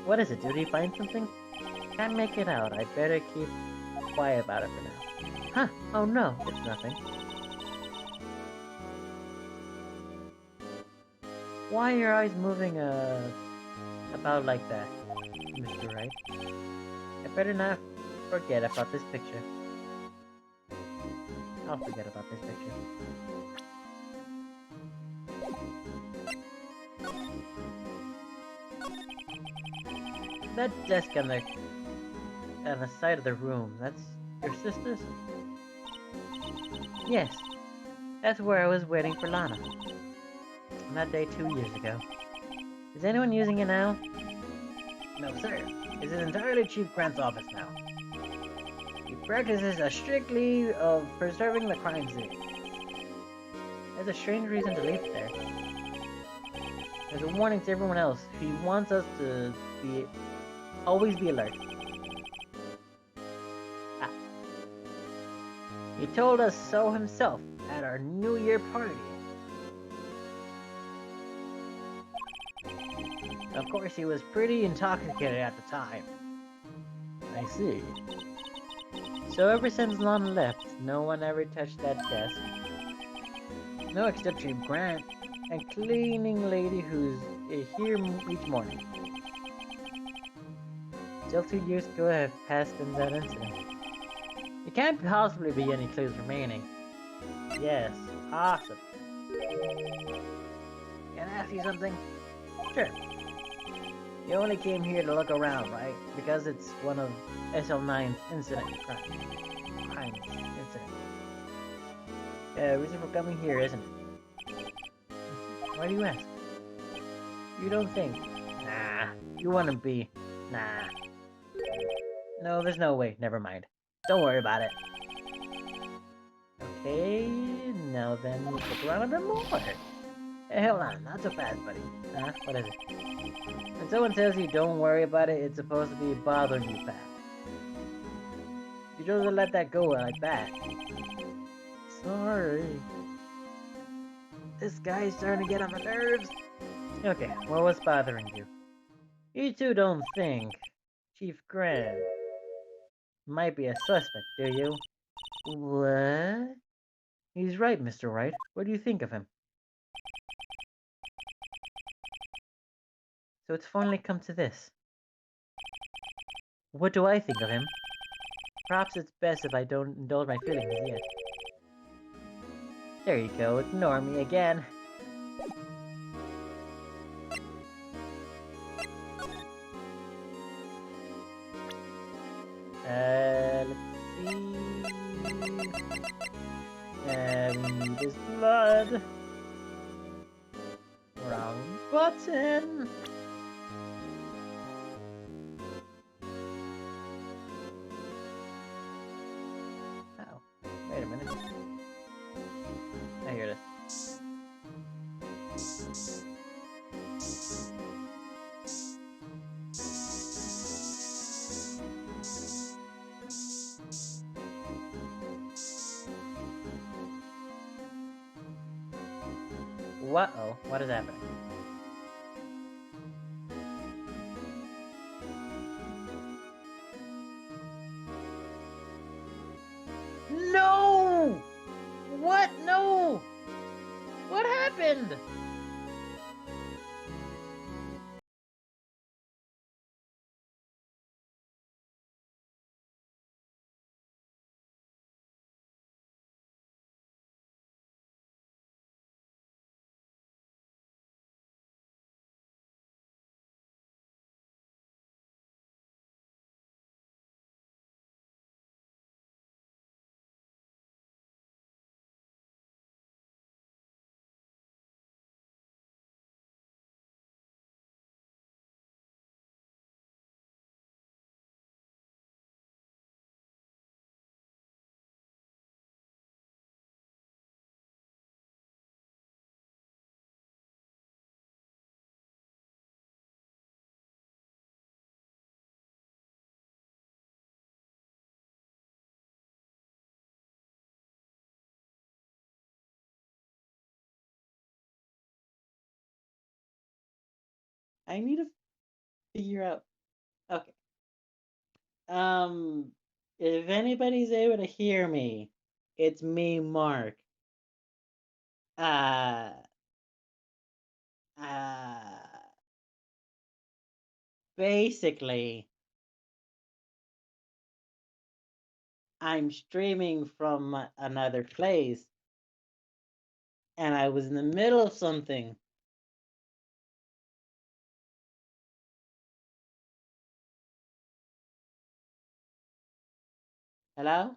What is it? Did he find something? Can't make it out. I better keep quiet about it for now. Huh? Oh no, it's nothing. Why are your eyes moving, about like that, Mr. Wright? I better not forget about this picture. I'll forget about this picture. That desk on the side of the room, that's your sister's? Yes, that's where I was waiting for Lana. On that day 2 years ago. Is anyone using it now? No, sir. This is entirely Chief Grant's office now. He practices a strictly of preserving the crime scene. There's a strange reason to leave it there. There's a warning to everyone else. He wants us to always be alert. Ah. He told us so himself at our New Year party. Of course, he was pretty intoxicated at the time. I see. So ever since Lana left, no one ever touched that desk. No, except Chief Grant, and cleaning lady who's here each morning. Still 2 years ago have passed since that incident. There can't possibly be any clues remaining. Yes, awesome. Can I ask you something? Sure. You only came here to look around, right? Because it's one of SL9's crimes incident. Reason for coming here, isn't it? Why do you ask? You don't think? Nah. You wanna be? Nah. No, there's no way. Never mind. Don't worry about it. Okay, now then, look around a bit more. Hey, hold on, not so fast, buddy. Huh? What is it? When someone tells you don't worry about it, it's supposed to be bothering you, pal. You don't let that go like that. Sorry. This guy's starting to get on my nerves. Okay, what was bothering you? You two don't think Chief Grant might be a suspect, do you? What? He's right, Mr. Wright. What do you think of him? So it's finally come to this. What do I think of him? Perhaps it's best if I don't indulge my feelings yet. There you go, ignore me again. Let's see. We need his blood. Wrong button. Oh, wait a minute. I hear this. What-oh, what is happening? No! What? No! What happened? I need to figure out. Okay. Um, if anybody's able to hear me, it's me, Mark. Uh, uh, basically, I'm streaming from another place, and I was in the middle of something. Hello?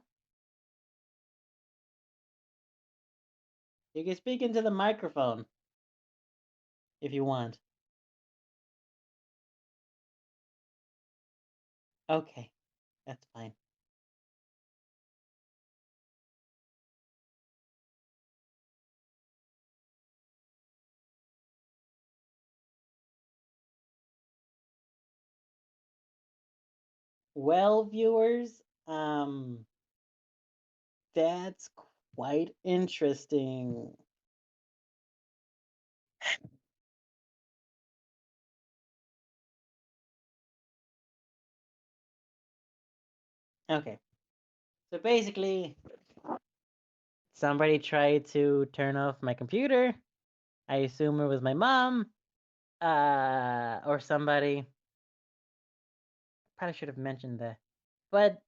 You can speak into the microphone if you want. Okay, that's fine. Well, viewers, that's quite interesting. Okay, so basically, somebody tried to turn off my computer. I assume it was my mom, or somebody. Probably should have mentioned that. But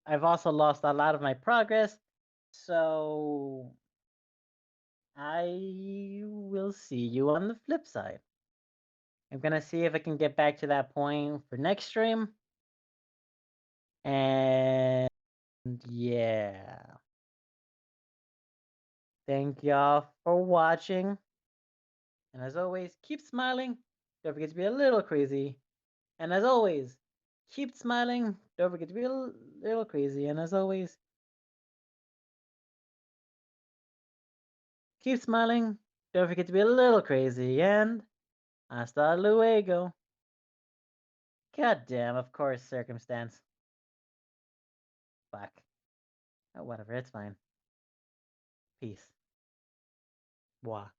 I've also lost a lot of my progress, so I will see you on the flip side. I'm gonna see if I can get back to that point for next stream. And yeah. Thank y'all for watching. And as always, keep smiling. Don't forget to be a little crazy. And as always, keep smiling. Don't forget to be a little crazy. And as always, keep smiling. Don't forget to be a little crazy. And hasta luego. God damn, of course, circumstance. Fuck. Oh, whatever, it's fine. Peace. Blah.